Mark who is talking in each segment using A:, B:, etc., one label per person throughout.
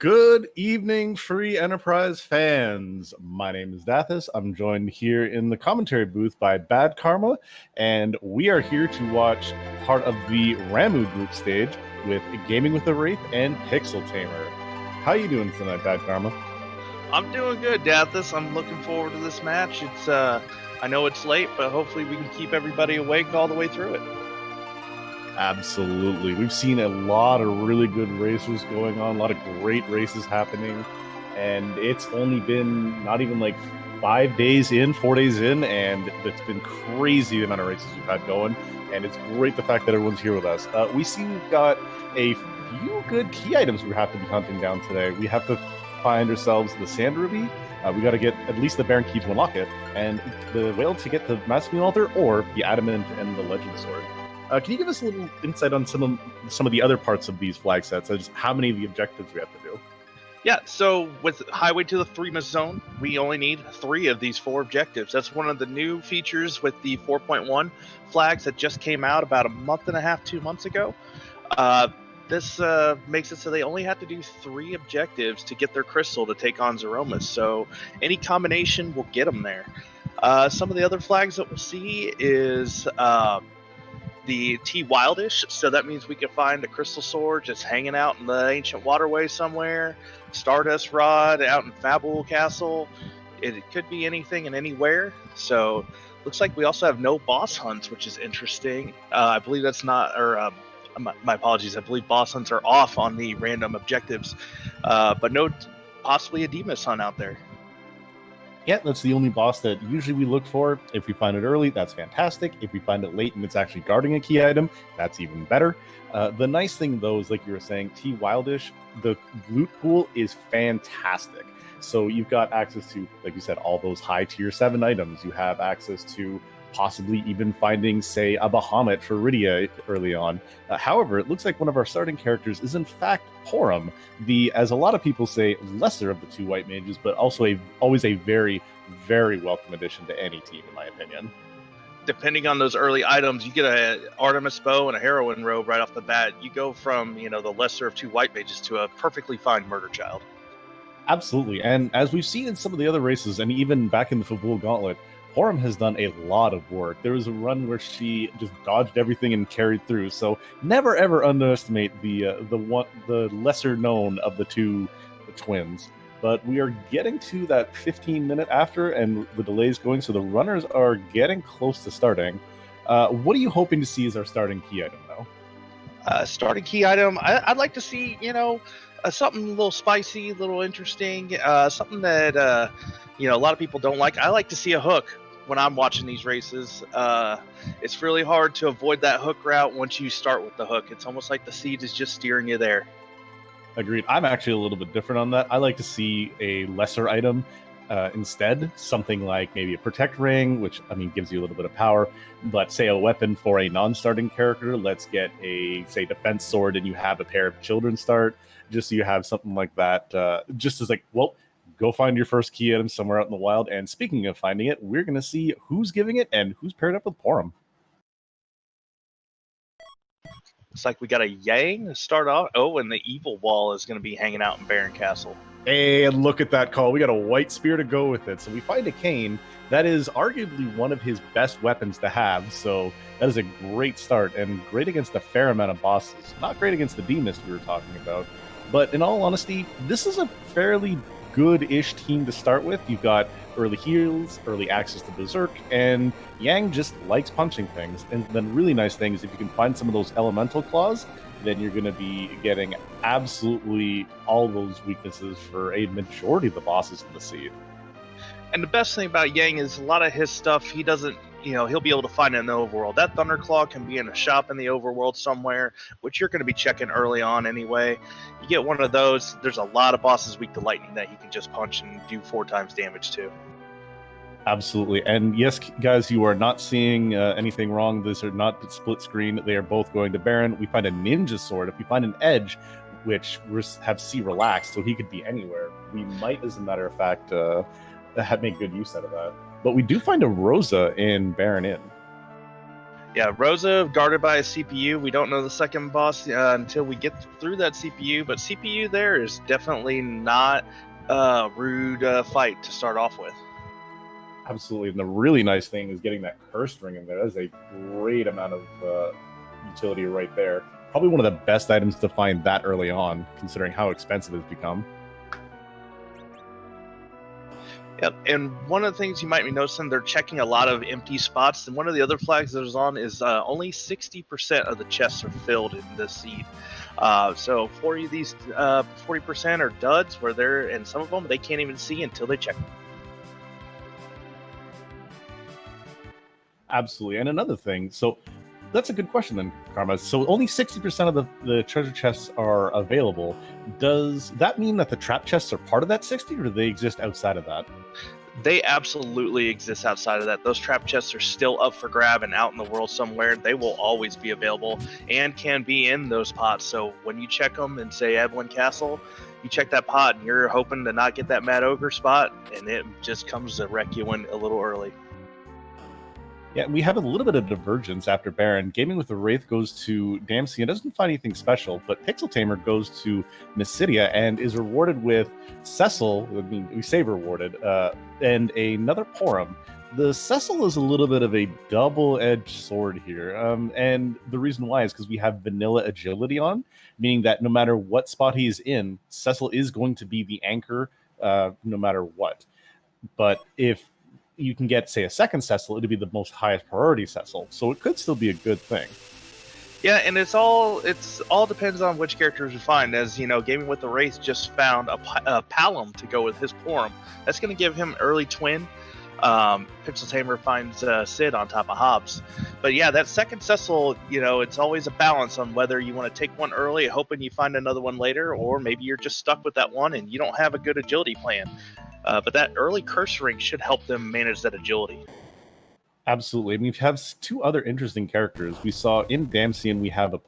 A: Good evening, Free Enterprise fans. My name is Dathis. I'm joined here in the commentary booth by Bad Karma, and we are here to watch part of the Ramu group stage with Gaming with Wraith and PixelTamer. How you doing tonight, Bad Karma?
B: I'm doing good, Dathis. I'm looking forward to this match. I know it's late, but hopefully we can keep everybody awake all the way through it.
A: Absolutely. We've seen a lot of really good races going on, a lot of great races happening, and it's only been not even like 4 days in, and it's been crazy the amount of races we've had going, and it's great the fact that everyone's here with us. We see we've got a few good key items we have to be hunting down today. We have to find ourselves the Sand Ruby. We got to get at least the Baron Key to unlock it, and the Whale to get the Masculine Altar, or the Adamant and the Legend Sword. Can you give us a little insight on some of the other parts of these flag sets, just how many of the objectives we have to do?
B: Yeah, so with Highway to the Threemus Zone, we only need 3 of these 4 objectives. That's one of the new features with the 4.1 flags that just came out about a month and a half, 2 months ago. This makes it so they only have to do 3 objectives to get their crystal to take on Zeromus. So any combination will get them there. Some of the other flags that we'll see is the T Wildish, so that means we can find a crystal sword just hanging out in the ancient waterway somewhere, Stardust Rod out in Fabul Castle. It could be anything and anywhere. So looks like we also have no boss hunts, which is interesting. I believe that's not, or my apologies, I believe boss hunts are off on the random objectives, but no, possibly a Demus hunt out there.
A: Yeah, that's the only boss that usually we look for. If we find it early, that's fantastic. If we find it late and it's actually guarding a key item, that's even better. The nice thing, though, is like you were saying, T Wildish, the loot pool is fantastic. So you've got access to, like you said, all those high tier 7 items. You have access to possibly even finding, say, a Bahamut for Rydia early on. However, it looks like one of our starting characters is in fact Porum, the, as a lot of people say, lesser of the 2 white mages, but also always a very, very welcome addition to any team, in my opinion.
B: Depending on those early items, you get a Artemis bow and a heroine robe right off the bat. You go from, the lesser of 2 white mages to a perfectly fine murder child.
A: Absolutely, and as we've seen in some of the other races, and even back in the Fabul Gauntlet, Porum has done a lot of work. There was a run where she just dodged everything and carried through. So never ever underestimate the lesser known of the 2 twins. But we are getting to that 15-minute after, and the delay's going, so the runners are getting close to starting. What are you hoping to see as our starting key item, though?
B: Starting key item, I'd like to see, something a little spicy, a little interesting, something that a lot of people don't like. I like to see a hook when I'm watching these races. It's really hard to avoid that hook route once you start with the hook. It's almost like the seed is just steering you there.
A: Agreed. I'm actually a little bit different on that. I like to see a lesser item instead, something like maybe a protect ring, which gives you a little bit of power, but say a weapon for a non-starting character. Let's get a, say, defense sword, and you have a pair of children start, just so you have something like that, just as like, well, go find your first key item somewhere out in the wild. And speaking of finding it, we're going to see who's giving it and who's paired up with Porum.
B: It's like we got a Yang to start off. Oh, and the Evil Wall is going to be hanging out in Baron Castle.
A: And look at that call. We got a white spear to go with it. So we find a cane. That is arguably one of his best weapons to have. So that is a great start, and great against a fair amount of bosses. Not great against the Demus we were talking about. But in all honesty, this is a fairly good-ish team to start with. You've got early heals, early access to Berserk, and Yang just likes punching things. And then really nice thing is if you can find some of those elemental claws, then you're going to be getting absolutely all those weaknesses for a majority of the bosses in the seed.
B: And the best thing about Yang is a lot of his stuff, he doesn't, he'll be able to find it in the overworld. That Thunderclaw can be in a shop in the overworld somewhere, which you're going to be checking early on anyway. You get one of those, there's a lot of bosses weak to lightning that he can just punch and do 4 times damage to.
A: Absolutely. And yes, guys, you are not seeing anything wrong. These are not split screen. They are both going to Baron. We find a ninja sword. If we find an edge, which have C relaxed, so he could be anywhere, we might, as a matter of fact, make good use out of that. But we do find a Rosa in Baron Inn.
B: Yeah, Rosa guarded by a CPU. We don't know the second boss until we get through that CPU, but CPU there is definitely not a rude fight to start off with.
A: Absolutely, and the really nice thing is getting that curse ring in there. That's a great amount of utility right there. Probably one of the best items to find that early on, considering how expensive it's become.
B: Yep, and one of the things you might be noticing, they're checking a lot of empty spots, and one of the other flags that is on is only 60% of the chests are filled in this seed. So 40 of these 40% are duds, where they're, and some of them they can't even see until they check them.
A: Absolutely, and another thing, so that's a good question then, Karma. So only 60% of the treasure chests are available. Does that mean that the trap chests are part of that 60, or do they exist outside of that?
B: They absolutely exist outside of that. Those trap chests are still up for grab and out in the world somewhere. They will always be available and can be in those pots. So when you check them and say Evelyn Castle, you check that pot and you're hoping to not get that Mad Ogre spot, and it just comes to wreck you in a little early.
A: Yeah, we have a little bit of divergence after Baron. Gaming with the Wraith goes to Damsey and doesn't find anything special, but PixelTamer goes to Mysidia and is rewarded with Cecil. I mean, we say rewarded, and another Porum. The Cecil is a little bit of a double-edged sword here, and the reason why is because we have vanilla agility on, meaning that no matter what spot he is in, Cecil is going to be the anchor no matter what. But if you can get, say, a second Cecil, it'd be the most highest priority Cecil, so it could still be a good thing.
B: Yeah, and it's all depends on which characters you find. As you know, Gaming with the Wraith just found a Palom to go with his Porum. That's going to give him early twin. PixelTamer finds Sid on top of Hobbs. But yeah, that second Cecil, you know, it's always a balance on whether you want to take one early, hoping you find another one later, or maybe you're just stuck with that one and you don't have a good agility plan. But that early curse ring should help them manage that agility.
A: Absolutely. And we have two other interesting characters. We saw in Damsian, we have a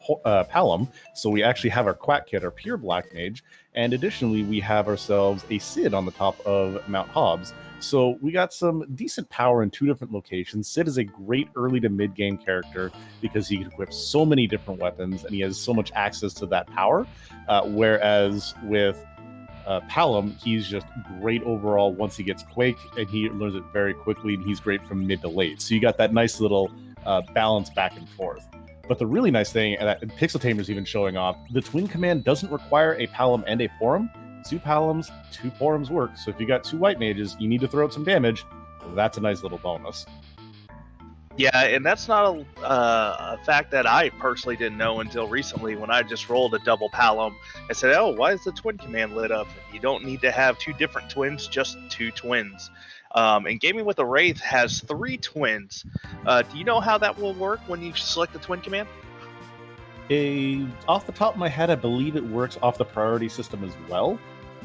A: Palom, so we actually have our Quack Kid, our pure Black Mage, and additionally, we have ourselves a Sid on the top of Mount Hobbs. So we got some decent power in two different locations. Sid is a great early to mid-game character because he can equip so many different weapons, and he has so much access to that power, whereas with Palom, he's just great overall once he gets Quake, and he learns it very quickly, and he's great from mid to late. So you got that nice little balance back and forth. But the really nice thing, and PixelTamer's even showing off, the Twin Command doesn't require a Palom and a Porum. 2 Paloms, 2 Porums work, so if you got 2 White Mages, you need to throw out some damage. That's a nice little bonus.
B: Yeah, and that's not a fact that I personally didn't know until recently when I just rolled a double Palom. I said, oh, why is the twin command lit up? You don't need to have 2 different twins, just 2 twins. And Gaming with the Wraith has 3 twins. Do you know how that will work when you select the twin command?
A: Off the top of my head, I believe it works off the priority system as well.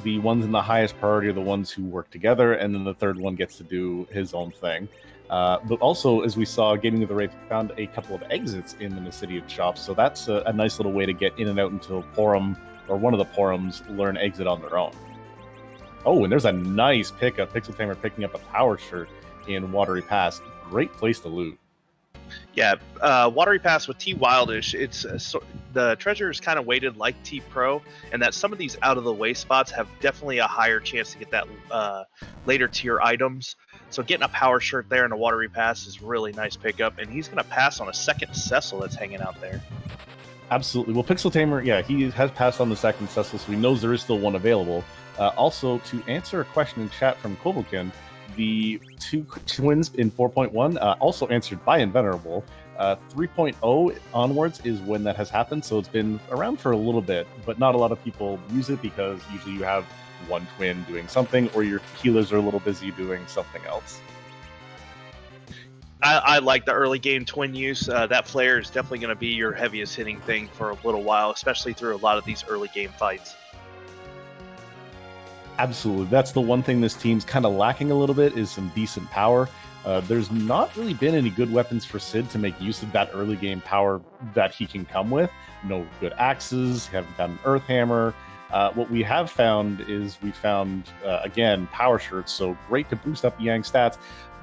A: The ones in the highest priority are the ones who work together, and then the third one gets to do his own thing. But also, as we saw, Gaming with the Wraith found a couple of exits in the Mysidian shop, so that's a nice little way to get in and out until Porum, or one of the Porums, learn exit on their own. Oh, and there's a nice pickup. PixelTamer picking up a power shirt in Watery Pass. Great place to loot.
B: Yeah, Watery Pass with T Wildish, it's the treasure is kind of weighted like T Pro, and that some of these out of the way spots have definitely a higher chance to get that later tier items. So getting a power shirt there and a Watery Pass is really nice pickup, and he's going to pass on a second Cecil that's hanging out there.
A: Absolutely. Well, PixelTamer, yeah, he has passed on the second Cecil, so he knows there is still one available. Also, to answer a question in chat from Kovalkin, the 2 twins in 4.1 also answered by Invenerable. 3.0 onwards is when that has happened, so it's been around for a little bit, but not a lot of people use it because usually you have one twin doing something, or your healers are a little busy doing something else.
B: I like the early game twin use. That flare is definitely going to be your heaviest hitting thing for a little while, especially through a lot of these early game fights.
A: Absolutely. That's the one thing this team's kind of lacking a little bit, is some decent power. There's not really been any good weapons for Sid to make use of that early game power that he can come with. No good axes, haven't got an Earth Hammer. What we have found is again, power shirts, so great to boost up Yang stats,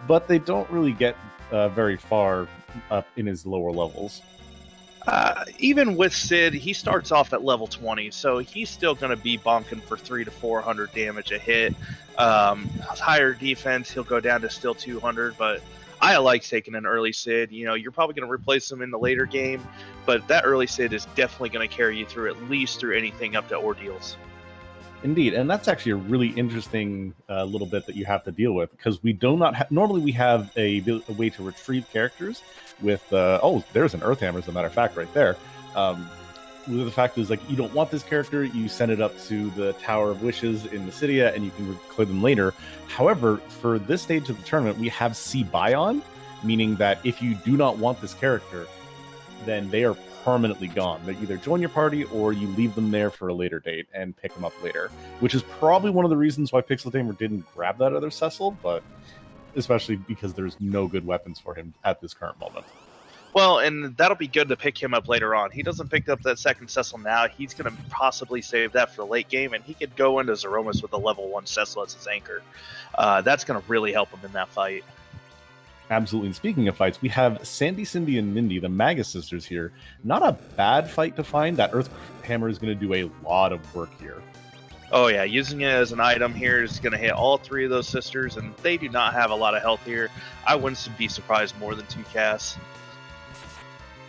A: but they don't really get very far up in his lower levels.
B: Even with Sid, he starts off at level 20, so he's still going to be bonking for 300 to 400 damage a hit. Higher defense, he'll go down to still 200, but I like taking an early Sid. You know, you're probably going to replace him in the later game, but that early Sid is definitely going to carry you through, at least through anything up to ordeals.
A: Indeed, and that's actually a really interesting little bit that you have to deal with, because we do not normally we have a way to retrieve characters with there's an Earthhammer, as a matter of fact, right there. The fact is, like, you don't want this character, you send it up to the Tower of Wishes in the Cydia, and you can clear them later. However, for this stage of the tournament, we have C buy-on, meaning that if you do not want this character, then they are permanently gone. They either join your party or you leave them there for a later date and pick them up later, which is probably one of the reasons why PixelTamer didn't grab that other Cecil, but especially because there's no good weapons for him at this current moment.
B: Well, and that'll be good to pick him up later on. He doesn't pick up that second Cecil now. He's going to possibly save that for the late game, and he could go into Threemus with a level 1 Cecil as his anchor. That's going to really help him in that fight.
A: Absolutely. And speaking of fights, we have Sandy, Cindy, and Mindy, the Magus sisters here. Not a bad fight to find. That Earth Hammer is going to do a lot of work here.
B: Oh yeah, using it as an item here is going to hit all 3 of those sisters, and they do not have a lot of health here. I wouldn't be surprised more than 2 casts.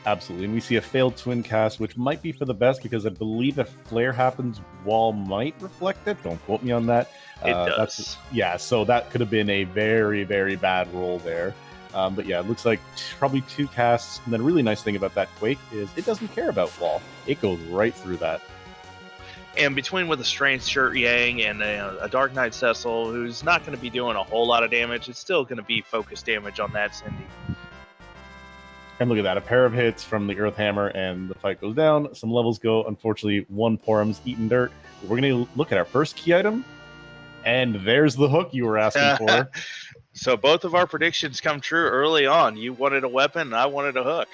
A: Absolutely. And we see a failed twin cast, which might be for the best, because I believe if flare happens, wall might reflect it. Don't quote me on that.
B: It does.
A: So that could have been a very, very bad roll there. But yeah, it looks like probably 2 casts. And then a really nice thing about that Quake is it doesn't care about wall. It goes right through that.
B: And between with a Strange Shirt Yang and a Dark Knight Cecil, who's not going to be doing a whole lot of damage, it's still going to be focused damage on that Cindy.
A: And look at that, a pair of hits from the Earth Hammer, and the fight goes down. Some levels go. Unfortunately, 1 Porum's eaten dirt. We're going to look at our first key item, and there's the hook you were asking for.
B: So both of our predictions come true early on. You wanted a weapon, and I wanted a hook.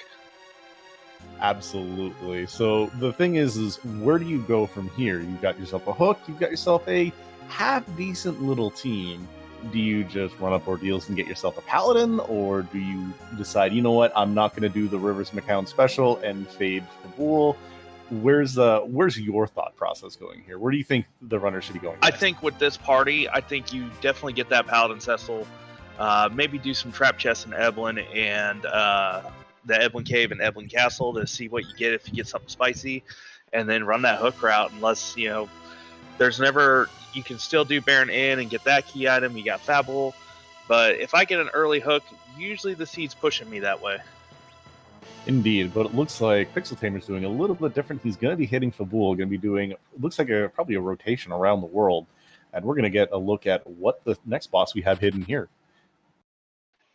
A: Absolutely. So the thing is where do you go from here? You've got yourself a hook. You've got yourself a half-decent little team. Do you just run up ordeals and get yourself a paladin, or do you decide, you know what, I'm not going to do the Rivers McCown special and fade the Bool? Where's your thought process going here? Where do you think the runner should be going next?
B: I think with this party, I think you definitely get that paladin Cecil. Maybe do some trap chests in Eblin and the Eblin Cave and Eblin Castle to see what you get if you get something spicy, and then run that hook route. Unless, you know, you can still do Baron Inn and get that key item. You got Fabul, but if I get an early hook, usually the seed's pushing me that way.
A: Indeed, but it looks like PixelTamer's doing a little bit different. He's going to be hitting Fabul, going to be doing, it looks like probably a rotation around the world, and we're going to get a look at what the next boss we have hidden here.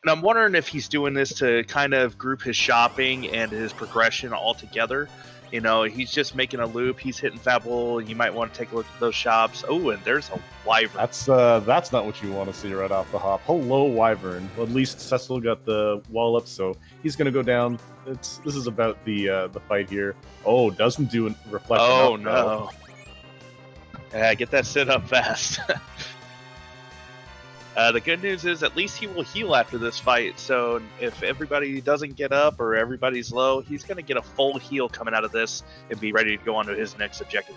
B: And I'm wondering if he's doing this to kind of group his shopping and his progression all together. You know, he's just making a loop. He's hitting Fabul. You might want to take a look at those shops. Oh, and there's a Wyvern.
A: That's not what you want to see right off the hop. Hello, Wyvern. Well, at least Cecil got the wall up, so he's going to go down. This is about the fight here. Oh, doesn't do a reflection.
B: Oh, no. Yeah, get that sit up fast. The good news is at least he will heal after this fight, so if everybody doesn't get up or everybody's low, he's going to get a full heal coming out of this and be ready to go on to his next objective.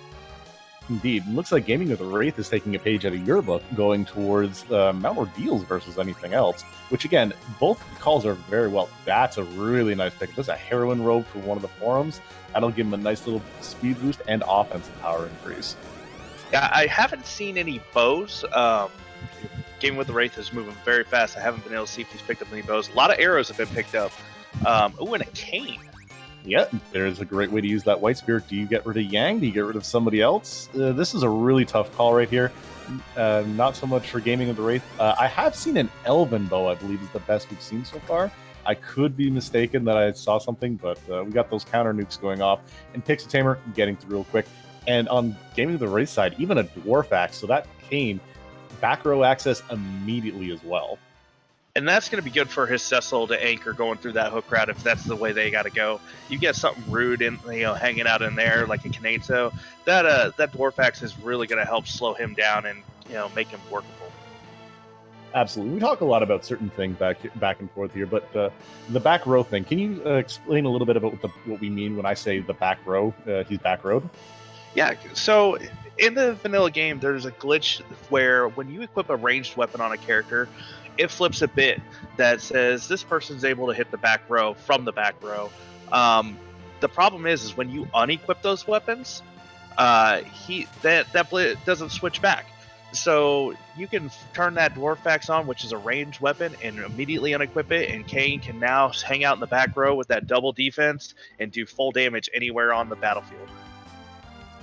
A: Indeed. It looks like Gaming with a Wraith is taking a page out of your book, going towards Mount Ordeals versus anything else, which again, both calls are very well. That's a really nice pick. There's a heroine robe for one of the forums. That'll give him a nice little speed boost and offensive power increase.
B: Yeah, I haven't seen any bows. Gaming with the Wraith is moving very fast. I haven't been able to see if he's picked up any bows. A lot of arrows have been picked up. Oh, and a cane.
A: Yeah, there's a great way to use that White Spirit. Do you get rid of Yang? Do you get rid of somebody else? This is a really tough call right here. Not so much for Gaming with the Wraith. I have seen an Elven bow, I believe is the best we've seen so far. I could be mistaken that I saw something, but we got those counter nukes going off. And PixelTamer getting through real quick. And on Gaming with the Wraith side, even a Dwarf Axe, so that cane, back row access immediately as well.
B: And that's going to be good for his Cecil to anchor going through that hook route if that's the way they got to go. You get something rude in, hanging out in there like a Kanato. That Dwarf Axe is really going to help slow him down and make him workable.
A: Absolutely. We talk a lot about certain things back and forth here, but the back row thing. Can you explain a little bit about what we mean when I say the back row? He's back rowed.
B: Yeah. So in the vanilla game, there's a glitch where when you equip a ranged weapon on a character, it flips a bit that says this person's able to hit the back row from the back row. The problem is when you unequip those weapons, that blit doesn't switch back. So you can turn that Dwarf Axe on, which is a ranged weapon, and immediately unequip it, and Kane can now hang out in the back row with that double defense and do full damage anywhere on the battlefield.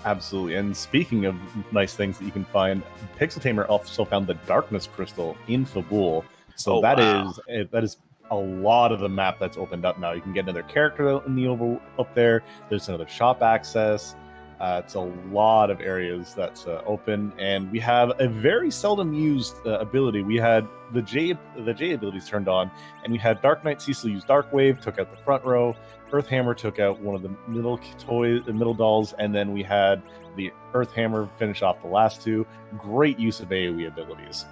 A: Absolutely. And speaking of nice things that you can find, PixelTamer also found the Darkness Crystal in Fabul. So that is a lot of the map that's opened up now. You can get another character in the up there. There's another shop access. It's a lot of areas that's open, and we have a very seldom used ability. We had the J abilities turned on, and we had Dark Knight Cecil use Dark Wave, took out the front row. Earth Hammer took out one of the middle dolls, and then we had the Earth Hammer finish off the last two. Great use of AoE abilities.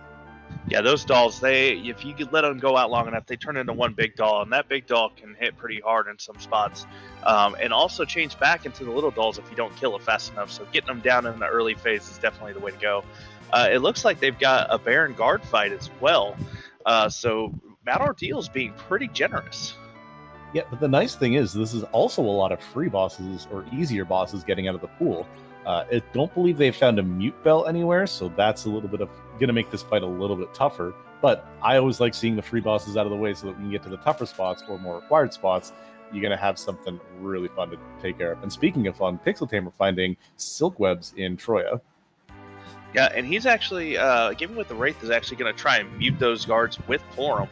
B: Yeah, those dolls, if you could let them go out long enough, they turn into one big doll, and that big doll can hit pretty hard in some spots. And also change back into the little dolls if you don't kill it fast enough. So getting them down in the early phase is definitely the way to go. It looks like they've got a Baron Guard fight as well. So Mad Ordeal's being pretty generous.
A: Yeah, but the nice thing is this is also a lot of free bosses or easier bosses getting out of the pool. I don't believe they've found a mute belt anywhere, so that's a little bit of going to make this fight a little bit tougher. But I always like seeing the free bosses out of the way so that when you get to the tougher spots or more required spots, you're going to have something really fun to take care of. And speaking of fun, PixelTamer finding silk webs in Troya.
B: Yeah, and he's actually, Gaming with the Wraith is actually going to try and mute those guards with Porum.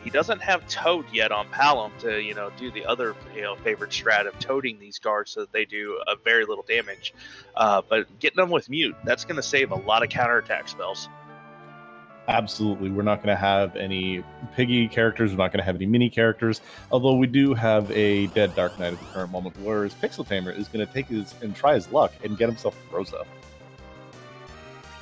B: He doesn't have Toad yet on Palom to, do the other, favorite strat of toading these guards so that they do a very little damage. But getting them with Mute, that's going to save a lot of counterattack spells.
A: Absolutely. We're not going to have any piggy characters. We're not going to have any mini characters. Although we do have a dead Dark Knight at the current moment, whereas PixelTamer is going to take try his luck and get himself Rosa.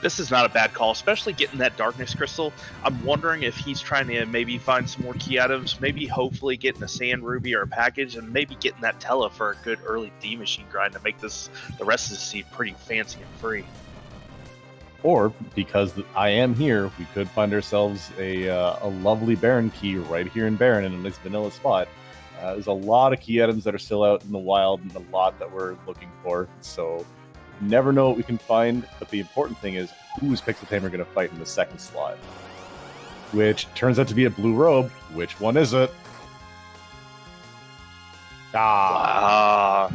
B: This is not a bad call, especially getting that Darkness Crystal. I'm wondering if he's trying to maybe find some more key items, maybe hopefully getting a Sand Ruby or a package, and maybe getting that Tella for a good early D machine grind to make the rest of the seed pretty fancy and free.
A: Or, because I am here, we could find ourselves a lovely Baron key right here in Baron in a nice vanilla spot. There's a lot of key items that are still out in the wild and a lot that we're looking for, so never know what we can find, but the important thing is who is PixelTamer going to fight in the second slot? Which turns out to be a blue robe. Which one is it?
B: A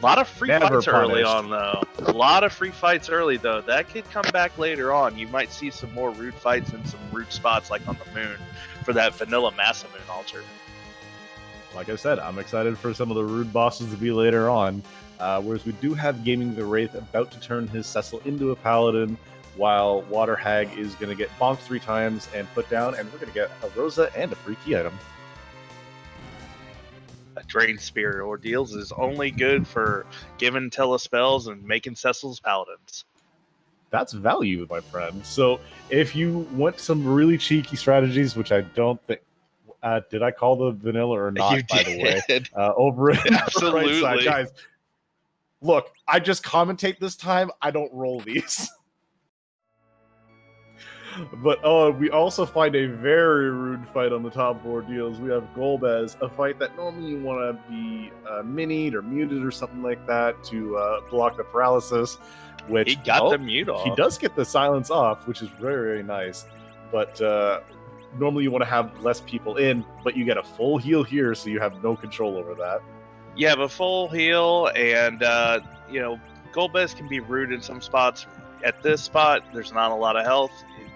B: lot of free fights early on, though. A lot of free fights early, though. That could come back later on. You might see some more rude fights in some rude spots, like on the moon, for that vanilla Massa Moon altar.
A: Like I said, I'm excited for some of the rude bosses to be later on. Whereas we do have Gaming the Wraith about to turn his Cecil into a paladin, while Water Hag is going to get bonked 3 times and put down, and we're going to get a Rosa and a free key item.
B: A Drain Spear Ordeals is only good for giving Tella spells and making Cecil's paladins.
A: That's value, my friend. So if you want some really cheeky strategies, which I don't think... did I call the vanilla or not, by the way? Over it.
B: Absolutely.
A: Right side. Guys, look, I just commentate this time. I don't roll these. But we also find a very rude fight on the top 4 deals. We have Golbez, a fight that normally you want to be minied or muted or something like that to block the paralysis. Which
B: he got the mute off.
A: He does get the silence off, which is very, very nice. But normally you want to have less people in, but you get a full heal here, so you have no control over that.
B: You have a full heal, and Golbez can be rude in some spots. At this spot, there's not a lot of health.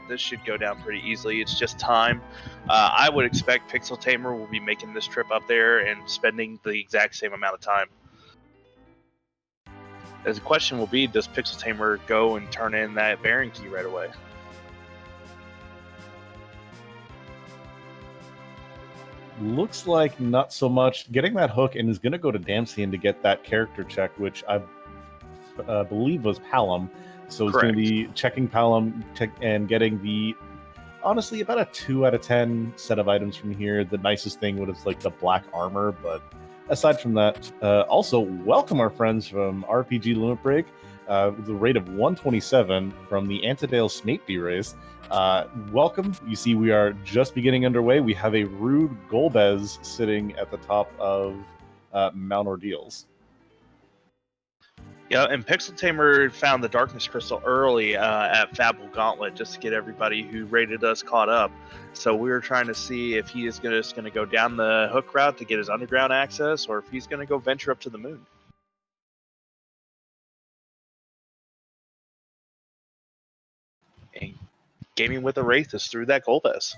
B: This should go down pretty easily. It's just time. I would expect PixelTamer will be making this trip up there and spending the exact same amount of time. As the question will be, does PixelTamer go and turn in that Baron key right away?
A: looks like not so much. Getting that hook and is going to go to Damsian to get that character check, which I believe was Palom. So it's going to be checking Palom and getting the, honestly, about a 2 out of 10 set of items from here. The nicest thing was like the black armor, but aside from that, also welcome our friends from RPG Limit Break. The rate of 127 from the Antidale Snapeby race. Welcome. You see, we are just beginning underway. We have a rude Golbez sitting at the top of Mount Ordeals.
B: Yeah, and PixelTamer found the Darkness Crystal early at Fable Gauntlet just to get everybody who rated us caught up. So we were trying to see if he is just going to go down the hook route to get his underground access, or if he's going to go venture up to the moon. And Gaming with a Wraith is through that Golbez.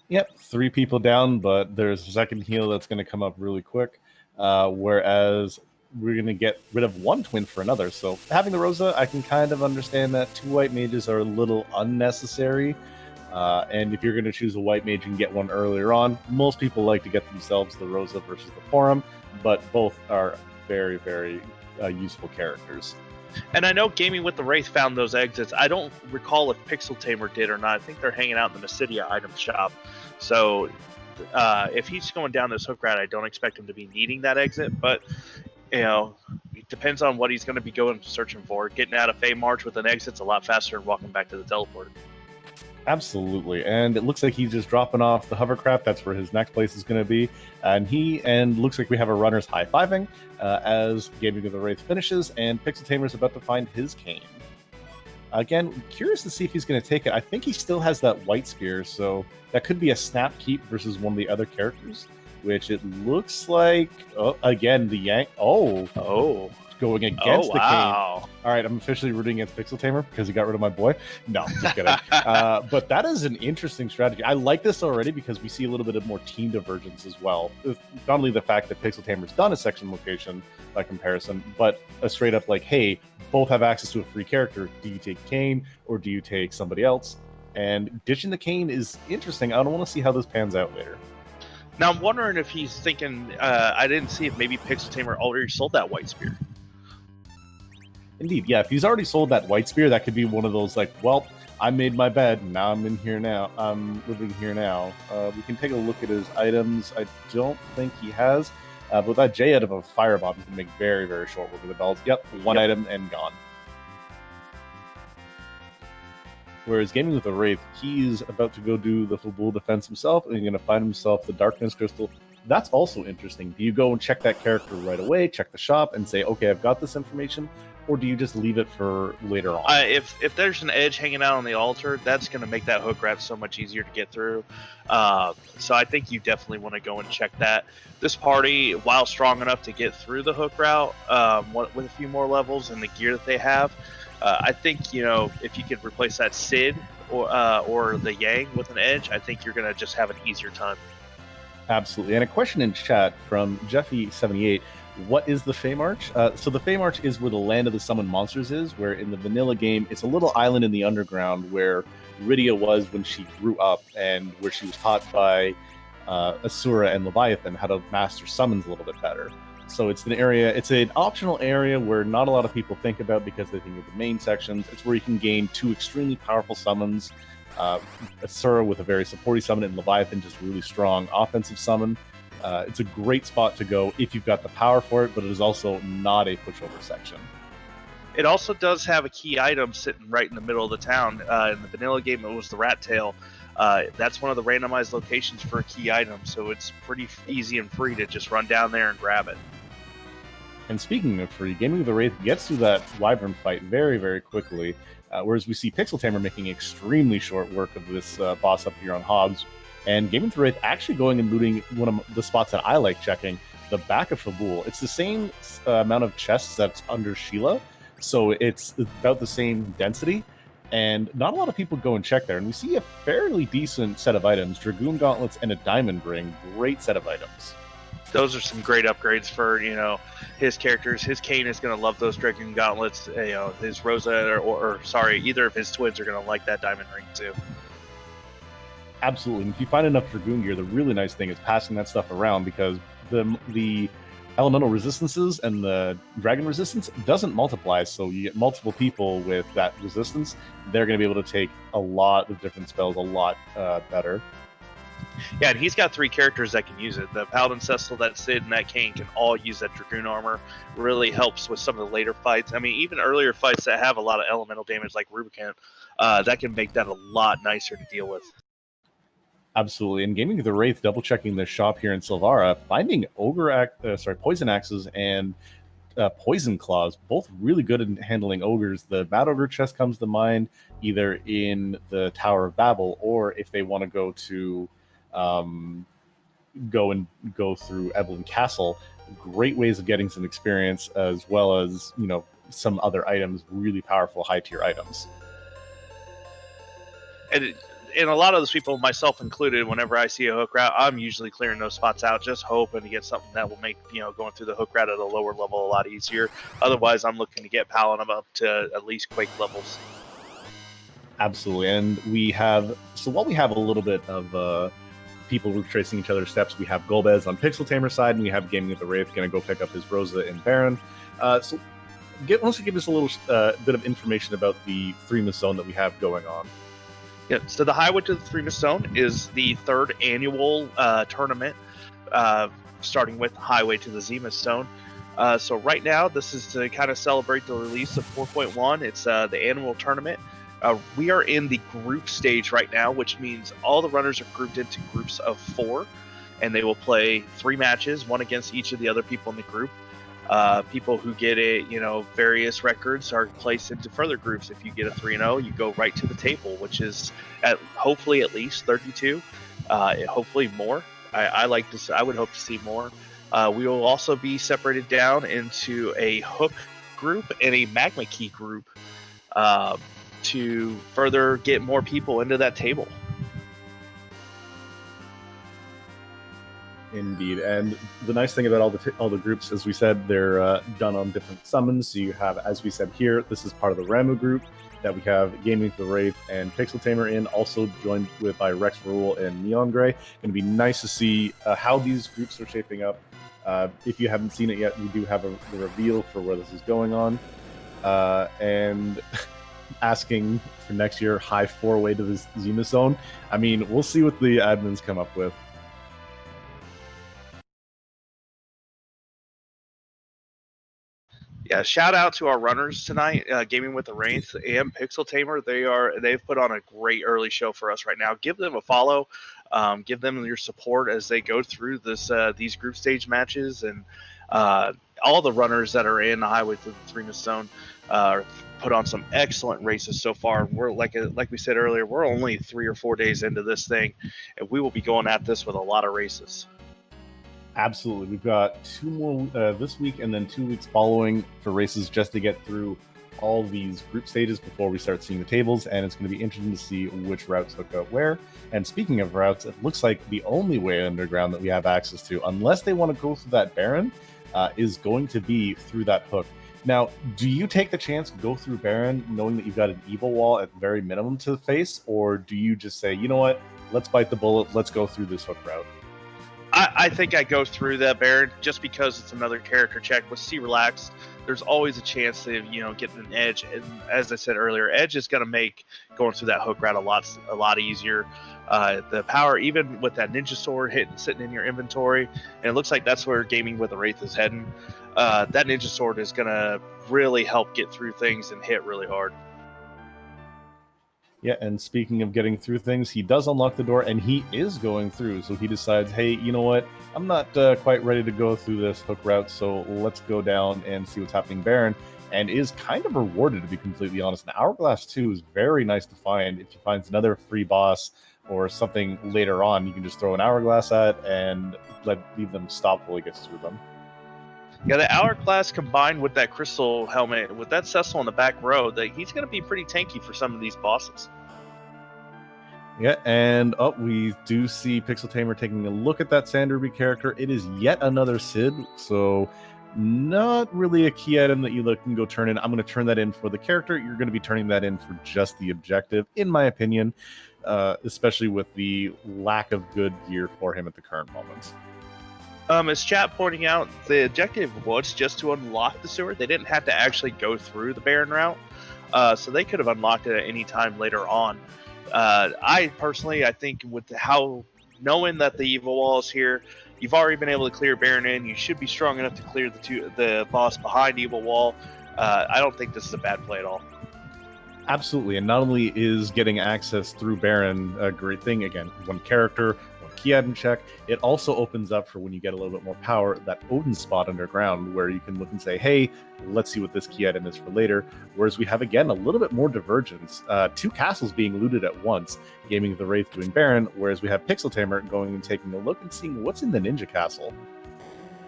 A: Yep, 3 people down, but there's a second heal that's going to come up really quick. Whereas we're going to get rid of 1 twin for another. So having the Rosa, I can kind of understand that 2 white mages are a little unnecessary. And if you're going to choose a white mage and get one earlier on, most people like to get themselves the Rosa versus the Forum, but both are very, very useful characters.
B: And I know Gaming with the Wraith found those exits. I don't recall if PixelTamer did or not. I think they're hanging out in the Mysidia item shop. So if he's going down this hook route, I don't expect him to be needing that exit. But, you know, it depends on what he's going to be going searching for. Getting out of Fey March with an exit's a lot faster than walking back to the teleporter.
A: Absolutely, and it looks like he's just dropping off the hovercraft. That's where his next place is going to be. And looks like we have a runner's high-fiving as Gaming of the Wraith finishes, and PixelTamer's about to find his cane. Again, curious to see if he's going to take it. I think he still has that white spear, so that could be a snap keep versus one of the other characters, which it looks like, again, the Yank. Going against the cane. All right, I'm officially rooting against PixelTamer because he got rid of my boy. No, just kidding. But that is an interesting strategy. I like this already because we see a little bit of more team divergence as well. Not only the fact that PixelTamer's done a section location by comparison, but a straight up like, hey, both have access to a free character. Do you take Kane or do you take somebody else? And ditching the Kane is interesting. I don't want to see how this pans out later.
B: Now, I'm wondering if he's thinking, I didn't see if maybe PixelTamer already sold that white spear.
A: Indeed, yeah. If he's already sold that white spear, that could be one of those like, well, I made my bed, now I'm in here now. I'm living here now. We can take a look at his items. I don't think he has. But with that J out of a firebomb, he can make very, very short work of the bells. Yep, one item and gone. Whereas Gaming with a Wraith, he's about to go do the Fabul defense himself, and he's going to find himself the Darkness Crystal. That's also interesting. Do you go and check that character right away, check the shop, and say, okay, I've got this information? Or do you just leave it for later on?
B: If there's an edge hanging out on the altar, that's going to make that hook route so much easier to get through. So I think you definitely want to go and check that. This party, while strong enough to get through the hook route with a few more levels and the gear that they have, I think, you know, if you could replace that Sid or the Yang with an edge, I think you're going to just have an easier time.
A: Absolutely. And a question in chat from Jeffy78. What is the Fey March? So the Fey March is where the land of the summoned monsters is, where in the vanilla game, it's a little island in the underground where Rydia was when she grew up and where she was taught by Asura and Leviathan how to master summons a little bit better. So it's an area, it's an optional area where not a lot of people think about because they think of the main sections. It's where you can gain 2 extremely powerful summons. Asura with a very supportive summon and Leviathan just really strong offensive summon. It's a great spot to go if you've got the power for it, but it is also not a pushover section.
B: It also does have a key item sitting right in the middle of the town. In the vanilla game, it was the Rat Tail. That's one of the randomized locations for a key item, so it's pretty easy and free to just run down there and grab it.
A: And speaking of free, Gaming of the Wraith gets through that Wyvern fight very, very quickly, whereas we see PixelTamer making extremely short work of this boss up here on Hobbs. And Gaming of the Wraith actually going and looting one of the spots that I like checking, the back of Fabul. It's the same amount of chests that's under Sheila, so it's about the same density. And not a lot of people go and check there. And we see a fairly decent set of items, Dragoon Gauntlets and a Diamond Ring. Great set of items.
B: Those are some great upgrades for, you know, his characters. His Kane is going to love those Dragoon Gauntlets. You know, his Rosa or either of his twins are going to like that Diamond Ring too.
A: Absolutely. And if you find enough Dragoon gear, the really nice thing is passing that stuff around, because the elemental resistances and the dragon resistance doesn't multiply, so you get multiple people with that resistance. They're going to be able to take a lot of different spells a lot better.
B: Yeah, and he's got 3 characters that can use it. The Paladin, Cecil, that Cid, and that Kane can all use that Dragoon armor. Really helps with some of the later fights. I mean, even earlier fights that have a lot of elemental damage, like Rubicant, that can make that a lot nicer to deal with.
A: Absolutely. And Gaming with the Wraith, double checking the shop here in Silvara, finding poison axes and poison claws, both really good in handling ogres. The Mad Ogre chest comes to mind, either in the Tower of Babel, or if they want to go to go through Evelyn Castle. Great ways of getting some experience, as well as some other items, really powerful high tier items.
B: And a lot of those people, myself included, whenever I see a hook route, I'm usually clearing those spots out, just hoping to get something that will make going through the hook route at a lower level a lot easier. Otherwise, I'm looking to get Paladin up to at least Quake levels.
A: Absolutely. And while we have a little bit of people retracing each other's steps, we have Golbez on PixelTamer side, and we have Gaming with the Wraith going to go pick up his Rosa in Baron. So once you give us a little bit of information about the Threemus zone that we have going on.
B: Yeah, so the Highway to the Threemus Zone is the 3rd annual tournament, starting with Highway to the Zemus Zone. So right now, this is to kind of celebrate the release of 4.1. It's the annual tournament. We are in the group stage right now, which means all the runners are grouped into groups of 4, and they will play 3 matches, one against each of the other people in the group. People who get various records are placed into further groups. If you get a 3-0, you go right to the table, which is hopefully at least 32. Hopefully more. I would hope to see more. We will also be separated down into a hook group and a magma key group to further get more people into that table.
A: Indeed, and the nice thing about all the groups, as we said, they're done on different summons. So you have, as we said here, this is part of the Ramu group that we have Gaming with the Wraith and PixelTamer in, also joined by Rex Rule and Neon Gray. Going to be nice to see how these groups are shaping up. If you haven't seen it yet, we do have the reveal for where this is going on, and asking for next year high 4-way to the Zemus Zone. I mean, we'll see what the admins come up with.
B: Yeah, shout out to our runners tonight, Gaming with the Wraith and PixelTamer. They've put on a great early show for us right now. Give them a follow, give them your support as they go through these group stage matches, and all the runners that are in the Highway to the Threemus Zone put on some excellent races so far. We're like we said earlier, we're only 3 or 4 days into this thing, and we will be going at this with a lot of races.
A: Absolutely. We've got 2 more this week and then 2 weeks following for races just to get through all these group stages before we start seeing the tables, and it's going to be interesting to see which routes hook out where. And speaking of routes, it looks like the only way underground that we have access to, unless they want to go through that Baron, is going to be through that hook. Now, do you take the chance, go through Baron, knowing that you've got an evil wall at very minimum to face, or do you just say, you know what, let's bite the bullet, let's go through this hook route?
B: I think I go through that Baron just because it's another character check. With C Relaxed, there's always a chance to get an edge, and as I said earlier, edge is going to make going through that hook route a lot easier. The power, even with that ninja sword sitting in your inventory, and it looks like that's where Gaming with the Wraith is heading. That ninja sword is going to really help get through things and hit really hard.
A: Yeah, and speaking of getting through things, he does unlock the door, and he is going through. So he decides, hey, you know what? I'm not quite ready to go through this hook route, so let's go down and see what's happening Baron, and is kind of rewarded, to be completely honest. And Hourglass 2 is very nice to find. If he finds another free boss or something later on, you can just throw an Hourglass at and leave them stop while he gets through them.
B: Yeah, the Hourglass combined with that Crystal Helmet, with that Cecil in the back row, he's going to be pretty tanky for some of these bosses.
A: Yeah, and we do see PixelTamer taking a look at that Sand Ruby character. It is yet another Cid, so not really a key item that you can go turn in. I'm going to turn that in for the character. You're going to be turning that in for just the objective, in my opinion, especially with the lack of good gear for him at the current moment.
B: As chat pointing out, the objective was just to unlock the sewer. They didn't have to actually go through the Baron route, so they could have unlocked it at any time later on. I think with knowing that the evil wall is here, you've already been able to clear Baron in. You should be strong enough to clear the boss behind evil wall. I don't think this is a bad play at all.
A: Absolutely, and not only is getting access through Baron a great thing, again, one character, one key item check, it also opens up for when you get a little bit more power, that Odin spot underground, where you can look and say, hey, let's see what this key item is for later, whereas we have, again, a little bit more divergence. 2 castles being looted at once, Gaming with the Wraith doing Baron, whereas we have PixelTamer going and taking a look and seeing what's in the Ninja Castle.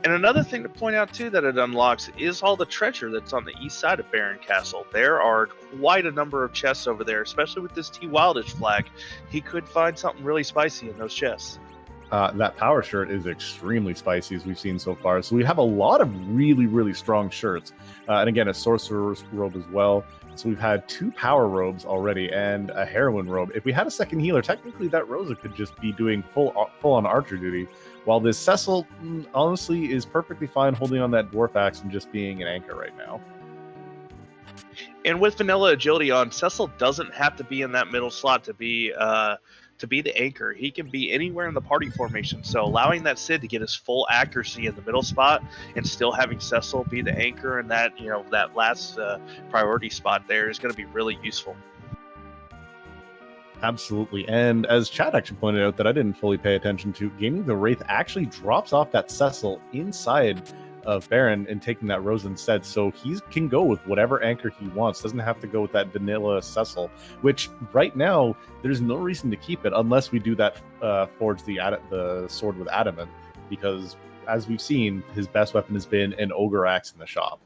B: And another thing to point out, too, that it unlocks is all the treasure that's on the east side of Baron Castle. There are quite a number of chests over there, especially with this T Wildish flag. He could find something really spicy in those chests.
A: That power shirt is extremely spicy, as we've seen so far. So we have a lot of really, really strong shirts. And again, a sorcerer's robe as well. So we've had 2 power robes already and a heroine robe. If we had a second healer, technically that Rosa could just be doing full-on archer duty. While this Cecil, honestly, is perfectly fine holding on that dwarf axe and just being an anchor right now.
B: And with vanilla agility on, Cecil doesn't have to be in that middle slot to be the anchor. He can be anywhere in the party formation. So allowing that Cid to get his full accuracy in the middle spot and still having Cecil be the anchor in that that last priority spot there is going to be really useful.
A: Absolutely. And as Chad actually pointed out that I didn't fully pay attention to, Gaming the Wraith actually drops off that Cecil inside of Baron and taking that Rose instead. So he can go with whatever anchor he wants. Doesn't have to go with that vanilla Cecil, which right now there's no reason to keep it unless we do that forge the sword with adamant, because as we've seen, his best weapon has been an ogre axe in the shop.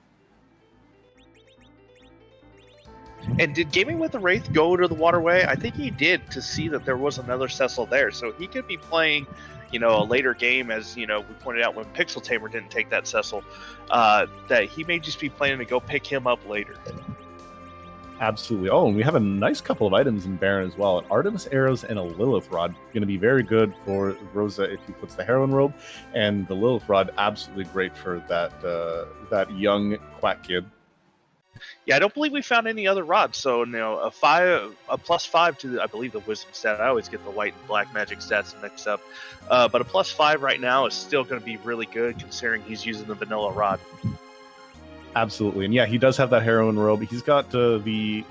B: And did Gaming with the Wraith go to the waterway? I think he did, to see that there was another Cecil there. So he could be playing, a later game, as, we pointed out when PixelTamer didn't take that Cecil, that he may just be planning to go pick him up later.
A: Absolutely. Oh, and we have a nice couple of items in Baron as well. An Artemis Arrows and a Lilith Rod. Going to be very good for Rosa if he puts the Heroine Robe. And the Lilith Rod, absolutely great for that young quack kid.
B: Yeah, I don't believe we found any other rods. So, a +5 to, I believe, the wisdom stat. I always get the white and black magic stats mixed up. But a +5 right now is still going to be really good, considering he's using the vanilla rod.
A: Absolutely. And yeah, he does have that heroine robe. He's got the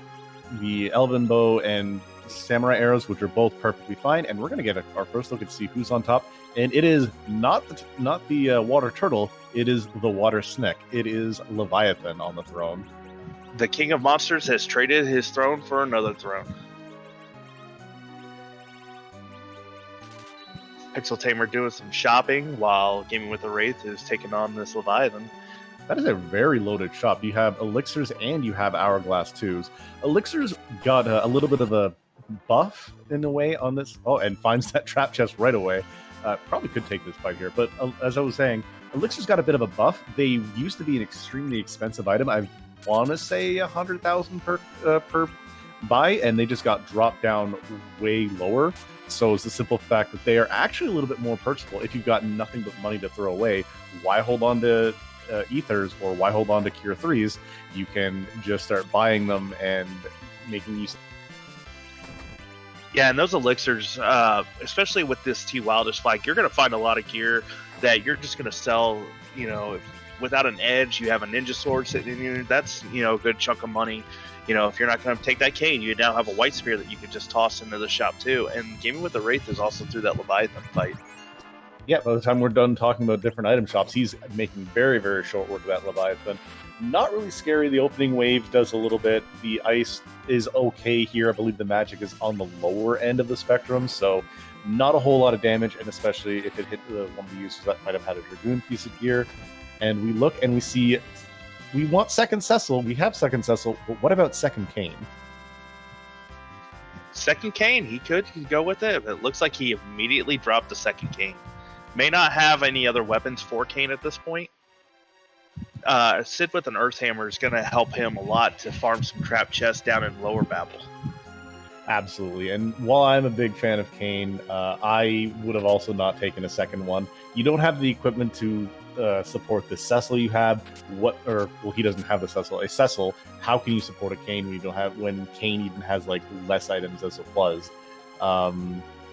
A: elven bow and samurai arrows, which are both perfectly fine. And we're going to get our first look and see who's on top. And it is not the water turtle. It is the water snake. It is Leviathan on the throne.
B: The King of Monsters has traded his throne for another throne. PixelTamer doing some shopping while Gaming with the Wraith is taking on this Leviathan.
A: That is a very loaded shop. You have elixirs and you have hourglass twos. Elixirs got a little bit of a buff in a way on this. Oh, and finds that trap chest right away. Probably could take this fight here, but as I was saying, elixirs got a bit of a buff. They used to be an extremely expensive item. I want to say 100,000 per buy, and they just got dropped down way lower. So it's the simple fact that they are actually a little bit more purchasable. If you've got nothing but money to throw away, why hold on to ethers, or why hold on to Cure 3s? You can just start buying them and making use.
B: Yeah, and those elixirs, especially with this T Wildish flag, you're going to find a lot of gear that you're just going to sell, without an edge. You have a ninja sword sitting in here. That's, a good chunk of money. If you're not going to take that cane, you now have a white spear that you can just toss into the shop too. And Gaming with the Wraith is also through that Leviathan fight.
A: Yeah, by the time we're done talking about different item shops, he's making very, very short work of that Leviathan. Not really scary. The opening wave does a little bit. The ice is okay here. I believe the magic is on the lower end of the spectrum, so not a whole lot of damage, and especially if it hit one of the users that might have had a Dragoon piece of gear. And we look and we see, we want second Cecil. We have second Cecil, but what about second Cain?
B: Second Cain, he could go with it, but it looks like he immediately dropped the second Cain. May not have any other weapons for Cain at this point. Sid with an Earth Hammer is going to help him a lot to farm some trap chests down in Lower Babel.
A: Absolutely. And while I'm a big fan of Kane, I would have also not taken a second one. You don't have the equipment to support the Cecil you have. He doesn't have the Cecil. A Cecil, how can you support a Kane when Kane even has like less items as it was?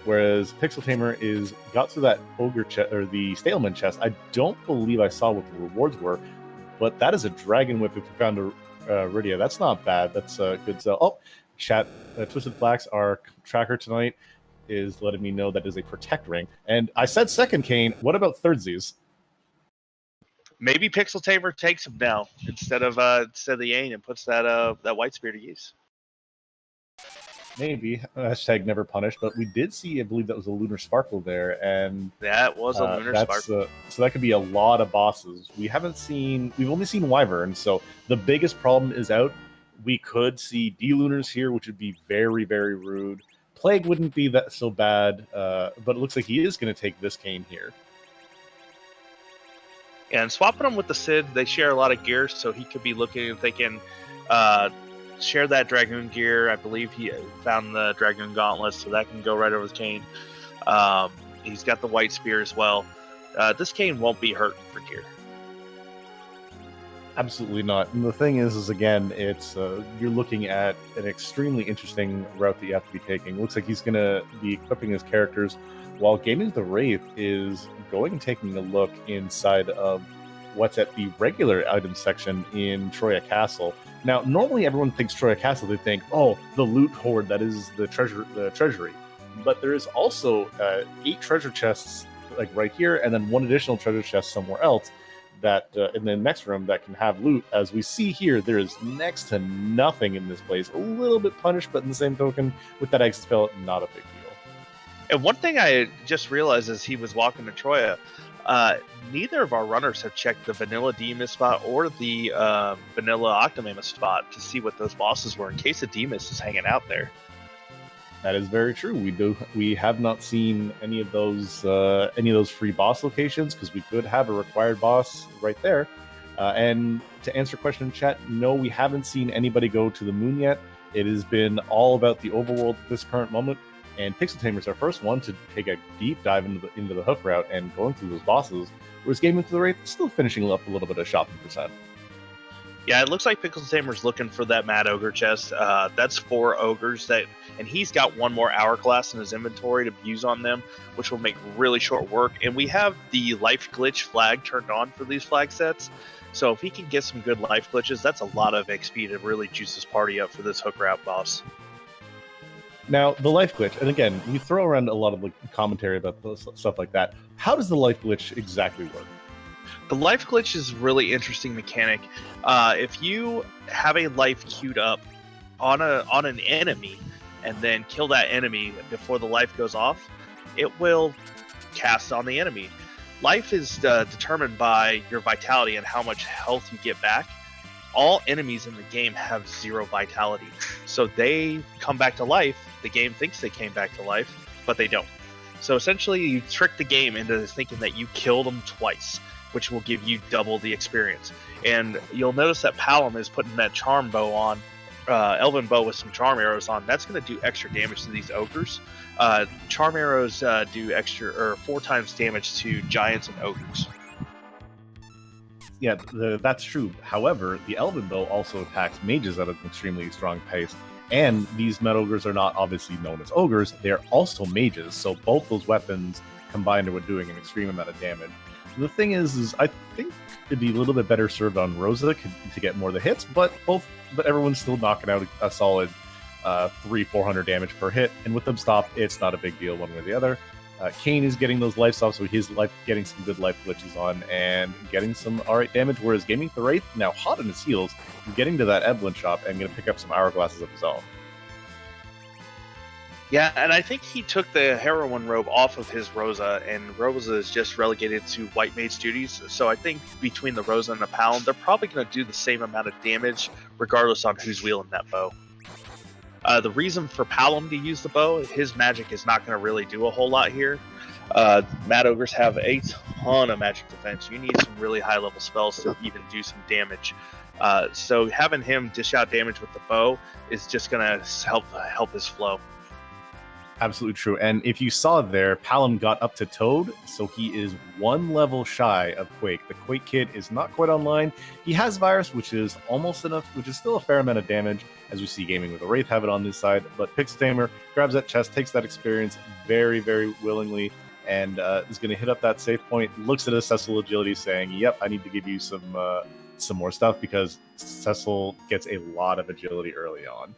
A: Whereas PixelTamer is got through that ogre chest or the Staleman chest. I don't believe I saw what the rewards were, but that is a dragon whip if you found a Rydia. That's not bad. That's a good sell. Oh, chat, Twisted Flax, our tracker tonight, is letting me know that is a protect ring. And I said second Kane. What about thirdsies?
B: Maybe PixelTamer takes him now instead of the Ain and puts that white spear to use.
A: Maybe. Hashtag never punished. But we did see, I believe that was a Lunar Sparkle there, and
B: that was a Lunar Sparkle.
A: So that could be a lot of bosses. We've only seen Wyvern, so the biggest problem is out. We could see D-Lunars here, which would be very, very rude. Plague wouldn't be that so bad, but it looks like he is going to take this Kane here.
B: And swapping him with the Sid, they share a lot of gear, so he could be looking and thinking, share that Dragoon gear. I believe he found the Dragoon Gauntlet, so that can go right over the Kane. He's got the White Spear as well. This Kane won't be hurt for gear.
A: Absolutely not. And the thing is again, it's you're looking at an extremely interesting route that you have to be taking. Looks like he's going to be equipping his characters while Gaming with the Wraith is going and taking a look inside of what's at the regular item section in Troya Castle. Now, normally everyone thinks Troya Castle, they think, oh, the loot hoard, that is the treasury. But there is also 8 treasure chests like right here, and then 1 additional treasure chest somewhere else that in the next room that can have loot. As we see here, there is next to nothing in this place. A little bit punished, but in the same token, with that exit spell, not a big deal.
B: And one thing I just realized as he was walking to Troya, neither of our runners have checked the vanilla Demus spot or the vanilla Octomammoth spot to see what those bosses were in case a Demus is hanging out there.
A: That is very true. We have not seen any of those free boss locations because we could have a required boss right there. And to answer a question in chat, no, we haven't seen anybody go to the moon yet. It has been all about the overworld at this current moment. And PixelTamer is our first one to take a deep dive into the hook route and going through those bosses, whereas Gaming with the Wraith is still finishing up a little bit of shopping %.
B: Yeah, it looks like PixelTamer's looking for that Mad Ogre chest. That's 4 ogres and he's got 1 more hourglass in his inventory to use on them, which will make really short work. And we have the life glitch flag turned on for these flag sets. So if he can get some good life glitches, that's a lot of XP to really juice this party up for this hook route boss.
A: Now, the life glitch, and again, we throw around a lot of commentary about stuff like that. How does the life glitch exactly work?
B: The life glitch is a really interesting mechanic. If you have a life queued up on an enemy and then kill that enemy before the life goes off, it will cast on the enemy. Life is determined by your vitality and how much health you get back. All enemies in the game have 0 vitality, so they come back to life. The game thinks they came back to life, but they don't. So essentially, you trick the game into thinking that you killed them twice, which will give you double the experience. And you'll notice that Palom is putting that charm bow on, elven bow with some charm arrows on. That's going to do extra damage to these ogres. Charm arrows do 4 times damage to giants and ogres.
A: Yeah, that's true. However, the Elven Bow also attacks mages at an extremely strong pace, and these Mad Ogres are not obviously known as ogres, they're also mages, so both those weapons combined are doing an extreme amount of damage. The thing is I think it'd be a little bit better served on Rosa to get more of the hits, but everyone's still knocking out a solid 300-400 damage per hit, and with them stopped, it's not a big deal one way or the other. Kane is getting those life stops, so his life getting some good life glitches on and getting some alright damage, whereas Gaming with the Wraith, now hot on his heels, getting to that Evelyn shop and going to pick up some hourglasses of his own.
B: Yeah, and I think he took the heroine robe off of his Rosa, and Rosa is just relegated to white mage duties. So I think between the Rosa and the Palom, they're probably going to do the same amount of damage, regardless on who's wielding that bow. The reason for Palom to use the bow, his magic is not going to really do a whole lot here. Mad Ogres have a ton of magic defense. You need some really high level spells to even do some damage. So having him dish out damage with the bow is just gonna help his flow.
A: Absolutely true. And if you saw there, Palom got up to Toad, so he is 1 level shy of Quake. The Quake kit is not quite online. He has Virus, which is almost enough, which is still a fair amount of damage, as we see Gaming with a Wraith have it on this side. But PixelTamer grabs that chest, takes that experience very, very willingly, and is going to hit up that save point, looks at his Cecil agility, saying, yep, I need to give you some more stuff, because Cecil gets a lot of agility early on.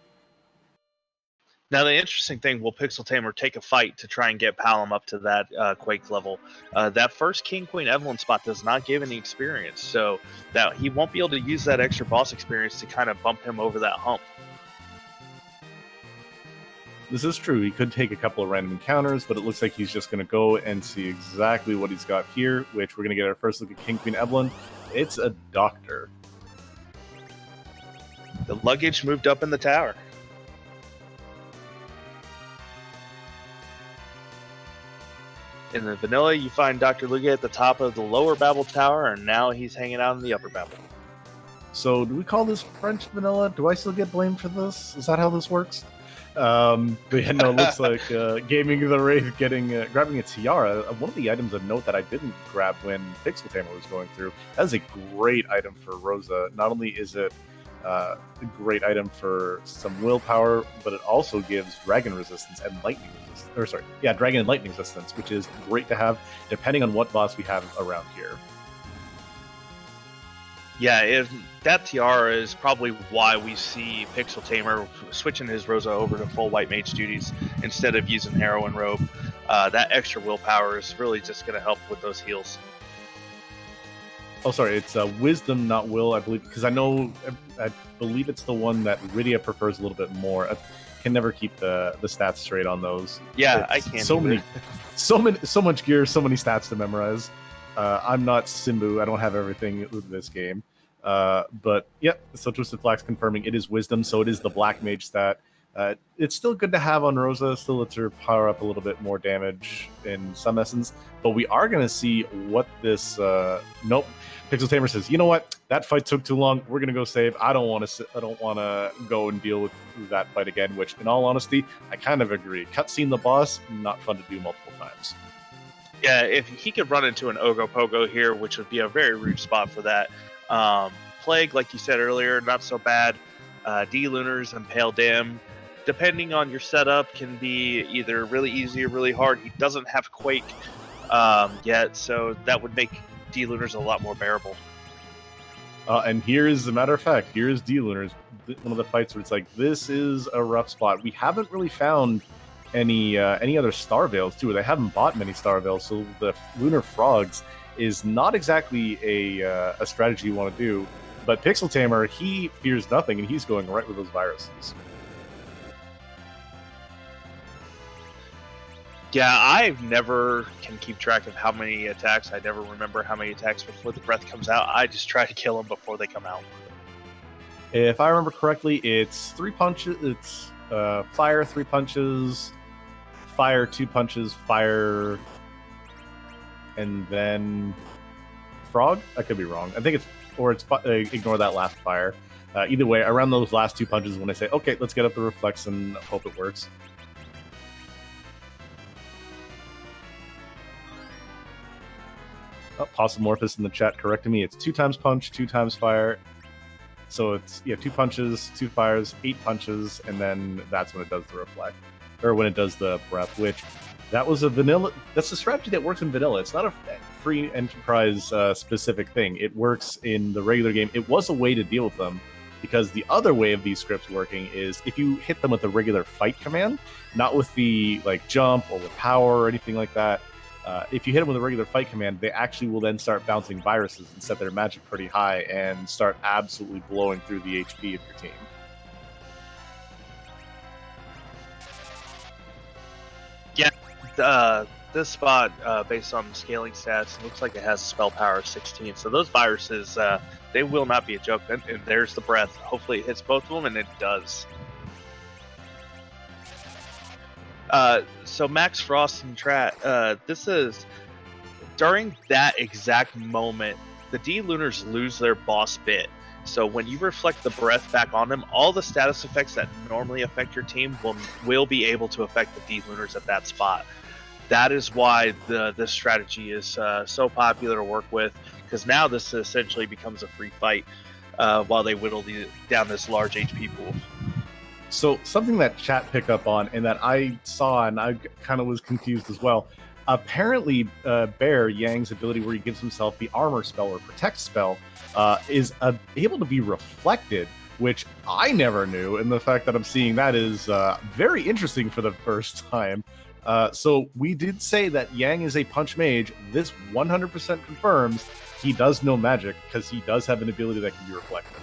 B: Now, the interesting thing, will PixelTamer take a fight to try and get Palom up to that Quake level? That first King Queen Evelyn spot does not give any experience, so that he won't be able to use that extra boss experience to kind of bump him over that hump.
A: This is true. He could take a couple of random encounters, but it looks like he's just going to go and see exactly what he's got here, which we're going to get our first look at King Queen Evelyn. It's a doctor.
B: The luggage moved up in the tower. In the vanilla, you find Dr. Lugia at the top of the lower Babel Tower, and now he's hanging out in the upper Babel.
A: So, do we call this French vanilla? Do I still get blamed for this? Is that how this works? But yeah, no, it looks like Gaming the Wraith grabbing a tiara. One of the items of note that I didn't grab when PixelTamer was going through. That is a great item for Rosa. Not only is it a great item for some willpower, but it also gives dragon resistance and lightning resistance. Dragon and lightning resistance, which is great to have depending on what boss we have around here.
B: Yeah, that tiara is probably why we see PixelTamer switching his Rosa over to full white mage duties instead of using heroine robe. That extra willpower is really just going to help with those heals.
A: Oh, sorry, it's wisdom, not will, I believe, because I believe it's the one that Rydia prefers a little bit more. I can never keep the stats straight on those.
B: Yeah, I can't.
A: So much gear, so many stats to memorize. I'm not Simbu. I don't have everything with this game. But yep, so Twisted Flax confirming it is wisdom, so it is the black mage stat. It's still good to have on Rosa, still lets her power up a little bit more damage in some essence, but we are going to see what this... Nope. PixelTamer says, you know what? That fight took too long. We're going to go save. I don't want to go and deal with that fight again, which, in all honesty, I kind of agree. Cutscene the boss, not fun to do multiple times.
B: Yeah, if he could run into an Ogopogo here, which would be a very rude spot for that. Plague, like you said earlier, not so bad. D-Lunars and Pale Dim, depending on your setup, can be either really easy or really hard. He doesn't have Quake yet, so that would make D-Lunars a lot more bearable.
A: And here's, as a matter of fact, here's D-Lunars, one of the fights where it's like, this is a rough spot. We haven't really found any other Star Veils, too. They haven't bought many Star Veils, so the Lunar Frogs is not exactly a strategy you want to do. But PixelTamer, he fears nothing, and he's going right with those viruses.
B: Yeah, I never can keep track of how many attacks. I never remember how many attacks before the breath comes out. I just try to kill them before they come out.
A: If I remember correctly, it's 3 punches. It's fire 3 punches, fire 2 punches, fire, and then frog. I could be wrong. I think it's ignore that last fire. Either way, around those last 2 punches when I say, okay, let's get up the reflex and hope it works. Oh, Possimorphus in the chat corrected me. It's 2 times punch, 2 times fire. So it's 2 punches, 2 fires, 8 punches, and then that's when it does the reflect, or when it does the breath. Which that was a vanilla. That's a strategy that works in vanilla. It's not a free enterprise specific thing. It works in the regular game. It was a way to deal with them, because the other way of these scripts working is if you hit them with a regular fight command, not with the jump or with power or anything like that. If you hit them with a regular fight command, they actually will then start bouncing viruses and set their magic pretty high and start absolutely blowing through the HP of your team.
B: Yeah, this spot, based on scaling stats, looks like it has a spell power of 16. So those viruses, they will not be a joke. And there's the breath. Hopefully it hits both of them, and it does. So Max Frost and Trat, this is during that exact moment, the D-Lunars lose their boss bit. So when you reflect the breath back on them, all the status effects that normally affect your team will be able to affect the D-Lunars at that spot. That is why this strategy is so popular to work with, because now this essentially becomes a free fight while they whittle down this large HP pool.
A: So something that chat picked up on and that I saw and I kind of was confused as well. Apparently, Bear Yang's ability where he gives himself the armor spell or protect spell is able to be reflected, which I never knew. And the fact that I'm seeing that is very interesting for the first time. So we did say that Yang is a punch mage. This 100% confirms he does know magic because he does have an ability that can be reflected.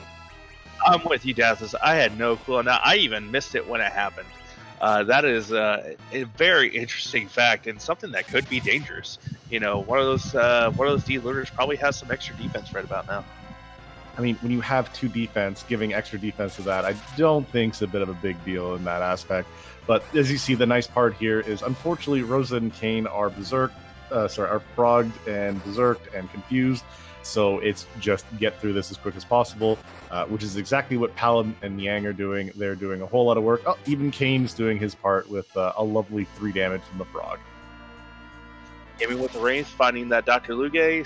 B: I'm with you, Dazis. I had no clue on that. I even missed it when it happened. That is a very interesting fact and something that could be dangerous. You know, one of those D-Lunars probably has some extra defense right about now.
A: I mean, when you have 2 defense, giving extra defense to that, I don't think it's a bit of a big deal in that aspect. But as you see, the nice part here is, unfortunately, Rosa and Kane are are frogged and berserked and confused. So it's just get through this as quick as possible, which is exactly what Palom and Yang are doing. They're doing a whole lot of work. Oh, even Kane's doing his part with a lovely 3 damage from the frog.
B: Gaming with the Wraith, finding that Dr. Lugae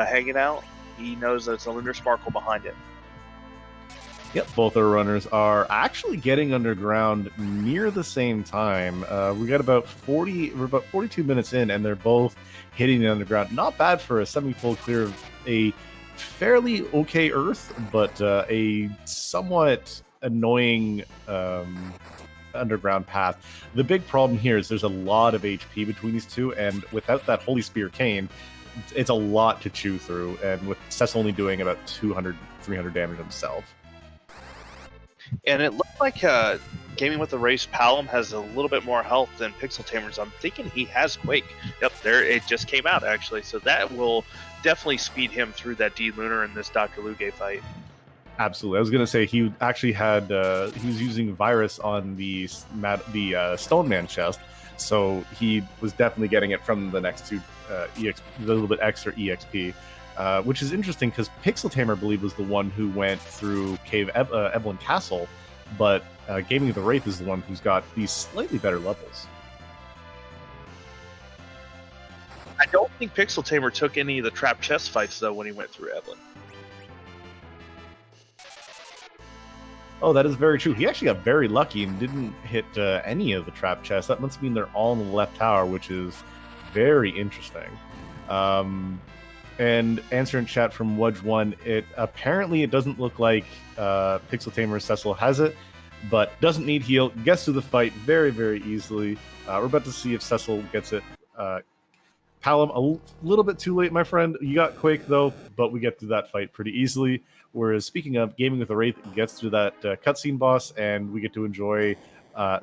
B: hanging out. He knows that it's a Lunar Sparkle behind it.
A: Yep, both our runners are actually getting underground near the same time. We got about 42 minutes in, and they're both hitting the underground. Not bad for a semi-full clear of a fairly okay Earth, but a somewhat annoying underground path. The big problem here is there's a lot of HP between these two, and without that Holy Spear Cane, it's a lot to chew through, and with Cess only doing about 200, 300 damage himself.
B: And it looked like Gaming with the Race Palom has a little bit more health than PixelTamer's. I'm thinking he has Quake. Yep, there it just came out actually. So that will definitely speed him through that D-Lunar in this Dr. Lugae fight.
A: Absolutely. I was going to say he actually had he was using Virus on the Stoneman chest, so he was definitely getting it from the next 2 a little bit extra EXP. Which is interesting because PixelTamer, I believe, was the one who went through Cave Evelyn Castle, but Gaming of the Wraith is the one who's got these slightly better levels.
B: I don't think PixelTamer took any of the trap chest fights, though, when he went through Evelyn.
A: Oh, that is very true. He actually got very lucky and didn't hit any of the trap chests. That must mean they're all in the left tower, which is very interesting. And answer in chat from Wudge1, apparently it doesn't look like PixelTamer Cecil has it, but doesn't need heal, gets through the fight very, very easily. We're about to see if Cecil gets it. Palom, a little bit too late, my friend. You got Quake, though, but we get through that fight pretty easily. Whereas, speaking of, Gaming with the Wraith gets through that cutscene boss, and we get to enjoy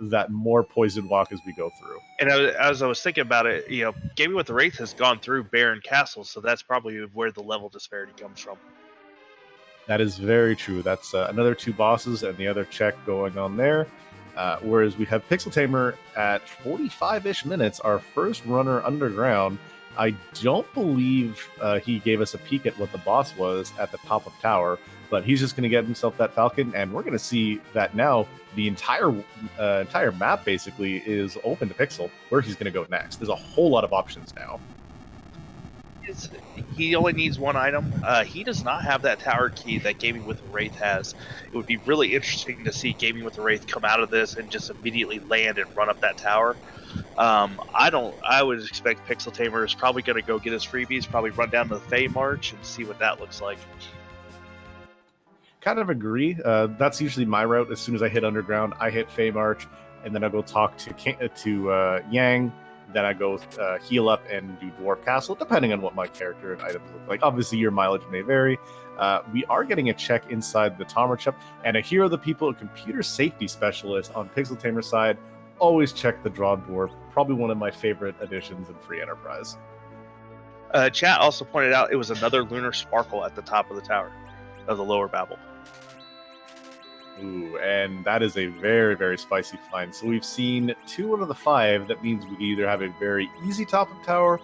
A: that more poison walk as we go through.
B: And as I was thinking about it, you know, Gaming with the Wraith has gone through Baron Castle, so that's probably where the level disparity comes from.
A: That is very true. That's another 2 bosses and the other check going on there. Whereas we have PixelTamer at 45-ish minutes, our first runner underground. I don't believe he gave us a peek at what the boss was at the top of tower, but he's just going to get himself that Falcon, and we're going to see that now the entire map basically is open to Pixel, where he's going to go next. There's a whole lot of options now.
B: He only needs 1 item. He does not have that tower key that Gaming with the Wraith has. It would be really interesting to see Gaming with the Wraith come out of this and just immediately land and run up that tower. I would expect PixelTamer is probably going to go get his freebies, probably run down to the Fey March and see what that looks like.
A: Kind of agree. That's usually my route. As soon as I hit underground, I hit Fey March, and then I go talk to Yang. Then I go heal up and do Dwarf Castle, depending on what my character and items look like. Obviously, your mileage may vary. We are getting a check inside the Tomer Shop, and a Hero of the People, a computer safety specialist on PixelTamer's side. Always check the Draw Dwarf. Probably one of my favorite additions in Free Enterprise.
B: Chat also pointed out it was another Lunar Sparkle at the top of the tower, of the lower Babel.
A: Ooh, and that is a very, very spicy find. So we've seen 2 out of the 5. That means we can either have a very easy top of tower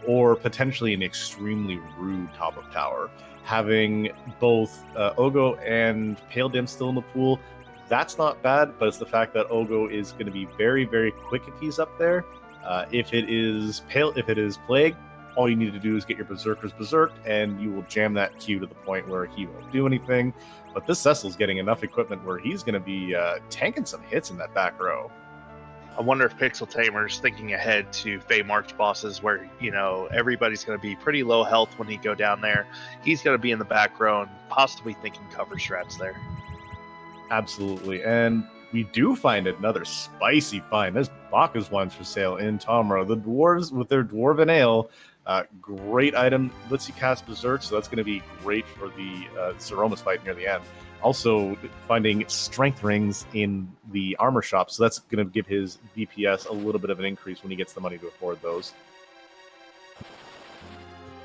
A: or potentially an extremely rude top of tower. Having both Ogo and Pale Dim still in the pool, that's not bad, but it's the fact that Ogo is going to be very, very quick if he's up there. If it is Plague, all you need to do is get your Berserkers berserked, and you will jam that Q to the point where he won't do anything. But this Cecil's getting enough equipment where he's going to be tanking some hits in that back row.
B: I wonder if PixelTamer's thinking ahead to Fey March bosses where, everybody's going to be pretty low health when he go down there. He's going to be in the back row and possibly thinking cover strats there.
A: Absolutely. And we do find another spicy find. There's Baka's ones for sale in Tomro. The dwarves with their Dwarven Ale. Great item. Lets you cast Berserk, so that's going to be great for the Threemus fight near the end. Also, finding Strength Rings in the armor shop, so that's going to give his DPS a little bit of an increase when he gets the money to afford those.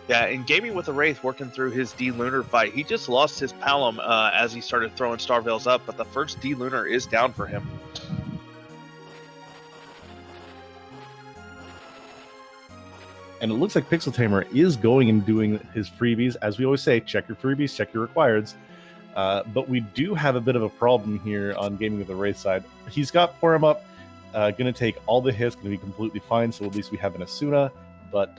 B: Yeah, in Gaming with a Wraith, working through his D-Lunar fight, he just lost his Palom as he started throwing Star Veils up, but the first D-Lunar is down for him.
A: And it looks like PixelTamer is going and doing his freebies. As we always say, check your freebies, check your requireds. But we do have a bit of a problem here on Gaming with the Wraith side. He's got Pour Him Up, going to take all the hits, going to be completely fine, so at least we have an Asuna. But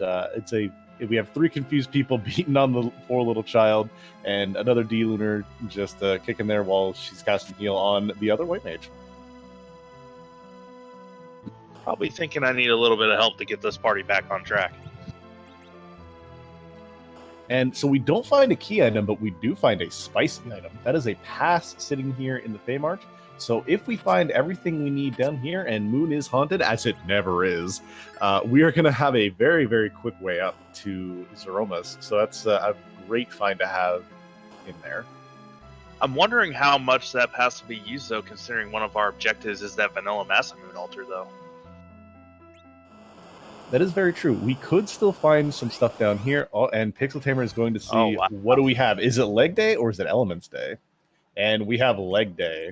A: we have 3 confused people beating on the poor little child, and another D-Lunar just kicking there while she's casting heal on the other White Mage.
B: Probably thinking I need a little bit of help to get this party back on track.
A: And so we don't find a key item, but we do find a spicy item. That is a pass sitting here in the Fey March. So if we find everything we need down here, and Moon is haunted, as it never is, we are going to have a very, very quick way up to Threemus. So that's a great find to have in there.
B: I'm wondering how much that pass will be used, though, considering one of our objectives is that Vanilla Masamune altar, though.
A: That is very true. We could still find some stuff down here, and PixelTamer is going to see what do we have. Is it Leg Day or is it Elements Day? And we have Leg Day.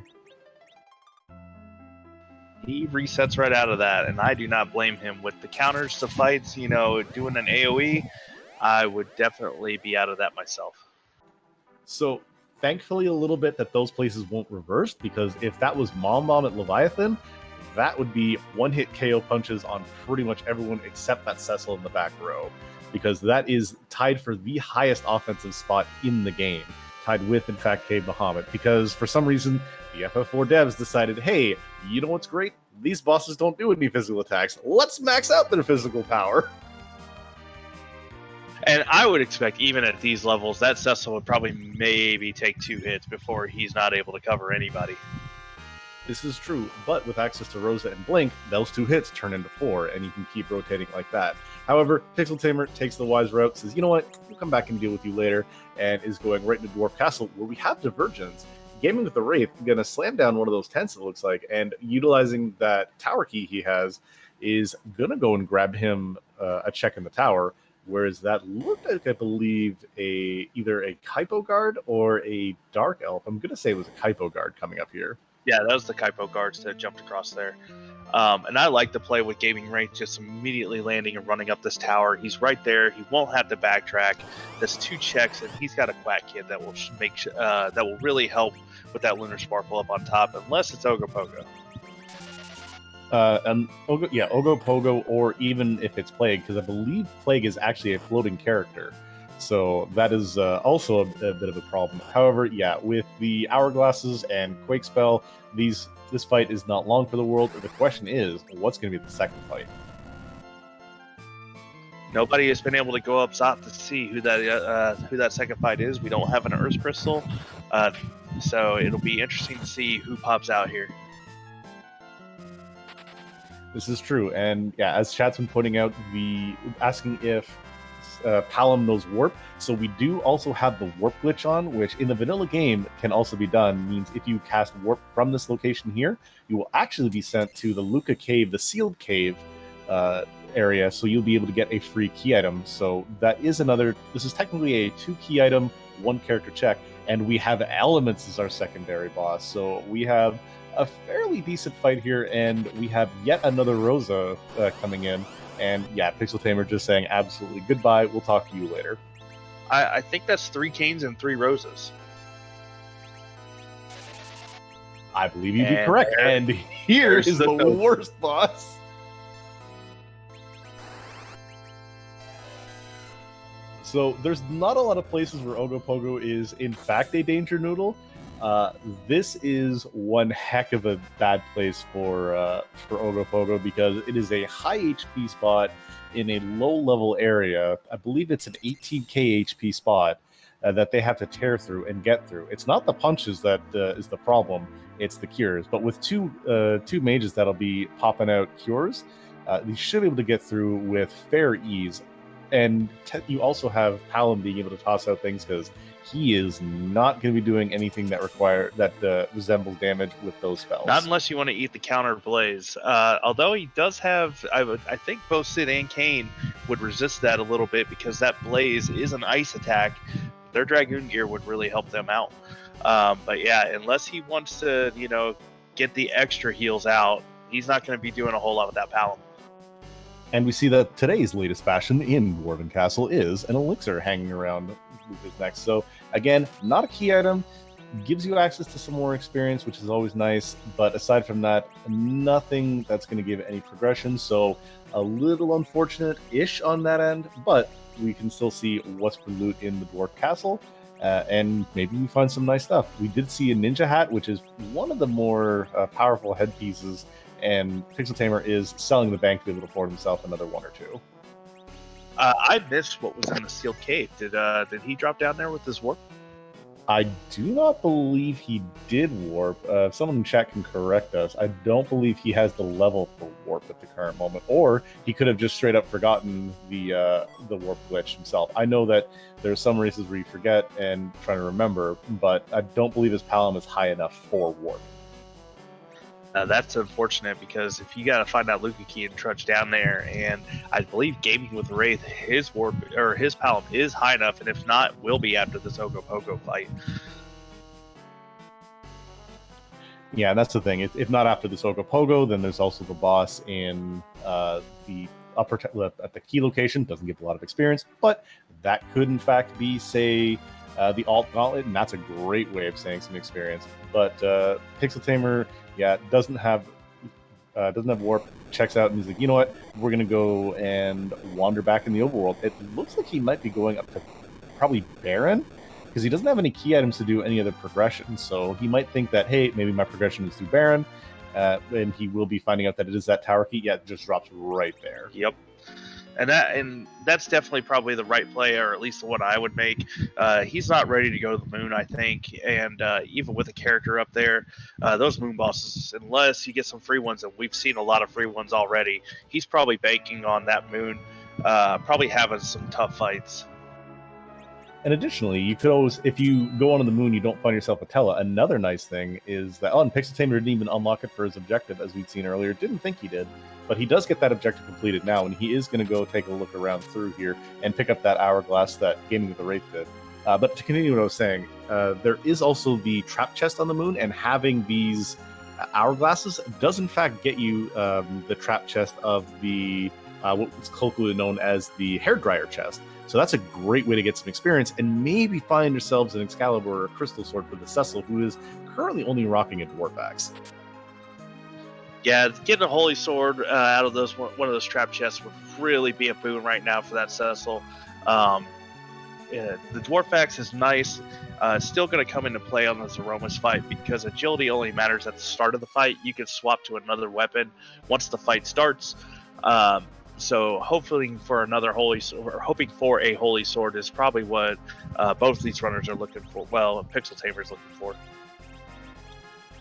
B: He resets right out of that, and I do not blame him. With the counters to fights, doing an AoE, I would definitely be out of that myself.
A: So, thankfully a little bit that those places won't reverse, because if that was Mom at Leviathan, that would be one-hit KO punches on pretty much everyone except that Cecil in the back row, because that is tied for the highest offensive spot in the game, tied with, in fact, Cave Bahamut, because for some reason, the FF4 devs decided, hey, you know what's great? These bosses don't do any physical attacks. Let's max out their physical power.
B: And I would expect, even at these levels, that Cecil would probably maybe take 2 hits before he's not able to cover anybody.
A: This is true, but with access to Rosa and Blink, those 2 hits turn into 4, and you can keep rotating like that. However, PixelTamer takes the wise route, says, you know what, we'll come back and deal with you later, and is going right into Dwarf Castle, where we have Divergence. Gaming with the Wraith, going to slam down one of those tents, it looks like, and utilizing that tower key he has, is going to go and grab him a check in the tower, whereas that looked like, I believe, either a Kaipo Guard or a Dark Elf. I'm going to say it was a Kaipo Guard coming up here.
B: Yeah, that was the Kaipo guards that jumped across there. And I like to play with Gaming Wraith, just immediately landing and running up this tower. He's right there. He won't have to backtrack. There's 2 checks, and he's got a Quack Kid that will that will really help with that Lunar Sparkle up on top, unless it's Ogopogo.
A: Ogo Pogo, or even if it's Plague, because I believe Plague is actually a floating character. So that is also a bit of a problem. However, yeah, with the Hourglasses and Quake Spell, this fight is not long for the world. The question is, what's going to be the second fight?
B: Nobody has been able to go up top to see who that second fight is. We don't have an Earth Crystal, so it'll be interesting to see who pops out here.
A: This is true, and yeah, as chat's been pointing out, asking if Palom knows Warp. So we do also have the Warp glitch on, which in the vanilla game can also be done. Means if you cast Warp from this location here, you will actually be sent to the Luca Cave, the sealed cave area, so you'll be able to get a free key item. So that is this is technically a 2 key item, 1 character check. and we have Elements as our secondary boss. So we have a fairly decent fight here, and we have yet another Rosa coming in. And yeah, PixelTamer just saying absolutely goodbye. We'll talk to you later.
B: I think that's 3 Canes and 3 Roses.
A: I believe you'd be correct. And here is the worst boss. So there's not a lot of places where Ogopogo is in fact a danger noodle. This is one heck of a bad place for Ogopogo, because it is a high HP spot in a low-level area. I believe it's an 18k HP spot that they have to tear through and get through. It's not the punches that is the problem, it's the cures. But with two mages that'll be popping out cures, you should be able to get through with fair ease. And you also have Palom being able to toss out things, because he is not going to be doing anything that resembles damage with those spells.
B: Not unless you want to eat the counter Blaze. Although he does have, I think both Sid and Kane would resist that a little bit, because that Blaze is an ice attack. Their Dragoon gear would really help them out. But yeah, unless he wants to, get the extra heals out, he's not going to be doing a whole lot with that Palom.
A: And we see that today's latest fashion in Dwarven Castle is an elixir hanging around Luca's neck. So again, not a key item, gives you access to some more experience, which is always nice. But aside from that, nothing that's going to give any progression. So a little unfortunate-ish on that end, but we can still see what's for loot in the Dwarf Castle. And maybe we find some nice stuff. We did see a ninja hat, which is one of the more powerful headpieces, and PixelTamer is selling the bank to be able to afford himself another one or two.
B: I missed what was in the sealed cave. Did he drop down there with his warp?
A: I do not believe he did warp. If someone in chat can correct us, I don't believe he has the level for warp at the current moment, or he could have just straight up forgotten the warp glitch himself. I know that there's some races where you forget and try to remember, but I don't believe his Palom is high enough for warp.
B: That's unfortunate, because if you got to find out Luca Key and trudge down there, and I believe Gaming with Wraith, his warp or his Palom is high enough, and if not, will be after this Ogopogo fight.
A: Yeah, that's the thing. If not after this Ogopogo, then there's also the boss in the upper at the key location. Doesn't give a lot of experience, but that could in fact be, say, the Alt Gauntlet, and that's a great way of saying some experience. But PixelTamer, yeah, doesn't have warp. Checks out and he's like, you know what? We're gonna go and wander back in the overworld. It looks like he might be going up to probably Baron, because he doesn't have any key items to do any other progression. So he might think that, hey, maybe my progression is through Baron, and he will be finding out that it is that tower key. Yeah, it just drops right there.
B: Yep. And that's definitely probably the right play, or at least the one I would make. He's not ready to go to the moon, I think, and even with a character up there, those moon bosses, unless you get some free ones, and we've seen a lot of free ones already, he's probably banking on that moon, probably having some tough fights.
A: And additionally, you could always, if you go on the moon, you don't find yourself a Tella. Another nice thing is that, and PixelTamer didn't even unlock it for his objective, as we'd seen earlier. Didn't think he did, but he does get that objective completed now, and he is going to go take a look around through here and pick up that hourglass that Gaming with the Wraith did. But to continue what I was saying, there is also the trap chest on the moon, and having these hourglasses does in fact get you the trap chest of the what's colloquially known as the hairdryer chest. So that's a great way to get some experience and maybe find yourselves an Excalibur or a Crystal Sword for the Cecil, who is currently only rocking a Dwarf Axe.
B: Yeah, getting a Holy Sword out of one of those trap chests would really be a boon right now for that Cecil. The Dwarf Axe is nice. Still going to come into play on this Aromas fight, because agility only matters at the start of the fight. You can swap to another weapon once the fight starts. So hoping for a Holy Sword is probably what both of these runners are looking for. Well, PixelTamer is looking for.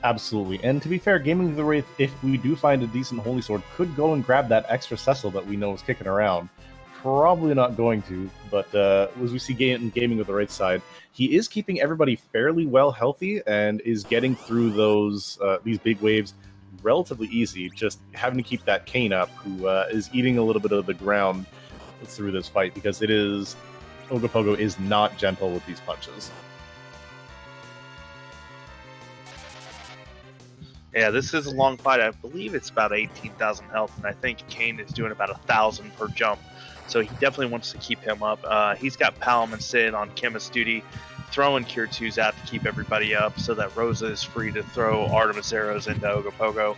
A: Absolutely. And to be fair, Gaming with the Wraith, if we do find a decent Holy Sword, could go and grab that extra Cecil that we know is kicking around. Probably not going to, but as we see Gaming with the Wraith side, he is keeping everybody fairly well healthy and is getting through these big waves relatively easy, just having to keep that Kane up, who is eating a little bit of the ground through this fight, because Ogopogo is not gentle with these punches.
B: Yeah, this is a long fight. I believe it's about 18,000 health, and I think Kane is doing about 1,000 per jump. So he definitely wants to keep him up. He's got Palom and Sid on chemist duty, throwing Cure 2s out to keep everybody up so that Rosa is free to throw Artemis arrows into Ogopogo.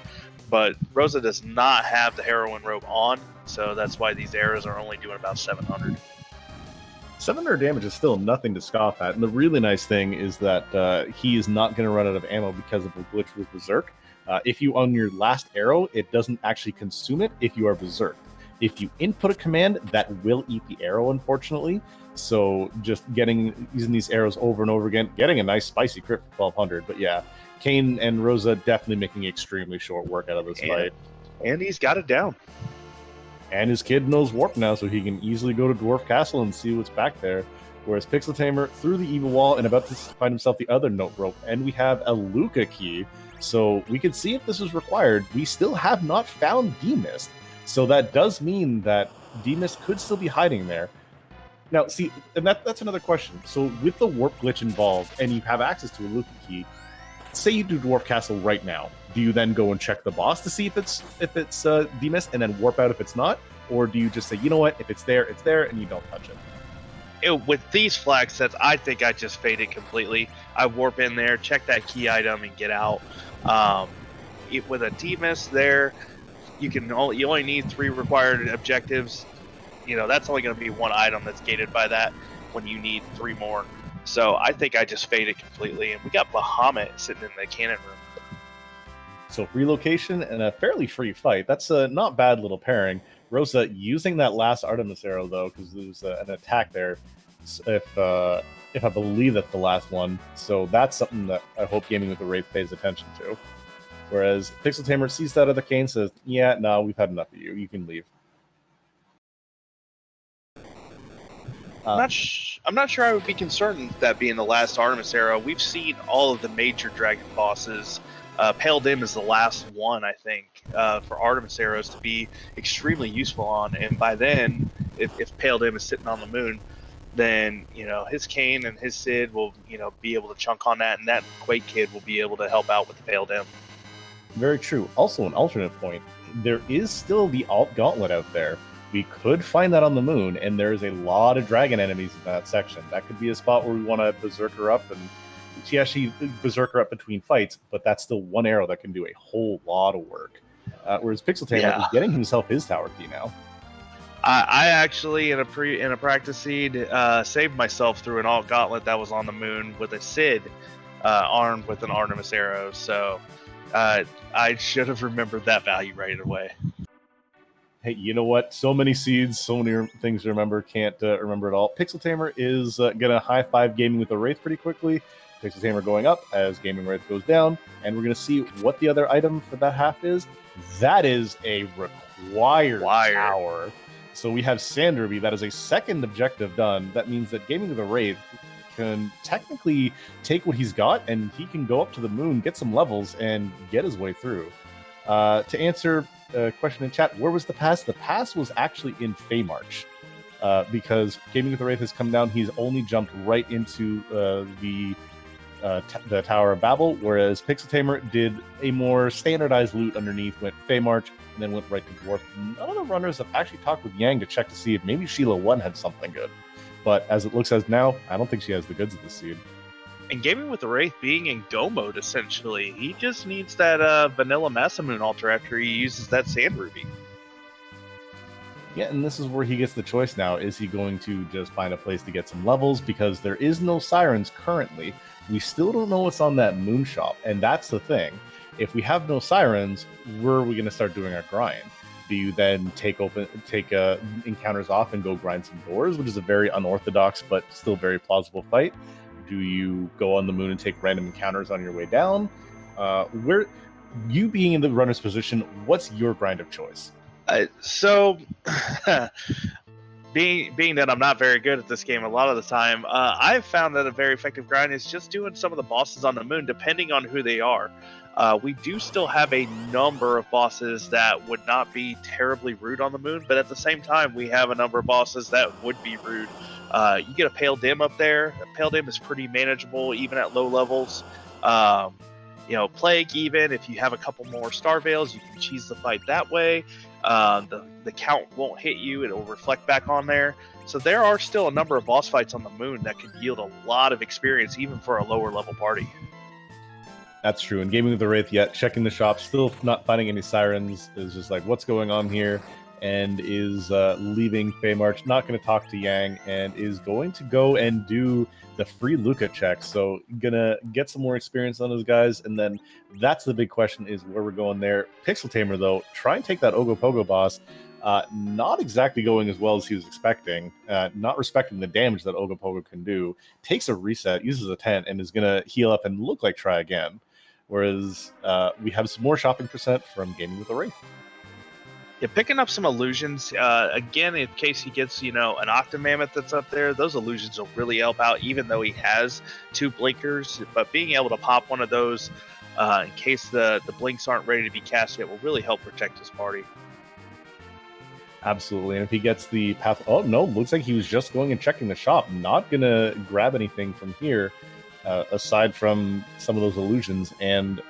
B: But Rosa does not have the heroin robe on, so that's why these arrows are only doing about 700.
A: 700 damage is still nothing to scoff at, and the really nice thing is that he is not going to run out of ammo because of the glitch with Berserk. If you on your last arrow, it doesn't actually consume it if you are Berserk. If you input a command, that will eat the arrow, unfortunately. So just using these arrows over and over again, getting a nice spicy crit for 1200. But yeah, Kane and Rosa definitely making extremely short work out of this fight.
B: And he's got it down.
A: And his kid knows Warp now, so he can easily go to Dwarf Castle and see what's back there. Whereas PixelTamer through the evil wall and about to find himself the other note rope. And we have a Luca key, so we can see if this is required. We still have not found D-Mist, so that does mean that D-Mist could still be hiding there. Now, see, and that's another question. So with the warp glitch involved, and you have access to a Luca key, say you do Dwarf Castle right now, do you then go and check the boss to see if it's D-Mist and then warp out if it's not? Or do you just say, you know what, if it's there, and you don't touch it?
B: With these flag sets, I think I just fade it completely. I warp in there, check that key item, and get out. With a D-Mist there, you only need 3 required objectives. You know, that's only going to be 1 item that's gated by that when you need 3 more. So I think I just fade it completely. And we got Bahamut sitting in the cannon room.
A: So relocation and a fairly free fight. That's a not bad little pairing. Rosa using that last Artemis arrow, though, because there's an attack there, if I believe that's the last one. So that's something that I hope Gaming with the Wraith pays attention to. Whereas PixelTamer sees that other Kane, says, yeah, no, we've had enough of you. You can leave.
B: I'm not sure I would be concerned with that being the last Artemis arrow. We've seen all of the major dragon bosses. Pale Dim is the last one, I think, for Artemis arrows to be extremely useful on. And by then, if Pale Dim is sitting on the moon, then, you know, his Kane and his Sid will, you know, be able to chunk on that, and that Quake Kid will be able to help out with the Pale Dim.
A: Very true. Also, an alternate point, there is still the Alt Gauntlet out there. We could find that on the moon, and there's a lot of dragon enemies in that section. That could be a spot where we want to Berserker up, and she actually Berserker up between fights, but that's still 1 arrow that can do a whole lot of work. Whereas PixelTamer is getting himself his tower key now.
B: I actually, in a practice seed, saved myself through an Alt Gauntlet that was on the moon with a Sid armed with an Artemis arrow, so I should have remembered that value right away.
A: Hey, you know what? So many seeds, so many things to remember. Can't remember it all. PixelTamer is going to high-five Gaming with the Wraith pretty quickly. PixelTamer going up as Gaming Wraith goes down. And we're going to see what the other item for that half is. That is a required tower. So we have Sandruby. That is a second objective done. That means that Gaming with the Wraith can technically take what he's got, and he can go up to the moon, get some levels, and get his way through. To answer a question in chat, where was the pass? The pass was actually in Feymarch. Because Gaming with the Wraith has come down, he's only jumped right into the Tower of Babel, whereas PixelTamer did a more standardized loot underneath, went Feymarch, and then went right to Dwarf. None of the runners have actually talked with Yang to check to see if maybe Sheila 1 had something good. But as it looks as now, I don't think she has the goods of the seed.
B: And Gaming with the Wraith being in Go mode, essentially, he just needs that vanilla Masamoon altar after he uses that Sand Ruby.
A: Yeah, and this is where he gets the choice now. Is he going to just find a place to get some levels? Because there is no Sirens currently. We still don't know what's on that Moon Shop, and that's the thing. If we have no Sirens, where are we going to start doing our grind? Do you then take encounters off and go grind some doors, which is a very unorthodox but still very plausible fight? Do you go on the moon and take random encounters on your way down? Where you being in the runner's position, what's your grind of choice?
B: So, being that I'm not very good at this game a lot of the time, I've found that a very effective grind is just doing some of the bosses on the moon, depending on who they are. We do still have a number of bosses that would not be terribly rude on the moon, but at the same time, we have a number of bosses that would be rude. You get a Pale Dim up there. A Pale Dim is pretty manageable, even at low levels. Plague. Even if you have a couple more Star Veils, you can cheese the fight that way. The count won't hit you; it will reflect back on there. So there are still a number of boss fights on the moon that could yield a lot of experience, even for a lower level party.
A: That's true. And Gaming with the Wraith, yet checking the shop, still not finding any sirens. Is just like, what's going on here? And is leaving Feymarch, not going to talk to Yang, and is going to go and do the free Luca check. So gonna get some more experience on those guys, and then that's the big question, is where we're going there. PixelTamer, though, try and take that Ogopogo boss. Not exactly going as well as he was expecting. Not respecting the damage that Ogopogo can do. Takes a reset, uses a tent, and is going to heal up and look like try again. Whereas we have some more shopping percent from Gaming with the Wraith.
B: Yeah, picking up some illusions. Again, in case he gets, an Octomammoth that's up there, those illusions will really help out, even though he has 2 blinkers. But being able to pop one of those in case the blinks aren't ready to be cast yet will really help protect his party.
A: Absolutely. And if he gets the path... Oh, no, looks like he was just going and checking the shop. Not going to grab anything from here, aside from some of those illusions, and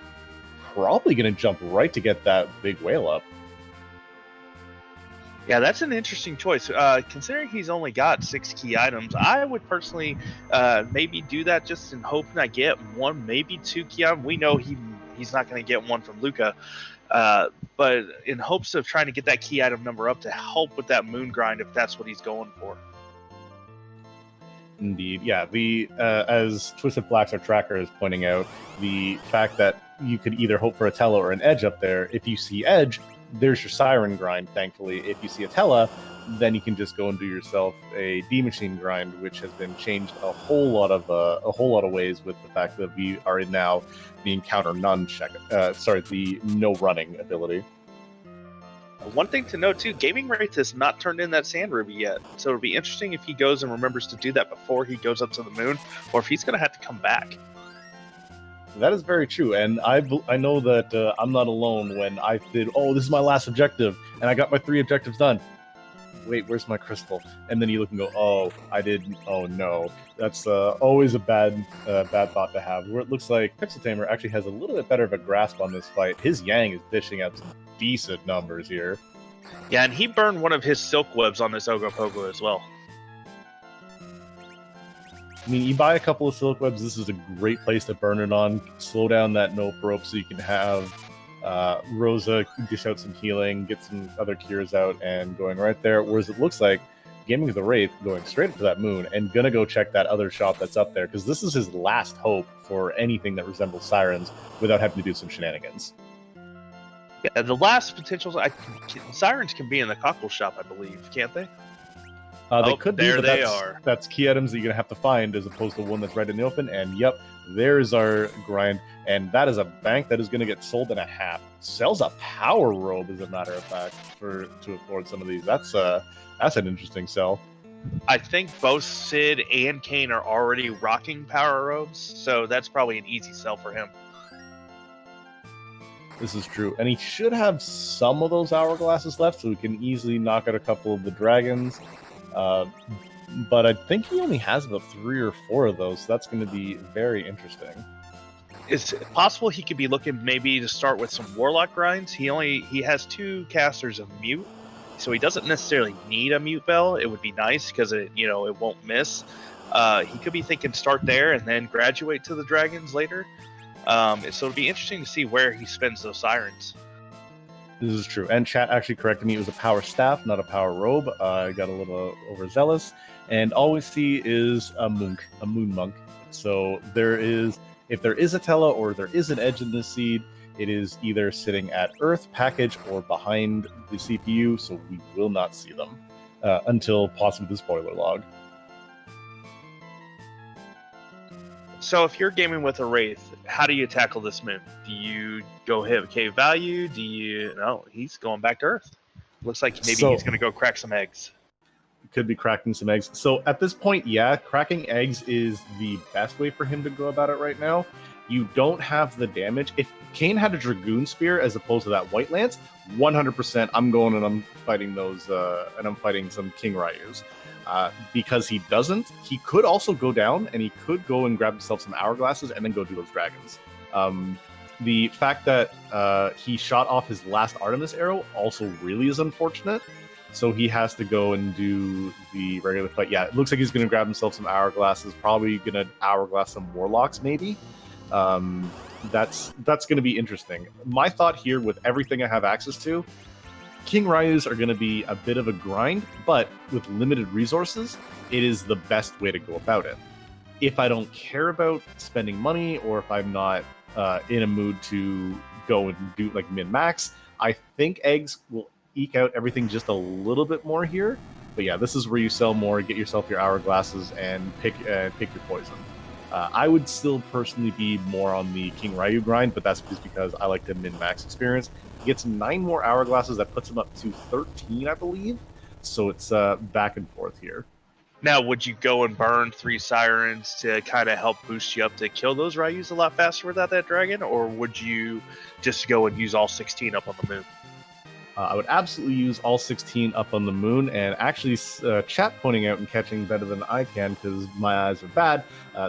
A: probably going to jump right to get that big whale up.
B: Yeah, that's an interesting choice. Considering he's only got 6 key items, I would personally maybe do that just in hoping I get 1, maybe 2 key items. We know he's not going to get 1 from Luca, but in hopes of trying to get that key item number up to help with that moon grind if that's what he's going for.
A: Indeed, yeah. The as Twisted Flax, our tracker, is pointing out, the fact that you could either hope for a Tella or an Edge up there. If you see Edge, there's your Siren grind, thankfully. If you see a Tella, then you can just go and do yourself a D-Machine grind, which has been changed a whole lot of ways with the fact that we are in now the encounter none check. The no running ability.
B: One thing to note too, Gaming Wraith has not turned in that Sand Ruby yet, so it'll be interesting if he goes and remembers to do that before he goes up to the moon, or if he's going to have to come back.
A: That is very true, and I know that I'm not alone when I did, this is my last objective, and I got my 3 objectives done. Wait, where's my crystal? And then you look and go, I didn't, no. That's always a bad thought to have, where it looks like PixelTamer actually has a little bit better of a grasp on this fight. His Yang is dishing out some decent numbers here.
B: Yeah, and he burned one of his silk webs on this Ogopogo as well.
A: I mean, you buy a couple of silk webs, this is a great place to burn it on. Slow down that nope rope so you can have Rosa dish out some healing, get some other cures out, and going right there. Whereas it looks like Gaming with the Wraith going straight up to that moon and gonna go check that other shop that's up there, because this is his last hope for anything that resembles Sirens without having to do some shenanigans.
B: Yeah, the last potential... Sirens can be in the cockle shop, I believe, can't they?
A: They could be,
B: there
A: but
B: they are.
A: That's key items that you're going to have to find as opposed to one that's right in the open. And yep, there's our grind. And that is a bank that is going to get sold in a half. Sells a power robe, as a matter of fact, to afford some of these. That's an interesting sell.
B: I think both Sid and Kane are already rocking power robes, so that's probably an easy sell for him.
A: This is true. And he should have some of those hourglasses left, so we can easily knock out a couple of the dragons. But I think he only has about 3 or 4 of those, so that's going to be very interesting.
B: It's possible he could be looking maybe to start with some Warlock grinds. He has 2 casters of Mute, so he doesn't necessarily need a Mute Bell. It would be nice because it won't miss. He could be thinking start there and then graduate to the dragons later. So it'll be interesting to see where he spends those Sirens.
A: This is true. And chat actually corrected me. It was a power staff, not a power robe. I got a little overzealous. And all we see is a moon monk. So if there is a Tella or there is an Edge in this seed, it is either sitting at Earth, package, or behind the CPU. So we will not see them until possibly the spoiler log.
B: So if you're gaming with a Wraith, how do you tackle this moon? Do you go hit cave value? No, he's going back to Earth. Looks like maybe he's going to go crack some eggs.
A: Could be cracking some eggs. So at this point, yeah, cracking eggs is the best way for him to go about it right now. You don't have the damage. If Kane had a Dragoon Spear as opposed to that White Lance, 100% I'm going and I'm fighting those, and I'm fighting some King Ryus. Because he doesn't, he could also go down and he could go and grab himself some hourglasses and then go do those dragons. The fact that he shot off his last Artemis arrow also really is unfortunate. So he has to go and do the regular fight. Yeah, it looks like he's going to grab himself some hourglasses. Probably going to hourglass some warlocks, maybe. That's going to be interesting. My thought here, with everything I have access to, King Ryus are going to be a bit of a grind, but with limited resources, it is the best way to go about it. If I don't care about spending money, or if I'm not in a mood to go and do like min-max, I think eggs will eke out everything just a little bit more here. But yeah, this is where you sell more, get yourself your hourglasses, and pick your poison. I would still personally be more on the King Ryu grind, but that's just because I like the min-max experience. He gets 9 more hourglasses, that puts him up to 13, I believe. So it's back and forth here.
B: Now, would you go and burn 3 sirens to kind of help boost you up to kill those Ryus a lot faster without that dragon, or would you just go and use all 16 up on the moon?
A: I would absolutely use all 16 up on the moon, and actually chat pointing out and catching better than I can because my eyes are bad.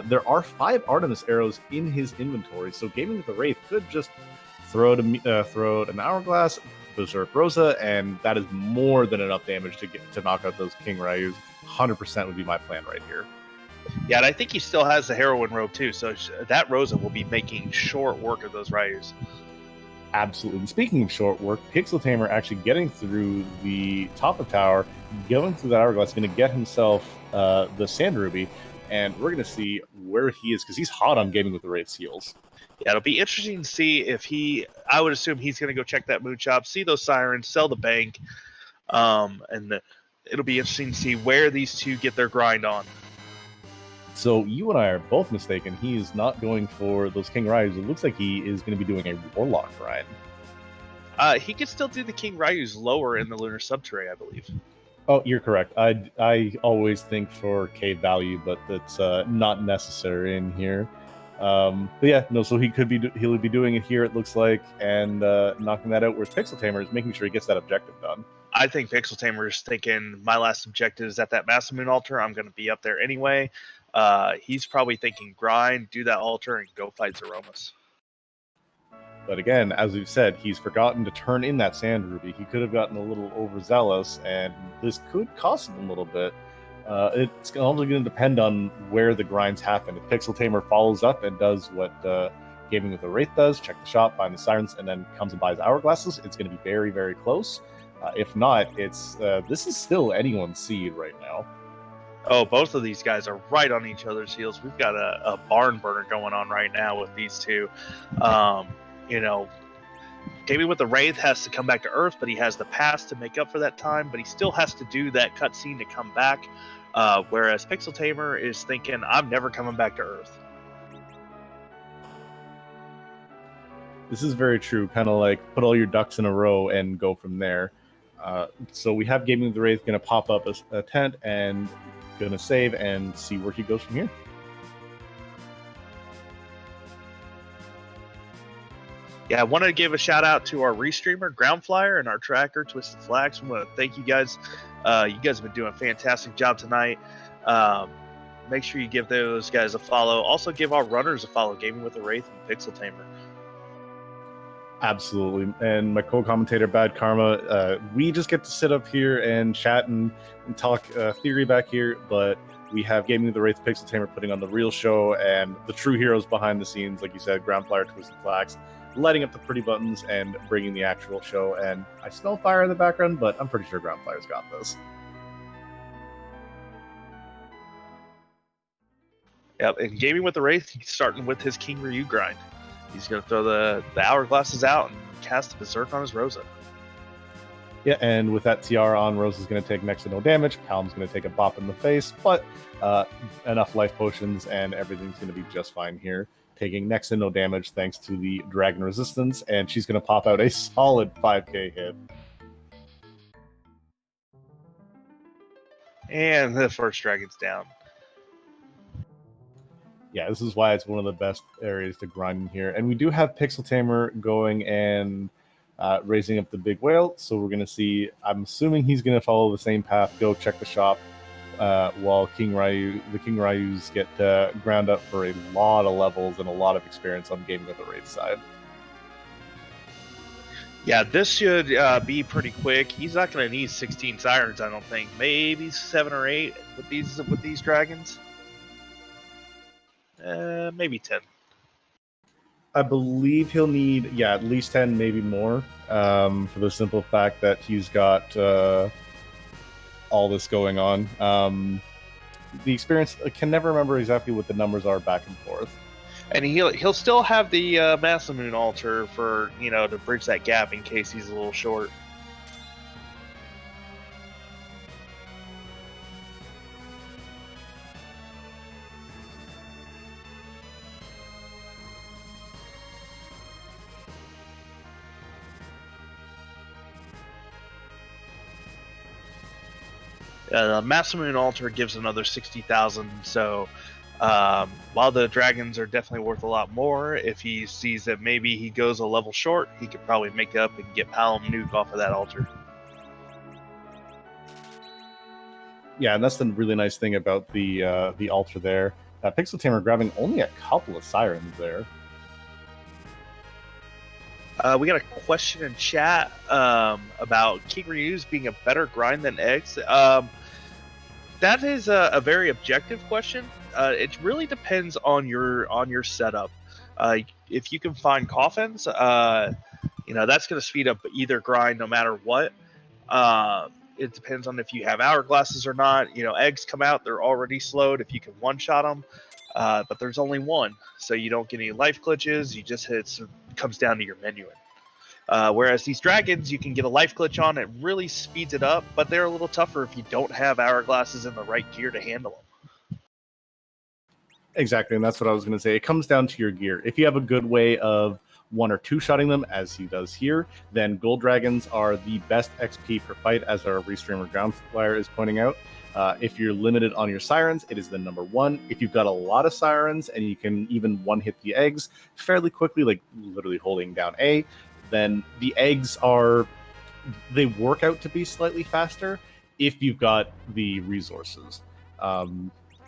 A: There are 5 Artemis arrows in his inventory, so Gaming with the Wraith could just throw out an hourglass, Berserk Rosa, and that is more than enough damage to knock out those King Ryus. 100% would be my plan right here.
B: Yeah, and I think he still has the heroine robe too, so that Rosa will be making short work of those Ryus.
A: Absolutely. And speaking of short work, PixelTamer actually getting through the top of tower, going through that hourglass, going to get himself the Sand Ruby, and we're going to see where he is, because he's hot on Gaming with the Wraith's heels.
B: Yeah, it'll be interesting to see if I would assume he's going to go check that moon shop, see those sirens, sell the bank, and it'll be interesting to see where these two get their grind on.
A: So you and I are both mistaken. He is not going for those King Ryus. It looks like he is going to be doing a Warlock grind.
B: He could still do the King Ryus lower in the Lunar Subterrae, I believe.
A: Oh, you're correct. I always think for cave value, but that's not necessary in here. But yeah, no. So he'll be doing it here, it looks like, and knocking that out. Whereas PixelTamer is making sure he gets that objective done.
B: I think PixelTamer is thinking, my last objective is at that Massive Moon altar. I'm going to be up there anyway. He's probably thinking grind, do that altar, and go fight Threemus.
A: But again, as we've said, he's forgotten to turn in that Sand Ruby. He could have gotten a little overzealous, and this could cost him a little bit. It's only going to depend on where the grinds happen. If PixelTamer follows up and does what Gaming with the Wraith does, check the shop, find the sirens, and then comes and buys hourglasses, it's going to be very, very close. If not, this is still anyone's seed right now.
B: Oh, both of these guys are right on each other's heels. We've got a barn burner going on right now with these two. Gaming with the Wraith has to come back to Earth, but he has the past to make up for that time, but he still has to do that cutscene to come back, whereas PixelTamer is thinking, I'm never coming back to Earth.
A: This is very true, kind of like put all your ducks in a row and go from there. So we have Gaming with the Wraith going to pop up a tent and going to save and see where he goes from here.
B: Yeah, I wanted to give a shout out to our restreamer, Groundflyer, and our tracker, Twisted Flags. I want to thank you guys. You guys have been doing a fantastic job tonight. Make sure you give those guys a follow. Also, give our runners a follow, Gaming with the Wraith and PixelTamer.
A: Absolutely. And my co-commentator, Bad Karma, we just get to sit up here and chat and talk theory back here, but we have Gaming with the Wraith, PixelTamer putting on the real show, and the true heroes behind the scenes, like you said, Groundflyer, Twisted Flags, lighting up the pretty buttons and bringing the actual show. And I smell fire in the background, but I'm pretty sure Groundflyer's got this.
B: Yep, and Gaming with the Wraith, he's starting with his King Ryu grind. He's going to throw the hourglasses out and cast a Berserk on his Rosa.
A: Yeah, and with that tiara on, Rosa's going to take next to no damage. Palm's going to take a bop in the face, but enough life potions and everything's going to be just fine here. Taking next to no damage thanks to the Dragon Resistance, and she's going to pop out a solid 5k hit.
B: And the first dragon's down.
A: Yeah, this is why it's one of the best areas to grind in here. And we do have PixelTamer going and raising up the big whale. So we're going to see, I'm assuming he's going to follow the same path, go check the shop, while the King Ryus get ground up for a lot of levels and a lot of experience on Gaming with the Wraith side.
B: Yeah, this should be pretty quick. He's not going to need 16 sirens, I don't think. Maybe 7 or 8 with these dragons. Maybe 10.
A: I believe he'll need, at least 10, maybe more, for the simple fact that he's got all this going on. The experience, I can never remember exactly what the numbers are back and forth.
B: And he'll still have the Masamune altar for, to bridge that gap in case he's a little short. The Masamune altar gives another 60,000, so while the dragons are definitely worth a lot more, if he sees that maybe he goes a level short, he could probably make up and get Palom Nuke off of that altar.
A: Yeah, and that's the really nice thing about the altar there. PixelTamer grabbing only a couple of sirens there.
B: We got a question in chat about King Ryu's being a better grind than eggs. That is a very objective question. It really depends on your setup. If you can find coffins, that's going to speed up either grind no matter what. It depends on if you have hourglasses or not. Eggs come out, they're already slowed if you can one-shot them, but there's only one, so you don't get any life glitches. You just hit. It comes down to your menuing. Whereas these dragons, you can get a life glitch on. It really speeds it up, but they're a little tougher if you don't have hourglasses in the right gear to handle them.
A: Exactly, and that's what I was going to say. It comes down to your gear. If you have a good way of one or two shotting them, as he does here, then gold dragons are the best XP per fight, as our restreamer Groundflyer is pointing out. If you're limited on your sirens, it is the number one. If you've got a lot of sirens and you can even one-hit the eggs fairly quickly, like literally holding down A, then the eggs they work out to be slightly faster if you've got the resources.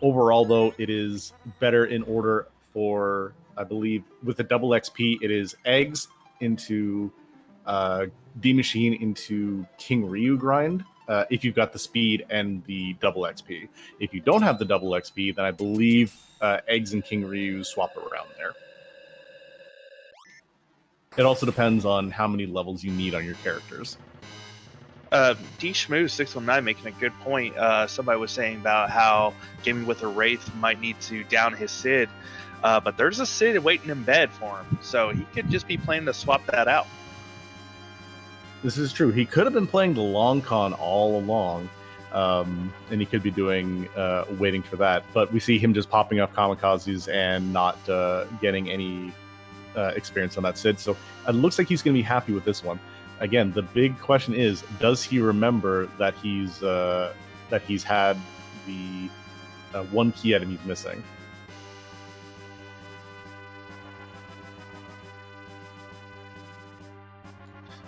A: Overall, though, it is better in order for, I believe, with the double XP, it is eggs into D-Machine into King Ryu grind, if you've got the speed and the double XP. If you don't have the double XP, then I believe eggs and King Ryu swap around there. It also depends on how many levels you need on your characters.
B: D-Schmoo619 making a good point. Somebody was saying about how Gaming with a Wraith might need to down his Sid, but there's a Sid waiting in bed for him, so he could just be planning to swap that out.
A: This is true. He could have been playing the long con all along, and he could be doing waiting for that. But we see him just popping off kamikazes and not getting any experience on that Sid. So it looks like he's going to be happy with this one. Again, the big question is, does he remember that he's had the one key item he's missing?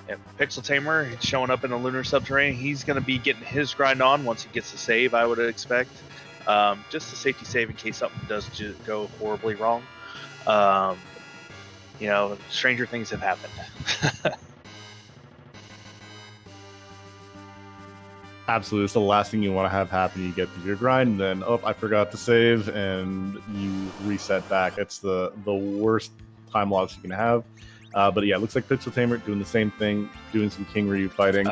B: And PixelTamer showing up in the Lunar Subterranean, he's going to be getting his grind on once he gets the save, I would expect. Just a safety save in case something does go horribly wrong. Stranger things have happened.
A: Absolutely, it's the last thing you want to have happen. You get through your grind, and then, I forgot to save, and you reset back. It's the worst time loss you can have. But yeah, it looks like PixelTamer doing the same thing, doing some King Ryu fighting.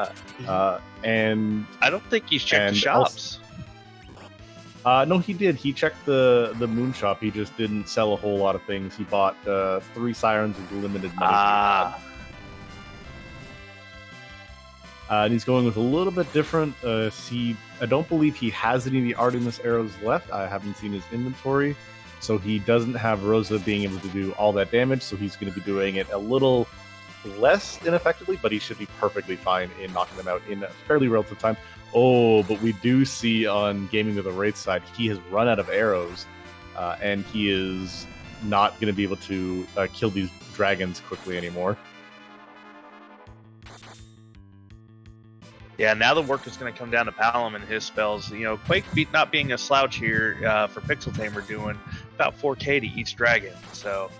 A: And
B: I don't think he's checked the shops.
A: No, he did. He checked the moon shop. He just didn't sell a whole lot of things. He bought 3 sirens with limited money. And he's going with a little bit different. I don't believe he has any of the Artemis arrows left. I haven't seen his inventory. So he doesn't have Rosa being able to do all that damage. So he's going to be doing it a little less ineffectively, but he should be perfectly fine in knocking them out in a fairly relative time. Oh, but we do see on Gaming with a Wraith side, he has run out of arrows, and he is not going to be able to kill these dragons quickly anymore.
B: Yeah, now the work is going to come down to Palom and his spells. Quake not being a slouch here for PixelTamer, doing about 4K to each dragon. So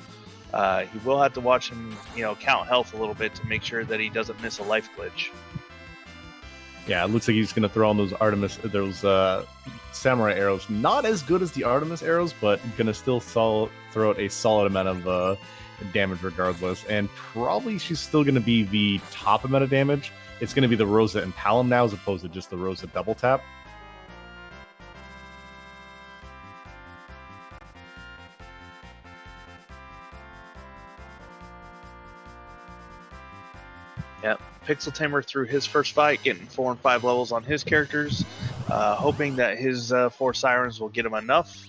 B: He will have to watch him, count health a little bit to make sure that he doesn't miss a life glitch.
A: Yeah, it looks like he's going to throw on those samurai arrows. Not as good as the Artemis arrows, but going to still throw out a solid amount of damage regardless. And probably she's still going to be the top amount of damage. It's going to be the Rosa and Palom now, as opposed to just the Rosa double tap.
B: Yep. PixelTamer through his first fight, getting 4 and 5 levels on his characters, hoping that his 4 sirens will get him enough.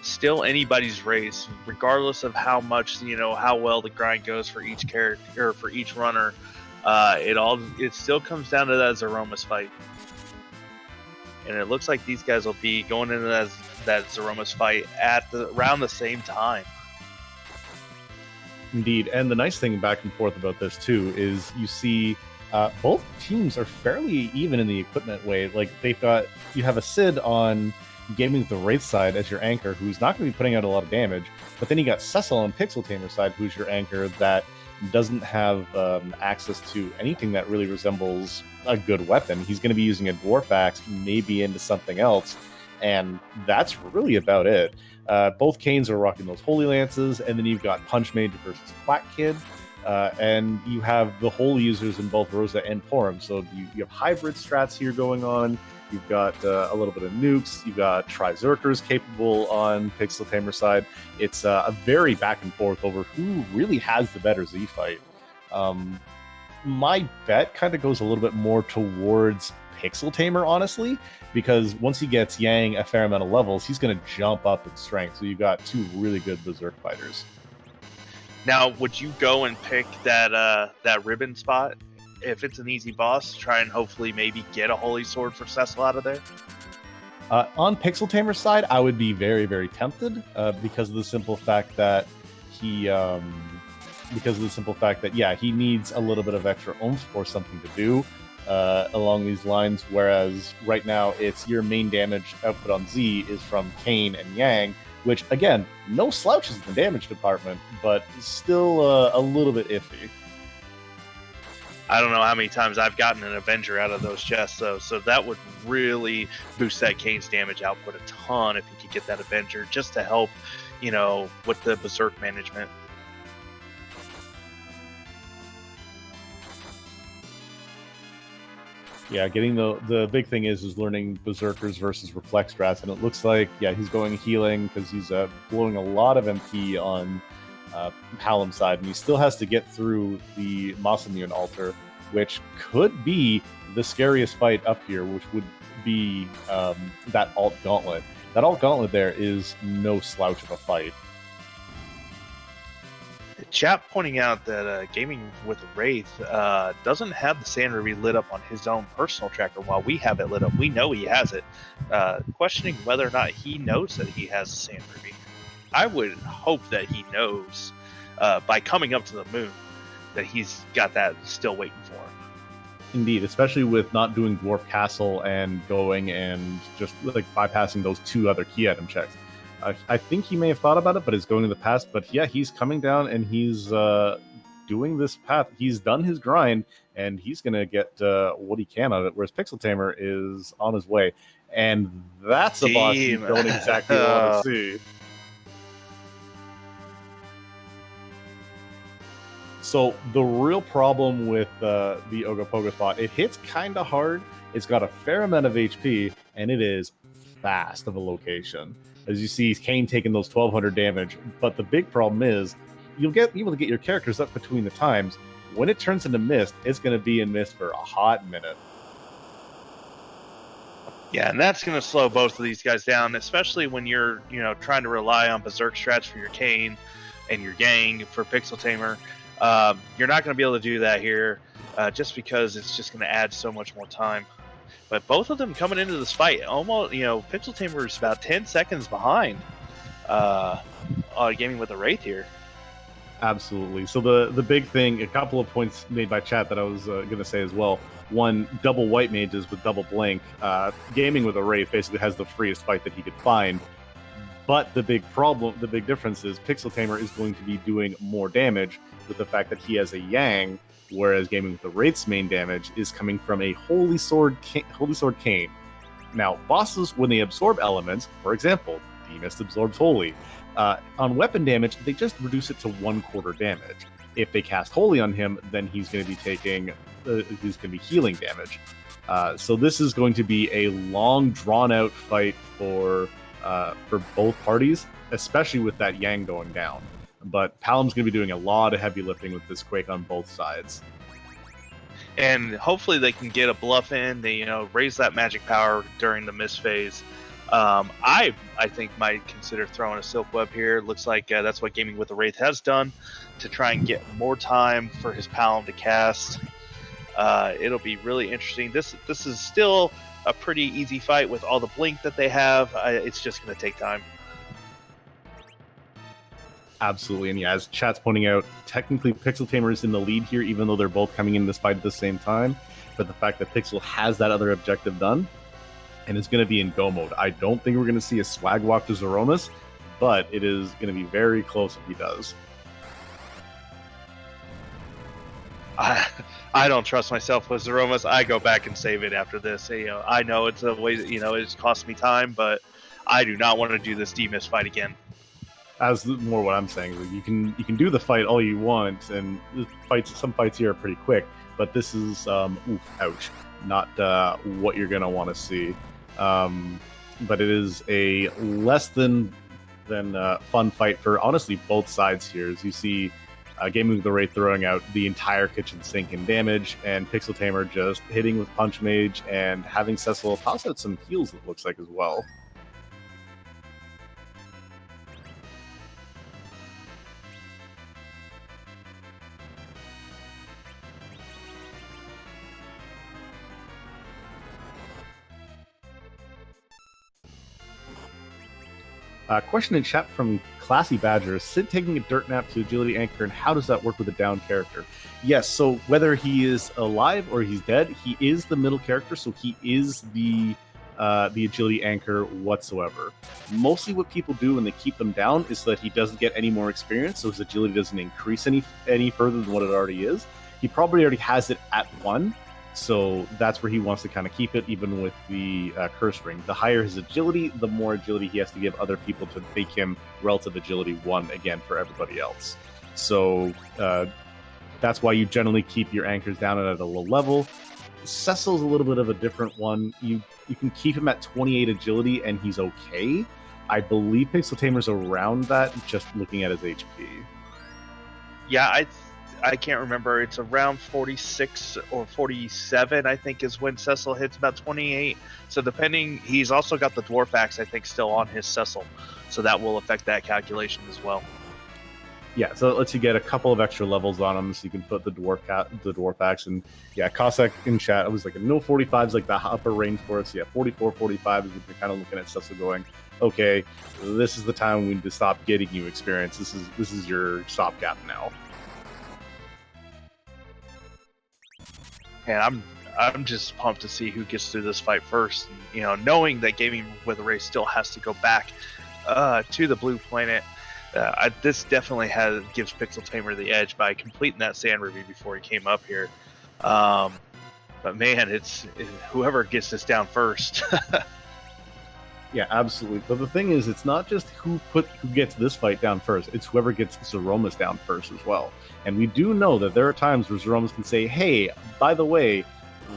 B: Still anybody's race, regardless of how much, how well the grind goes for each character or for each runner. It still comes down to that Threemus fight. And it looks like these guys will be going into that Threemus fight around the same time.
A: Indeed, and the nice thing back and forth about this too is you see both teams are fairly even in the equipment way. Like you have a Sid on Gaming with the Wraith side as your anchor, who's not going to be putting out a lot of damage, but then you got Cecil on PixelTamer side, who's your anchor that doesn't have access to anything that really resembles a good weapon. He's going to be using a dwarf axe, maybe into something else, and that's really about it. Both Canes are rocking those Holy Lances, and then you've got Punch Mage versus Quack Kid, and you have the Holy users in both Rosa and Porum. So you have hybrid strats here going on. You've got a little bit of nukes. You've got Trizerkers capable on PixelTamer side. It's a very back and forth over who really has the better Z fight. My bet kind of goes a little bit more towards PixelTamer, honestly, because once he gets Yang a fair amount of levels, he's going to jump up in strength. So you've got 2 really good Berserk fighters.
B: Now, would you go and pick that ribbon spot if it's an easy boss? Try and hopefully maybe get a Holy Sword for Cecil out of there?
A: On PixelTamer's side, I would be very, very tempted because of the simple fact that he needs a little bit of extra oomph or something to do along these lines, whereas right now it's your main damage output on Z is from Kane and Yang, which, again, no slouches in the damage department, but still a little bit iffy.
B: I don't know how many times I've gotten an Avenger out of those chests, though, so that would really boost that Kane's damage output a ton if you could get that Avenger, just to help, with the Berserk management.
A: Yeah, getting the big thing is learning Berserkers versus Reflect strats, and it looks like, he's going healing because he's blowing a lot of MP on Palom's side, and he still has to get through the Masamune altar, which could be the scariest fight up here, which would be that alt gauntlet. That alt gauntlet there is no slouch of a fight.
B: Chat pointing out that Gaming with a Wraith doesn't have the Sand Ruby lit up on his own personal tracker while we have it lit up. We know he has it. Questioning whether or not he knows that he has the Sand Ruby. I would hope that he knows by coming up to the moon that he's got that still waiting for him.
A: Indeed, especially with not doing Dwarf Castle and going and just like bypassing those 2 other key item checks. I think he may have thought about it, but it's going in the past. But yeah, he's coming down and he's doing this path. He's done his grind and he's going to get what he can out of it, whereas PixelTamer is on his way. And that's a boss you don't exactly want to see. So the real problem with the Ogopogo spot, it hits kind of hard. It's got a fair amount of HP, and it is fast of a location. As you see, Kane taking those 1200 damage. But the big problem is, you'll be able to get your characters up between the times. When it turns into mist, it's going to be in mist for a hot minute.
B: Yeah, and that's going to slow both of these guys down, especially when you're, trying to rely on Berserk strats for your Kane and your Yang for PixelTamer. You're not going to be able to do that here, just because it's just going to add so much more time. But both of them coming into this fight, almost, PixelTamer is about 10 seconds behind Gaming with a Wraith here.
A: Absolutely. So the big thing, a couple of points made by chat that I was going to say as well. One, double white mages with double blink. Gaming with a Wraith basically has the freest fight that he could find. But the big difference is PixelTamer is going to be doing more damage with the fact that he has a Yang, whereas Gaming with the Wraith's main damage is coming from a Holy Sword Cane. Now, bosses, when they absorb elements, for example, Threemus absorbs Holy, on weapon damage, they just reduce it to 1/4 damage. If they cast Holy on him, then he's going to be taking, he's going to be healing damage. So this is going to be a long, drawn-out fight for both parties, especially with that Yang going down. But Palom's going to be doing a lot of heavy lifting with this Quake on both sides.
B: And hopefully they can get a bluff in. They raise that magic power during the miss phase. I think might consider throwing a Silk Web here. Looks like that's what Gaming with the Wraith has done to try and get more time for his Palom to cast. It'll be really interesting. This is still a pretty easy fight with all the blink that they have. It's just going to take time.
A: Absolutely, and yeah, as chat's pointing out, technically PixelTamer is in the lead here, even though they're both coming in this fight at the same time. But the fact that Pixel has that other objective done, and is going to be in go mode. I don't think we're going to see a swag walk to Zeromus, but it is going to be very close if he does.
B: I don't trust myself with Zeromus. I go back and save it after this. I know it's a way. It's cost me time, but I do not want to do this D-Miss fight again.
A: As more what I'm saying, you can do the fight all you want, and some fights here are pretty quick. But this is ouch, not what you're gonna want to see. But it is a less than fun fight for honestly both sides here. As you see, Gaming with the Wraith throwing out the entire kitchen sink in damage, and PixelTamer just hitting with Punch Mage and having Cecil toss out some heals. It looks like as well. Question in chat from Classy Badger. Is Sid taking a dirt nap to agility anchor, and how does that work with a down character? Yes, so whether he is alive or he's dead, he is the middle character, so he is the agility anchor whatsoever. Mostly what people do when they keep them down is so that he doesn't get any more experience, so his agility doesn't increase any further than what it already is. He probably already has it at 1, so that's where he wants to kind of keep it, even with the curse ring. The higher his agility, the more agility he has to give other people to make him relative agility 1 again for everybody else. So that's why you generally keep your anchors down at a low level. Cecil's a little bit of a different one. You can keep him at 28 agility and he's okay. I believe PixelTamer's around that, just looking at his HP.
B: Yeah, I can't remember. It's around 46 or 47, I think, is when Cecil hits about 28. So depending, he's also got the Dwarf Axe, I think, still on his Cecil. So that will affect that calculation as well.
A: Yeah, so it lets you get a couple of extra levels on him, so you can put the Dwarf Axe. And yeah, Cossack in chat, I was like, no 45 is like the upper range for us. Yeah, 44, 45 is when you're kind of looking at Cecil going, okay, this is the time we need to stop getting you experience. This is your stopgap now.
B: And I'm just pumped to see who gets through this fight first. And, knowing that Gaming with the Wraith still has to go back to the blue planet, this definitely gives PixelTamer the edge by completing that sand review before he came up here. But man, it's whoever gets this down first.
A: Yeah, absolutely. But the thing is, it's not just who gets this fight down first. It's whoever gets Zeromus down first as well. And we do know that there are times where Zeromus can say, hey, by the way,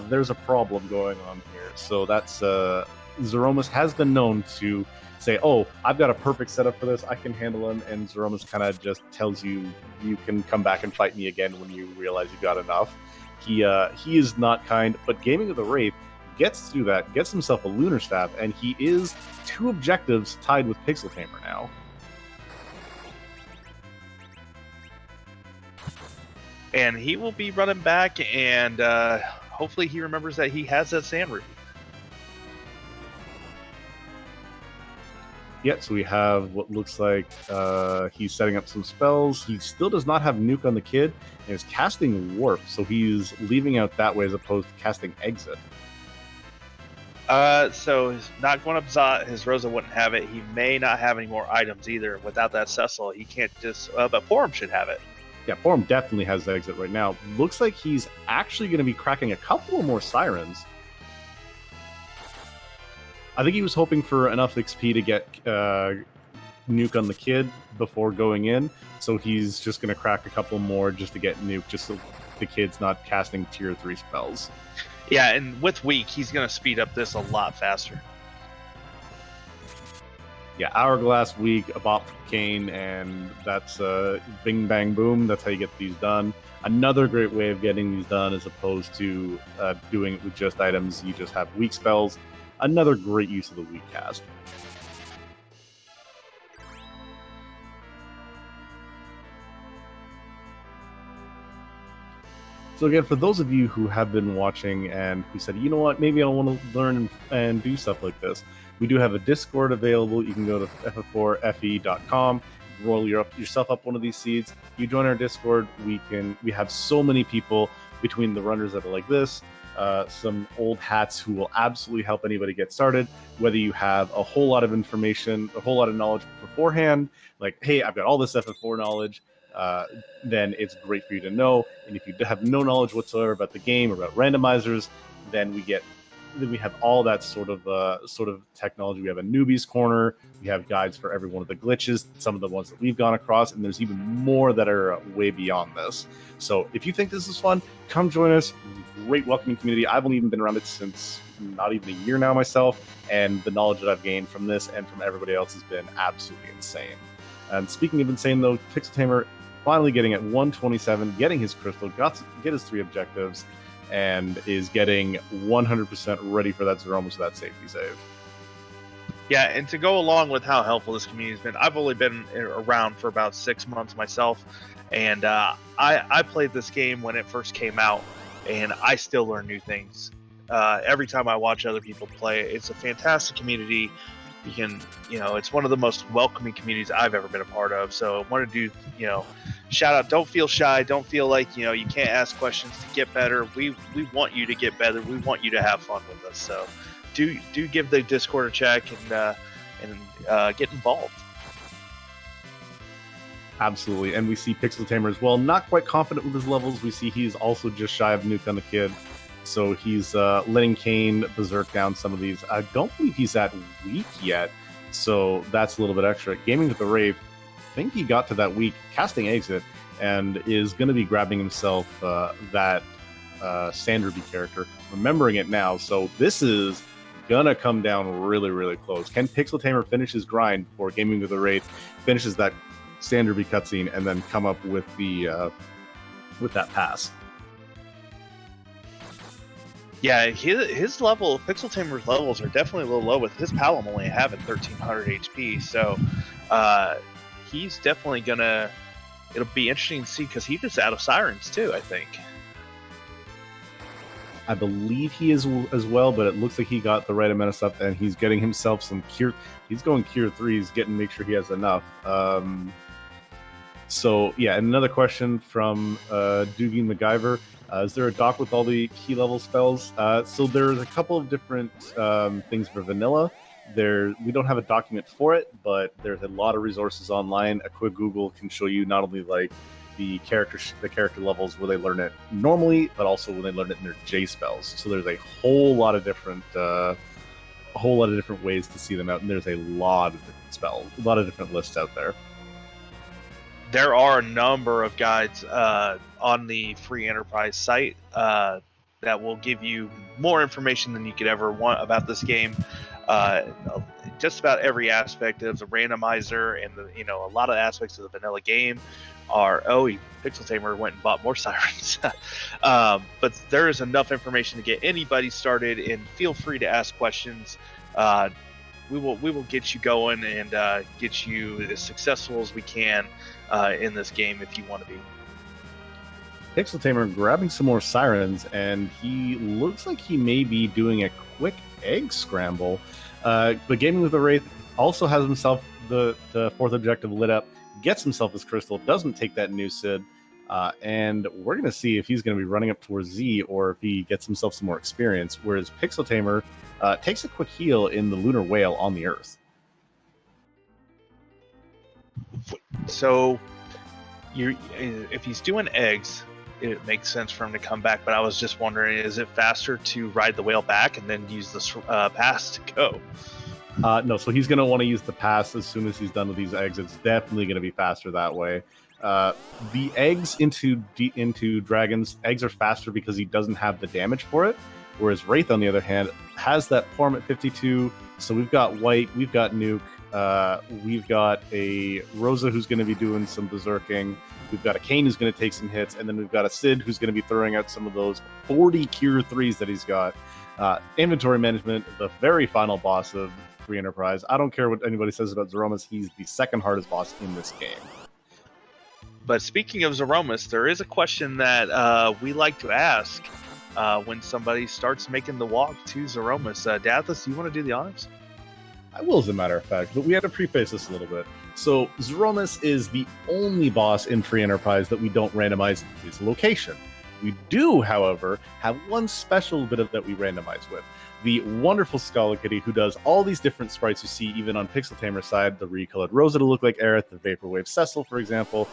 A: there's a problem going on here. So that's Zeromus has been known to say, oh, I've got a perfect setup for this. I can handle him. And Zeromus kind of just tells you, you can come back and fight me again when you realize you got enough. He is not kind, but Gaming with the Wraith gets through that, gets himself a Lunar Staff, and he is 2 objectives tied with PixelTamer now.
B: And he will be running back, and hopefully he remembers that he has that sand ruby.
A: Yeah, so we have what looks like he's setting up some spells. He still does not have Nuke on the kid, and is casting Warp, so he's leaving out that way as opposed to casting Exit.
B: So he's not going up Zot. His Rosa wouldn't have it. He may not have any more items either. Without that Cecil, he can't just. But Forum should have it.
A: Yeah, Forum definitely has the exit right now. Looks like he's actually going to be cracking a couple more Sirens. I think he was hoping for enough XP to get Nuke on the Kid before going in, so he's just going to crack a couple more just to get Nuke, just so the Kid's not casting tier 3 spells.
B: Yeah, and with Weak, he's going to speed up this a lot faster.
A: Yeah, Hourglass, Weak, a bot from Kane, and that's bing, bang, boom. That's how you get these done. Another great way of getting these done as opposed to doing it with just items. You just have weak spells. Another great use of the weak cast. So again, for those of you who have been watching and who said, you know what, maybe I want to learn and do stuff like this, we do have a Discord available. You can go to FF4FE.com, roll yourself up one of these seeds. You join our Discord. We have so many people between the runners that are like this, some old hats who will absolutely help anybody get started. Whether you have a whole lot of information, a whole lot of knowledge beforehand, like, hey, I've got all this FF4 knowledge, then it's great for you to know. And if you have no knowledge whatsoever about the game or about randomizers, then we have all that sort of technology. We have a newbies corner. We have guides for every one of the glitches, some of the ones that we've gone across, and there's even more that are way beyond this. So if you think this is fun, come join us. Great welcoming community. I've only even been around it since not even a year now myself, and the knowledge that I've gained from this and from everybody else has been absolutely insane. And speaking of insane, though, PixelTamer finally getting at 127, getting his crystal, get his 3 objectives, and is getting 100% ready for that Zeromus for that safety save.
B: Yeah, and to go along with how helpful this community has been, I've only been around for about 6 months myself, and I played this game when it first came out, and I still learn new things. Every time I watch other people play, it's a fantastic community. You can, it's one of the most welcoming communities I've ever been a part of. So I want to do, shout out. Don't feel shy. Don't feel like, you can't ask questions to get better. We want you to get better. We want you to have fun with us. So do give the Discord a check and get involved.
A: Absolutely. And we see PixelTamer as well, not quite confident with his levels. We see he's also just shy of Nuke on the Kid. So he's letting Kane berserk down some of these. I don't believe he's at weak yet, so that's a little bit extra. Gaming with the Wraith, I think he got to that weak, casting exit, and is going to be grabbing himself that Sanderby character, remembering it now. So this is going to come down really, really close. Can PixelTamer finish his grind before Gaming with the Wraith finishes that Sanderby cutscene and then come up with the with that pass?
B: Yeah, his level, PixelTamer's levels are definitely a little low with his Palom only having 1300 HP. So he's definitely gonna. It'll be interesting to see because he just out of Sirens too, I think.
A: I believe he is as well, but it looks like he got the right amount of stuff, and he's getting himself some cure. He's going cure 3s, make sure he has enough. So yeah, and another question from Doogie MacGyver. Is there a doc with all the key level spells? So there's a couple of different things for vanilla. We don't have a document for it, but there's a lot of resources online. A quick Google can show you not only like the character levels where they learn it normally, but also when they learn it in their J spells. So there's a whole lot of different ways to see them out, and there's a lot of different spells, a lot of different lists out there.
B: There are a number of guides on the free enterprise site that will give you more information than you could ever want about this game. Just about every aspect of the randomizer and a lot of aspects of the vanilla game are PixelTamer went and bought more Sirens. But there is enough information to get anybody started, and feel free to ask questions. We will get you going and get you as successful as we can in this game if you want to be.
A: PixelTamer grabbing some more Sirens, and he looks like he may be doing a quick egg scramble. But Gaming with the Wraith also has himself the 4th objective lit up, gets himself his crystal, doesn't take that new Sid. And we're going to see if he's going to be running up towards Z or if he gets himself some more experience, whereas PixelTamer takes a quick heal in the Lunar Whale on the Earth.
B: So, if he's doing eggs, it makes sense for him to come back. But I was just wondering, is it faster to ride the whale back and then use the pass to go?
A: No, so he's going to want to use the pass as soon as he's done with these eggs. It's definitely going to be faster that way. The eggs into dragons, eggs are faster because he doesn't have the damage for it, whereas Wraith, on the other hand, has that form at 52. So we've got White, we've got Nuke, we've got a Rosa who's going to be doing some berserking, we've got a Kane who's going to take some hits, and then we've got a Sid who's going to be throwing out some of those 40 Cure 3s that he's got. Inventory management, the very final boss of Free Enterprise. I don't care what anybody says about Zeromus, he's the second hardest boss in this game.
B: But speaking of Zeromus, there is a question that we like to ask when somebody starts making the walk to Zeromus. Dathis, do you want to do the honors?
A: I will, as a matter of fact, but we had to preface this a little bit. So Zeromus is the only boss in Free Enterprise that we don't randomize his location. We do, however, have one special bit of that we randomize with. The wonderful Scala Kitty, who does all these different sprites you see even on PixelTamer's side, the recolored Rosa to look like Aerith, the Vaporwave Cecil, for example.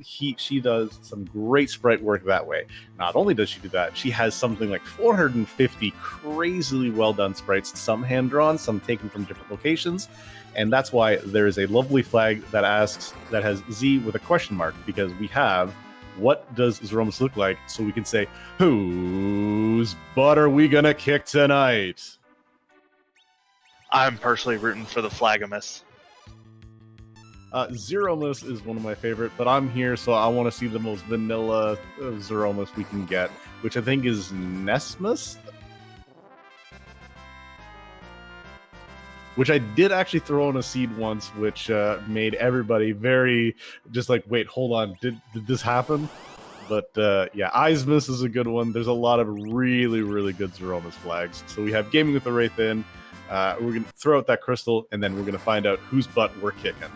A: She does some great sprite work that way. Not only does she do that, she has something like 450 crazily well done sprites, some hand-drawn, some taken from different locations, and that's why there is a lovely flag that has Z with a question mark, because we have what does Zeromus look like, so we can say, whose butt are we gonna kick tonight?
B: I'm personally rooting for the Flagamus.
A: Zeromus is one of my favorite, but I'm here, so I want to see the most vanilla Zeromus we can get, which I think is Nesmus? Which I did actually throw in a seed once, which made everybody very just like, wait, hold on, did this happen? But yeah, Eismus is a good one. There's a lot of really, really good Zeromus flags. So we have Gaming with the Wraith in. We're going to throw out that crystal, and then we're going to find out whose butt we're kicking.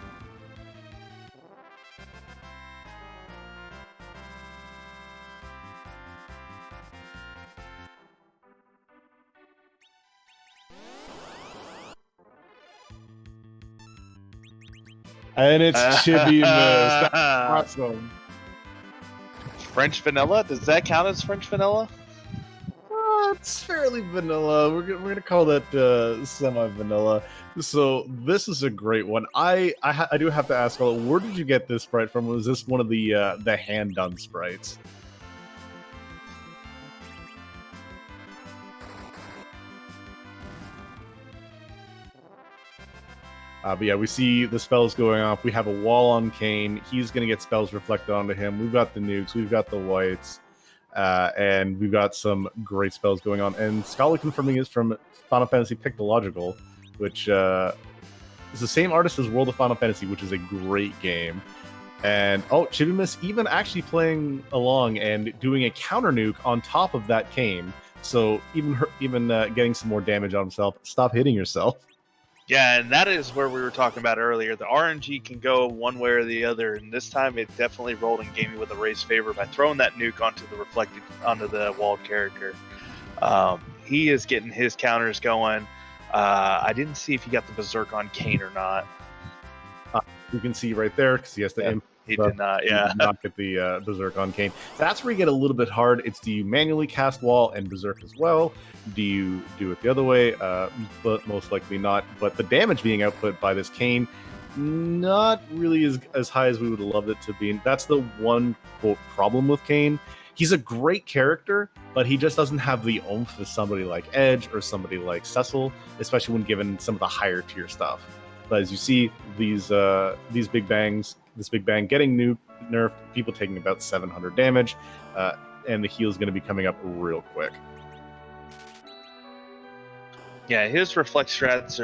A: And it's Chibi Miss. That's awesome.
B: French vanilla? Does that count as French vanilla?
A: It's fairly vanilla. We're gonna call that semi-vanilla. So this is a great one. I do have to ask, where did you get this sprite from? Was this one of the hand-done sprites? But yeah, we see the spells going off. We have a wall on Kane. He's going to get spells reflected onto him. We've got the nukes. We've got the whites. And we've got some great spells going on. And Scala confirming is from Final Fantasy Pictological, which is the same artist as World of Final Fantasy, which is a great game. And, Chibimus even actually playing along and doing a counter nuke on top of that Kane. So even getting some more damage on himself. Stop hitting yourself.
B: Yeah, and that is where we were talking about earlier. The RNG can go one way or the other, and this time it definitely rolled in Gaming with a Wraith's favor by throwing that nuke onto the walled character. He is getting his counters going. I didn't see if he got the berserk on Kane or not.
A: You can see right there because he has to.
B: He did not. Yeah,
A: he did not get the berserk on Kane. That's where you get a little bit hard. It's, do you manually cast wall and berserk as well? Do you do it the other way? But most likely not. But the damage being output by this Kane, not really as high as we would have loved it to be. And that's the one quote problem with Kane. He's a great character, but he just doesn't have the oomph of somebody like Edge or somebody like Cecil, especially when given some of the higher tier stuff. But as you see, these big bangs, this big bang getting nerfed, people taking about 700 damage, and the heal is going to be coming up real quick.
B: Yeah, his reflex strats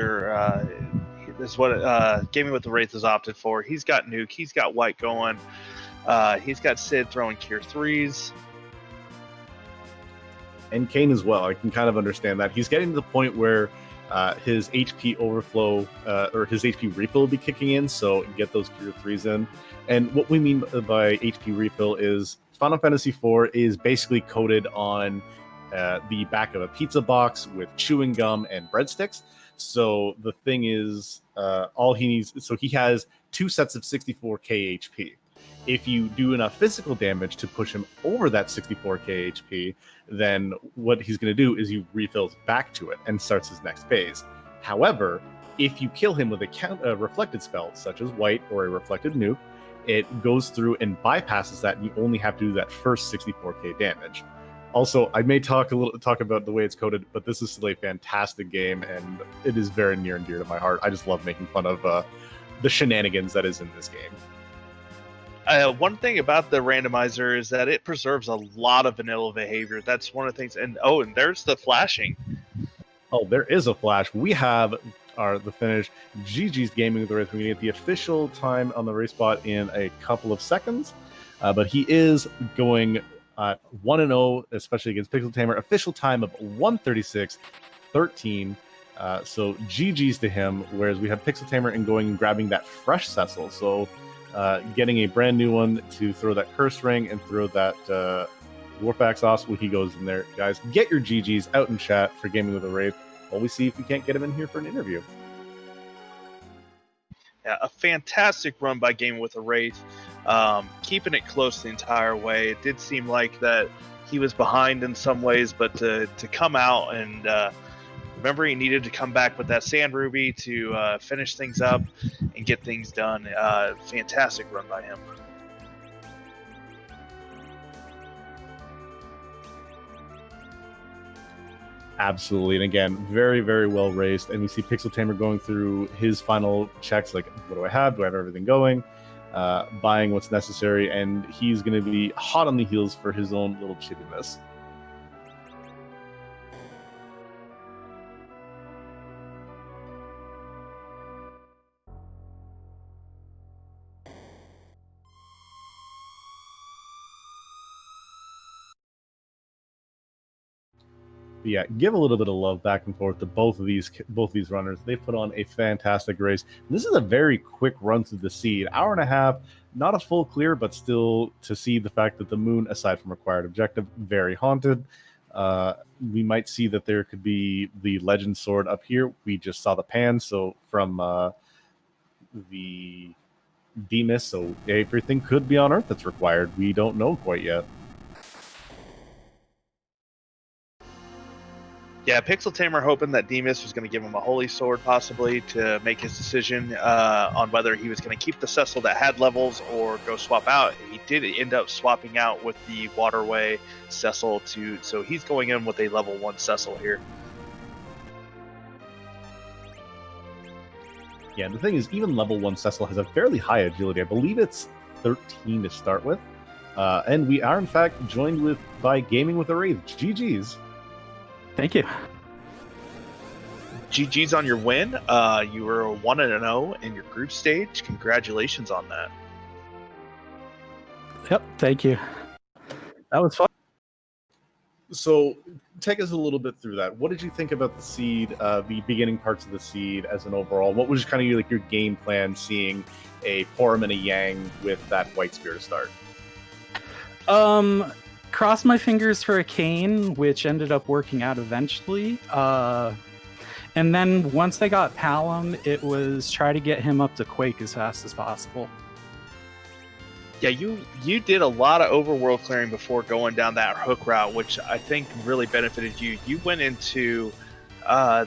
B: is what Gaming with the Wraith has opted for. He's got nuke, he's got white going, he's got Sid throwing Cure 3s.
A: And Kane as well. I can kind of understand that. He's getting to the point where his HP overflow or his HP refill will be kicking in, so get those Cure 3s in. And what we mean by HP refill is Final Fantasy IV is basically coated on the back of a pizza box with chewing gum and breadsticks. So the thing is, all he needs, so he has 2 sets of 64k HP. If you do enough physical damage to push him over that 64k HP, then what he's going to do is he refills back to it and starts his next phase. However, if you kill him with a reflected spell, such as White or a reflected nuke, it goes through and bypasses that, and you only have to do that first 64k damage. Also, I may talk about the way it's coded, but this is still a fantastic game, and it is very near and dear to my heart. I just love making fun of the shenanigans that is in this game.
B: One thing about the randomizer is that it preserves a lot of vanilla behavior. That's one of the things. And there's the flashing.
A: Oh, there is a flash. We have the finish. GG's Gaming with the Wraith. We're going to get the official time on the race spot in a couple of seconds. But he is going 1-0, especially against PixelTamer. Official time of 1:36:13. So GG's to him, whereas we have PixelTamer and going and grabbing that fresh Cecil. So getting a brand new one to throw that curse ring and throw that Dwarf Axe Off when he goes in there. Guys, get your GG's out in chat for Gaming with a Wraith while we see if we can't get him in here for an interview.
B: Yeah, a fantastic run by Gaming with a Wraith, keeping it close the entire way. It did seem like that he was behind in some ways, but to come out and remember, he needed to come back with that Sand Ruby to finish things up and get things done. Fantastic run by him.
A: Absolutely. And again, very, very well raced. And we see PixelTamer going through his final checks, like, what do I have? Do I have everything going? Buying what's necessary. And he's going to be hot on the heels for his own little chippiness. But yeah, give a little bit of love back and forth to both of these runners. They put on a fantastic race. This is a very quick run through the seed, hour and a half, not a full clear, but still to see the fact that the moon, aside from required objective, very haunted. We might see that there could be the legend sword up here. We just saw the pan, so from the Threemus, so everything could be on Earth that's required. We don't know quite yet.
B: Yeah, PixelTamer hoping that Threemus was going to give him a holy sword possibly to make his decision on whether he was going to keep the Cecil that had levels or go swap out. He did end up swapping out with the Waterway Cecil so he's going in with a level 1 Cecil here.
A: Yeah, the thing is, even level 1 Cecil has a fairly high agility. I believe it's 13 to start with. And we are, in fact, joined by Gaming with a Wraith. GG's.
C: Thank you.
B: GG's on your win. You were 1-0 in your group stage. Congratulations on that.
C: Yep, thank you. That was fun.
A: So, take us a little bit through that. What did you think about the seed, the beginning parts of the seed as an overall? What was kind of your game plan seeing a Porum and a Yang with that White Spear to start?
C: Crossed my fingers for a Cane, which ended up working out eventually. And then once they got Palom, it was try to get him up to Quake as fast as possible.
B: Yeah, you did a lot of overworld clearing before going down that hook route, which I think really benefited you. You went into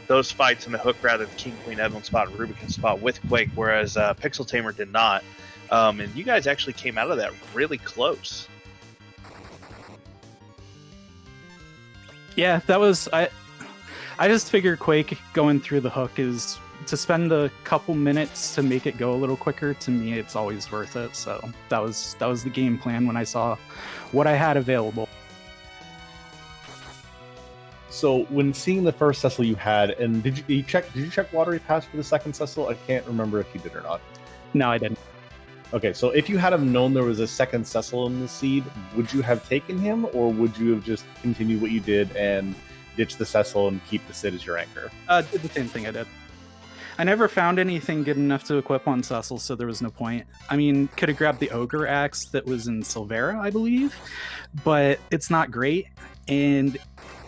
B: those fights in the hook route at the King Queen Edmund spot and Rubicon spot with Quake, whereas PixelTamer did not. And you guys actually came out of that really close.
C: Yeah, that was I just figured Quake going through the hook is to spend a couple minutes to make it go a little quicker. To me, it's always worth it. So that was the game plan when I saw what I had available.
A: So when seeing the first Cecil you had, and did you check Watery Pass for the second Cecil? I can't remember if you did or not.
C: No, I didn't.
A: Okay, so if you had have known there was a second Cecil in the seed, would you have taken him, or would you have just continued what you did and ditch the Cecil and keep the Sid as your anchor?
C: Did the same thing I did. I never found anything good enough to equip on Cecil, so there was no point. I mean, could have grabbed the Ogre Axe that was in Silvera, I believe, but it's not great. And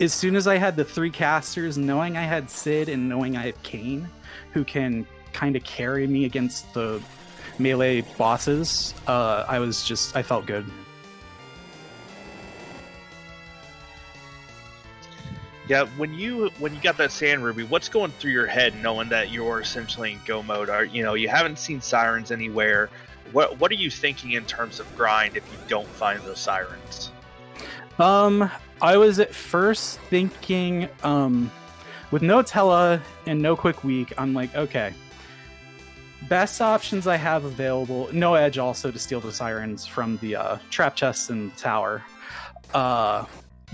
C: as soon as I had the 3 casters, knowing I had Sid and knowing I have Kane, who can kind of carry me against the melee bosses, I felt good.
B: Yeah, when you got that Sand Ruby, what's going through your head knowing that you're essentially in go mode? You haven't seen sirens anywhere. What are you thinking in terms of grind if you don't find those sirens?
C: I was at first thinking, with no Tella and no Quick Weak, I'm like, okay, best options I have available. No Edge also to steal the sirens from the trap chests in the tower.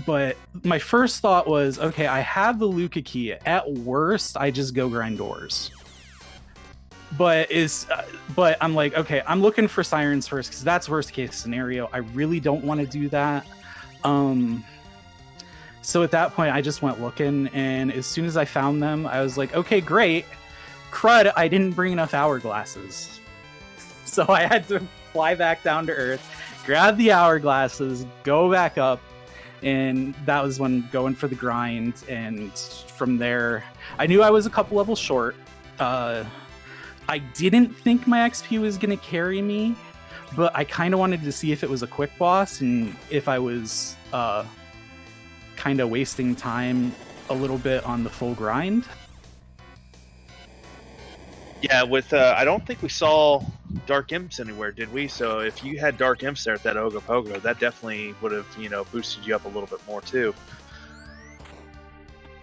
C: But my first thought was, okay, I have the Luca key. At worst, I just go grind doors. But I'm like, okay, I'm looking for sirens first because that's worst case scenario. I really don't want to do that. So at that point, I just went looking, and as soon as I found them, I was like, okay, great. Crud, I didn't bring enough hourglasses. So I had to fly back down to Earth, grab the hourglasses, go back up, and that was when going for the grind. And from there, I knew I was a couple levels short. I didn't think my XP was going to carry me, but I kind of wanted to see if it was a quick boss and if I was kind of wasting time a little bit on the full grind.
B: Yeah, I don't think we saw Dark Imps anywhere, did we? So if you had Dark Imps there at that Ogopogo, that definitely would have, boosted you up a little bit more too.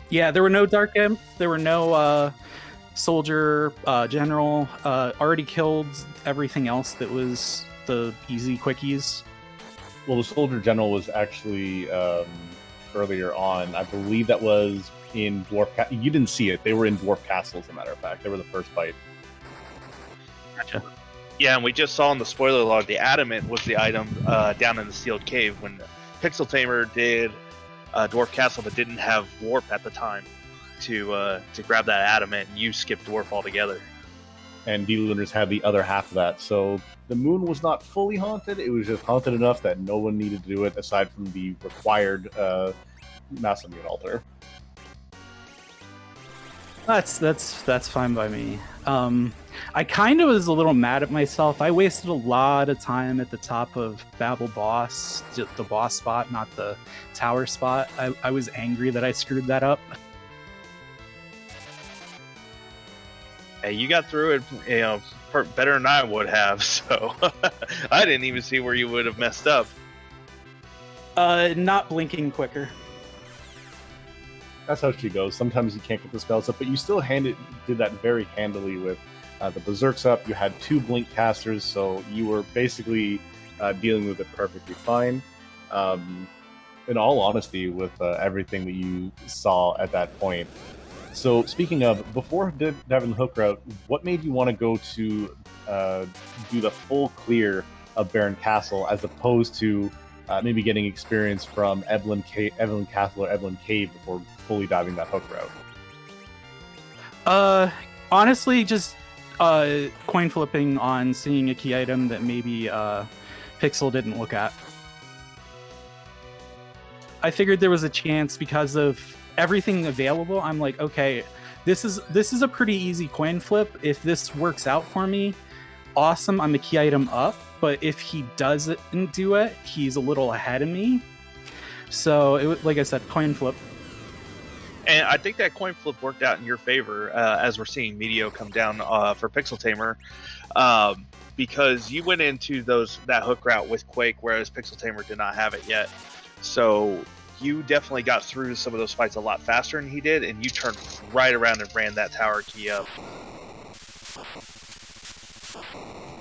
C: Yeah, there were no Dark Imps. There were no Soldier, General. Already killed everything else that was the easy quickies.
A: Well, the Soldier General was actually earlier on. I believe that was in Dwarf Castle. You didn't see it. They were in Dwarf Castle, as a matter of fact. They were the first fight.
C: Gotcha.
B: Yeah, and we just saw in the spoiler log the Adamant was the item down in the Sealed Cave when PixelTamer did Dwarf Castle but didn't have Warp at the time to grab that Adamant, and you skipped Dwarf altogether.
A: And D-Lunars had the other half of that. So the moon was not fully haunted. It was just haunted enough that no one needed to do it aside from the required Mass Immune Altar.
C: That's fine by me. I kind of was a little mad at myself. I wasted a lot of time at the top of Babel Boss, the boss spot, not the tower spot. I was angry that I screwed that up.
B: Hey, you got through it, better than I would have. So I didn't even see where you would have messed up.
C: Not blinking quicker.
A: That's how she goes. Sometimes you can't get the spells up, but you still did that very handily with the Berserks up. You had 2 blink casters, so you were basically dealing with it perfectly fine. In all honesty, with everything that you saw at that point. So speaking of, before Devin Hook route, what made you want to go to do the full clear of Baron Castle as opposed to maybe getting experience from Evelyn Castle or Evelyn Cave before fully diving that Hook route?
C: Honestly, just coin flipping on seeing a key item that maybe Pixel didn't look at. I figured there was a chance because of everything available. I'm like, okay, this is a pretty easy coin flip. If this works out for me, awesome, I'm a key item up. But if he doesn't do it, he's a little ahead of me. So it was, like I said, coin flip.
B: And I think that coin flip worked out in your favor as we're seeing Medio come down for PixelTamer, because you went into that hook route with Quake, whereas PixelTamer did not have it yet. So you definitely got through some of those fights a lot faster than he did, and you turned right around and ran that tower key up.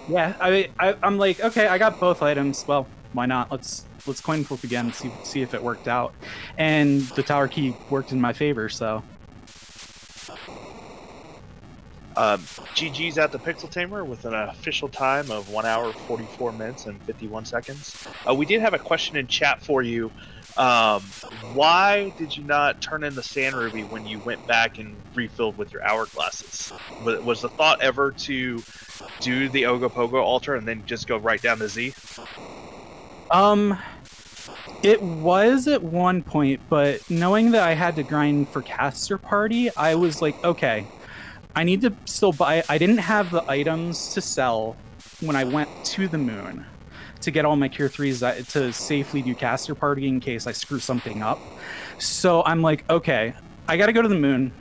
C: Yeah, I'm like, okay, I got both items. Well, why not? Let's coin flip again and see if it worked out. And the tower key worked in my favor, so.
B: GG's at the PixelTamer with an official time of 1 hour, 44 minutes, and 51 seconds. We did have a question in chat for you Why did you not turn in the Sand Ruby when you went back and refilled with your hourglasses? Was the thought ever to do the Ogopogo altar and then just go right down to Z?
C: It was at one point, but knowing that I had to grind for Caster Party, I was like, okay, I need to still buy. I didn't have the items to sell when I went to the moon to get all my Cure 3s to safely do Caster Party in case I screw something up. So I'm like, okay, I got to go to the moon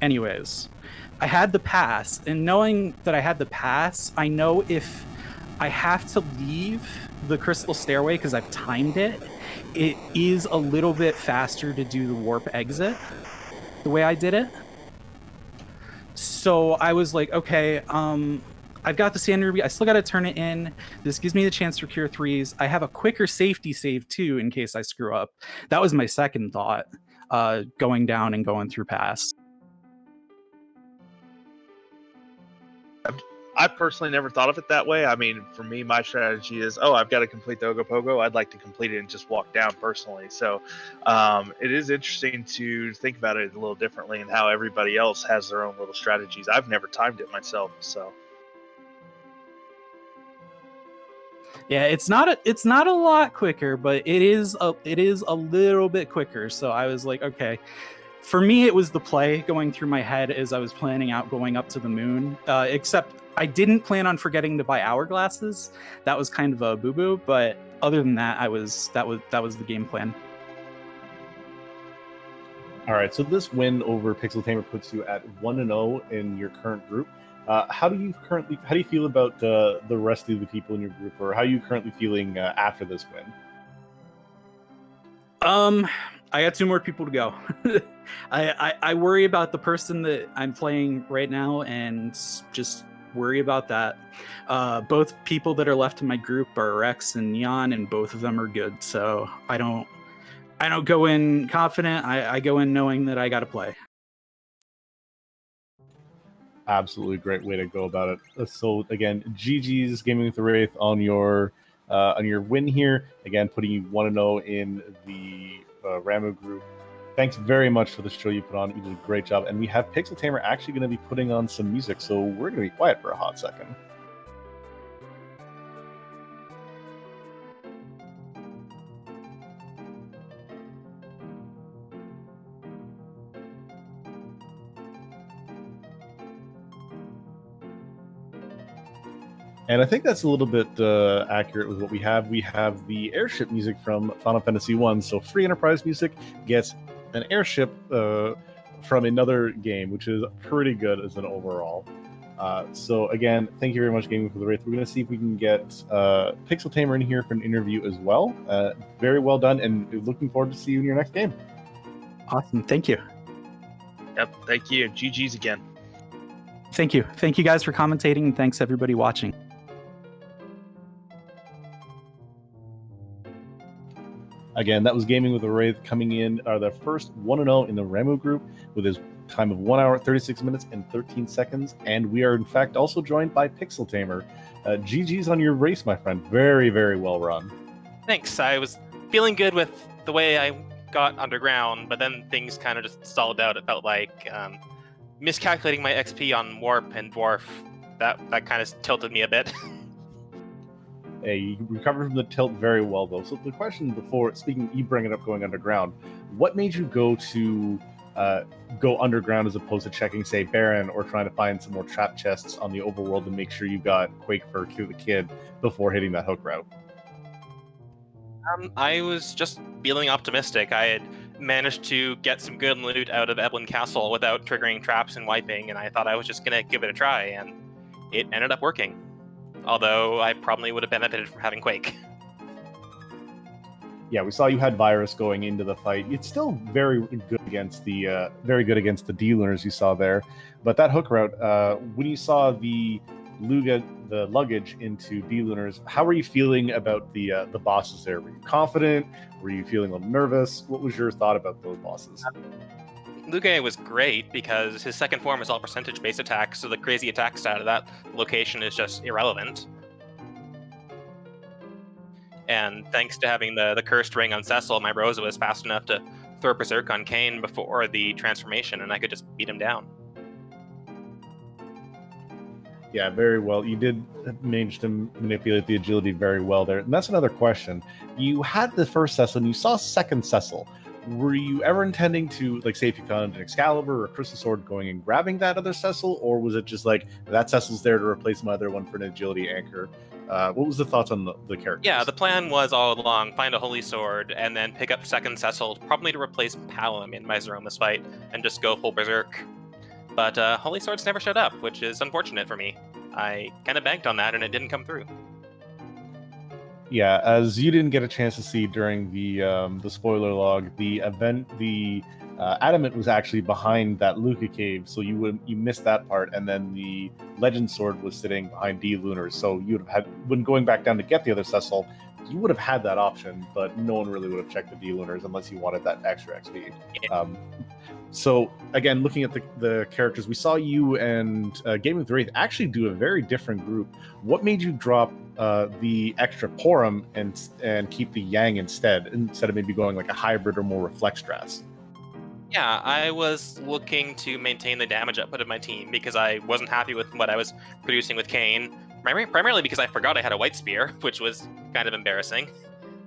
C: anyways. I had the pass, and knowing that I had the pass, I know if I have to leave the Crystal Stairway because I've timed it, it is a little bit faster to do the warp exit the way I did it. So I was like, okay, I've got the Sand Ruby. I still got to turn it in. This gives me the chance for Cure 3s. I have a quicker safety save too in case I screw up. That was my second thought, going down and going through pass.
B: I personally never thought of it that way. I mean, for me, my strategy is, I've got to complete the Ogopogo. I'd like to complete it and just walk down personally. So it is interesting to think about it a little differently and how everybody else has their own little strategies. I've never timed it myself, so.
C: Yeah, it's not a lot quicker, but it is a little bit quicker. So I was like, okay. For me, it was the play going through my head as I was planning out going up to the moon. Except I didn't plan on forgetting to buy hourglasses. That was kind of a boo-boo. But other than that, that was the game plan.
A: All right, so this win over PixelTamer puts you at 1-0 in your current group. How do you feel about the rest of the people in your group, or how are you currently feeling after this win?
C: I got 2 more people to go. I worry about the person that I'm playing right now and just worry about that. Both people that are left in my group are Rex and Neon, and both of them are good. So I don't go in confident. I go in knowing that I got to play.
A: Absolutely great way to go about it. So again, GG's Gaming with the Wraith on your win here. Again, putting you 1-0 in the Ramu group. Thanks very much for the show you put on. You did a great job. And we have PixelTamer actually going to be putting on some music, so we're going to be quiet for a hot second. And I think that's a little bit accurate with what we have. We have the airship music from Final Fantasy 1. So Free Enterprise Music gets an airship from another game, which is pretty good as an overall. So again, thank you very much, Gaming for the Wraith. We're going to see if we can get PixelTamer in here for an interview as well. Very well done, and looking forward to see you in your next game.
C: Awesome. Thank you.
B: Yep, thank you. GG's again.
C: Thank you. Thank you guys for commentating, and thanks everybody watching.
A: Again, that was Gaming with the Wraith coming in their first 1-0 in the Ramu group with his time of 1 hour, 36 minutes, and 13 seconds. And we are, in fact, also joined by PixelTamer. GG's on your race, my friend. Very, very well run.
D: Thanks. I was feeling good with the way I got underground, but then things kind of just stalled out. It felt like miscalculating my XP on Warp and Dwarf. That kind of tilted me a bit.
A: Hey, you recovered from the tilt very well, though. So the question before, speaking, you bring it up going underground, what made you go underground as opposed to checking, say, Baron, or trying to find some more trap chests on the overworld to make sure you got Quake for Kill the Kid before hitting that hook route?
D: I was just feeling optimistic. I had managed to get some good loot out of Eblin Castle without triggering traps and wiping, and I thought I was just going to give it a try, and it ended up working. Although I probably would have benefited from having Quake.
A: Yeah, we saw you had Virus going into the fight. It's still very good against the D-Lunars you saw there. But that hook route, when you saw the luggage into D-Lunars, how were you feeling about the bosses there? Were you confident? Were you feeling a little nervous? What was your thought about those bosses?
D: Luge was great because his second form is all percentage-based attacks, so the crazy attack stat of that location is just irrelevant. And thanks to having the cursed ring on Cecil, my Rosa was fast enough to throw Berserk on Kane before the transformation, and I could just beat him down.
A: Yeah, very well. You did manage to manipulate the agility very well there. And that's another question. You had the first Cecil and you saw second Cecil. Were you ever intending to, like, say if you found an Excalibur or a Crystal Sword, going and grabbing that other Cecil? Or was it just like, that Cecil's there to replace my other one for an agility anchor? What was the thoughts on the characters?
D: Yeah, the plan was all along, find a Holy Sword, and then pick up second Cecil, probably to replace Palom in my Zeromus fight, and just go full Berserk. But Holy Swords never showed up, which is unfortunate for me. I kind of banked on that, and it didn't come through.
A: Yeah, as you didn't get a chance to see during the spoiler log, the event, the Adamant was actually behind that Luca cave, so you missed that part, and then the Legend Sword was sitting behind D Lunars, so you would have had, when going back down to get the other Cecil, you would have had that option, but no one really would have checked the D Lunars unless you wanted that extra XP.
D: Yeah.
A: So again, looking at the characters, we saw you and Gaming with Wraith actually do a very different group. What made you drop the extra Porum and keep the Yang instead of maybe going like a hybrid or more reflex strats?
D: Yeah, I was looking to maintain the damage output of my team because I wasn't happy with what I was producing with Kane, primarily because I forgot I had a White Spear, which was kind of embarrassing.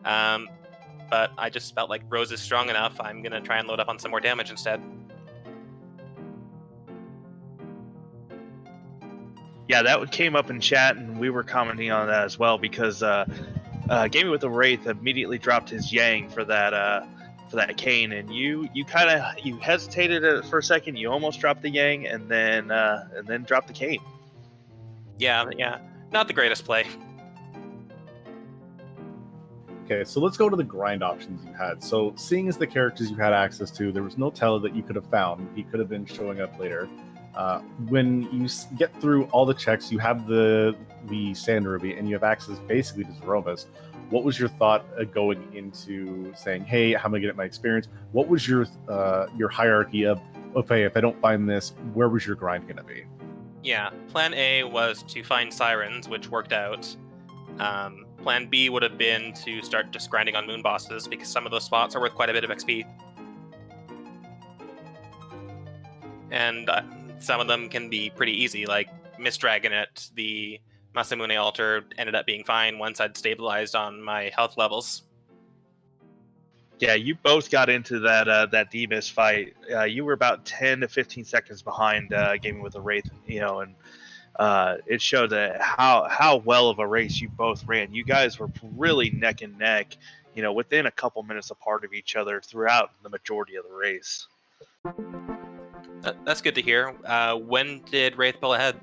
D: But I just felt like Rose is strong enough, I'm going to try and load up on some more damage instead.
B: Yeah, that came up in chat, and we were commenting on that as well, because Gaming with the Wraith immediately dropped his Yang for that Kane, and you hesitated for a second, you almost dropped the Yang, and then dropped the Kane.
D: Yeah, not the greatest play.
A: Okay, so let's go to the grind options you had. So seeing as the characters you had access to, there was no teller that you could have found. He could have been showing up later. When you get through all the checks, you have the Sand Ruby, and you have access basically to Zeromus. What was your thought going into saying, hey, how am I going to get my experience? What was your hierarchy of, okay, if I don't find this, where was your grind going to be?
D: Yeah, plan A was to find Sirens, which worked out. Plan B would have been to start just grinding on moon bosses, because some of those spots are worth quite a bit of XP. And some of them can be pretty easy, like Miss Dragonet, the Masamune altar ended up being fine once I'd stabilized on my health levels.
B: Yeah, you both got into that D-Miss fight. You were about 10 to 15 seconds behind Gaming with the Wraith, and it showed that how well of a race you both ran. You guys were really neck and neck, within a couple minutes apart of each other throughout the majority of the race.
D: That's good to hear. When did Wraith pull ahead?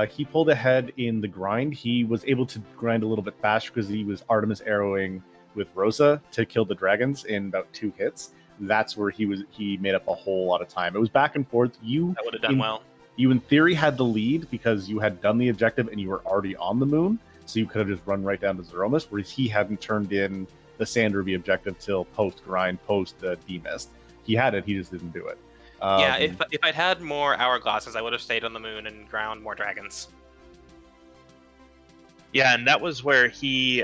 A: He pulled ahead in the grind. He was able to grind a little bit faster because he was Artemis arrowing with Rosa to kill the dragons in about 2 hits. That's where he made up a whole lot of time. It was back and forth.
D: That would have done well.
A: You, in theory, had the lead because you had done the objective and you were already on the moon, so you could have just run right down to Zeromus, whereas he hadn't turned in the Sand Ruby objective till post-grind, post-demist. He had it, he just didn't do it.
D: Yeah, if I'd had more hourglasses, I would have stayed on the moon and ground more dragons.
B: Yeah, and that was where he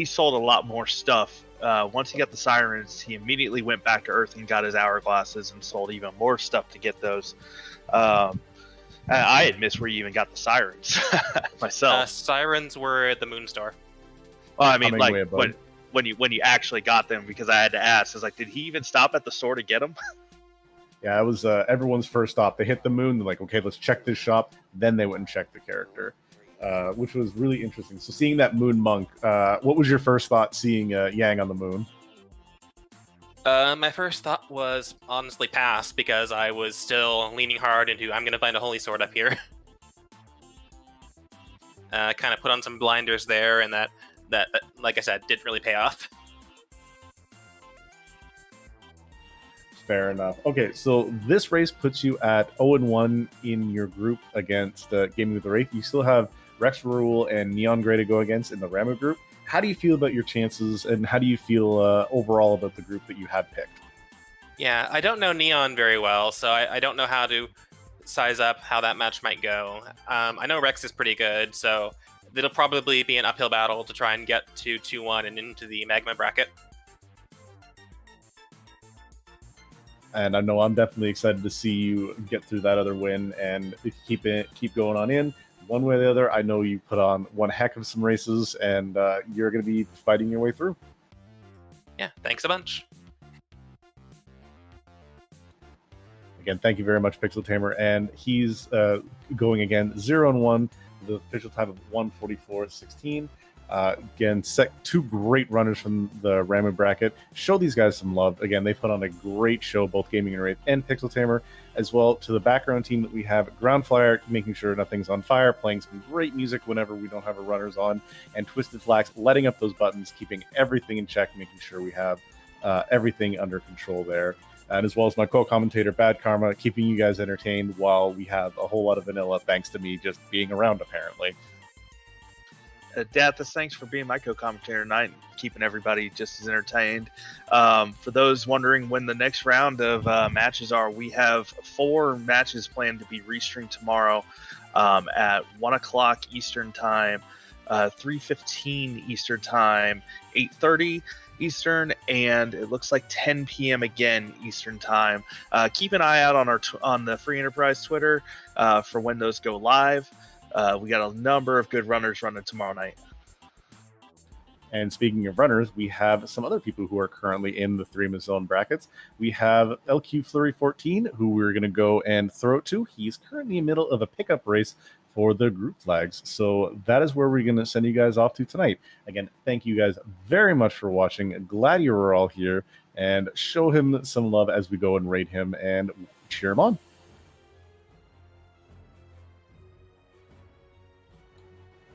B: sold a lot more stuff. Once he got the Sirens, he immediately went back to Earth and got his hourglasses and sold even more stuff to get those. I had missed where you even got the Sirens myself.
D: Sirens were at the Moon Store.
B: Well, I mean, like when you actually got them, because I had to ask. I was like, did he even stop at the store to get them?
A: Yeah, it was everyone's first stop. They hit the moon. They're like, okay, let's check this shop. Then they went and checked the character, which was really interesting. So seeing that moon monk, what was your first thought seeing Yang on the moon?
D: My first thought was honestly pass, because I was still leaning hard into I'm going to find a Holy Sword up here. Kind of put on some blinders there, and that, like I said, didn't really pay off.
A: Fair enough. Okay, so this race puts you at 0-1 in your group against Gaming with the Wraith. You still have Rex Rule and Neon Grey to go against in the Ramu group. How do you feel about your chances, and how do you feel overall about the group that you had picked?
D: Yeah, I don't know Neon very well, so I don't know how to size up how that match might go. I know Rex is pretty good, so it'll probably be an uphill battle to try and get to 2-1 and into the magma bracket.
A: And I know I'm definitely excited to see you get through that other win and keep going on in. One way or the other, I know you put on one heck of some races, and you're going to be fighting your way through.
D: Yeah, thanks a bunch.
A: Again, thank you very much, PixelTamer. And he's going again 0-1, the official time of 1:44.16. Again, two great runners from the Ramu bracket. Show these guys some love. Again, they put on a great show, both Gaming and Wraith and PixelTamer, as well to the background team that we have. Groundflyer, making sure nothing's on fire, playing some great music whenever we don't have our runners on, and Twisted Flax, letting up those buttons, keeping everything in check, making sure we have everything under control there. And as well as my co-commentator, Bad Karma, keeping you guys entertained while we have a whole lot of vanilla, thanks to me just being around, apparently.
B: Dathis, thanks for being my co-commentator tonight and keeping everybody just as entertained. For those wondering when the next round of matches are, we have 4 matches planned to be restreamed tomorrow at 1 o'clock Eastern Time, 3:15 Eastern Time, 8:30 Eastern, and it looks like 10 p.m. again Eastern Time. Keep an eye out on on the Free Enterprise Twitter for when those go live. We got a number of good runners running tomorrow night.
A: And speaking of runners, we have some other people who are currently in the Threemus zone brackets. We have LQ Flurry 14, who we're going to go and throw it to. He's currently in the middle of a pickup race for the group flags. So that is where we're going to send you guys off to tonight. Again, thank you guys very much for watching. Glad you were all here, and show him some love as we go and rate him and cheer him on.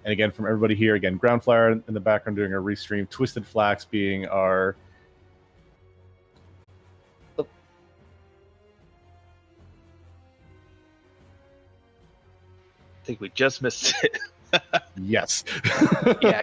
A: And again, from everybody here, again, Groundflyer in the background doing our restream, Twisted Flax being our...
B: I think we just missed it.
A: Yes.
D: Yeah,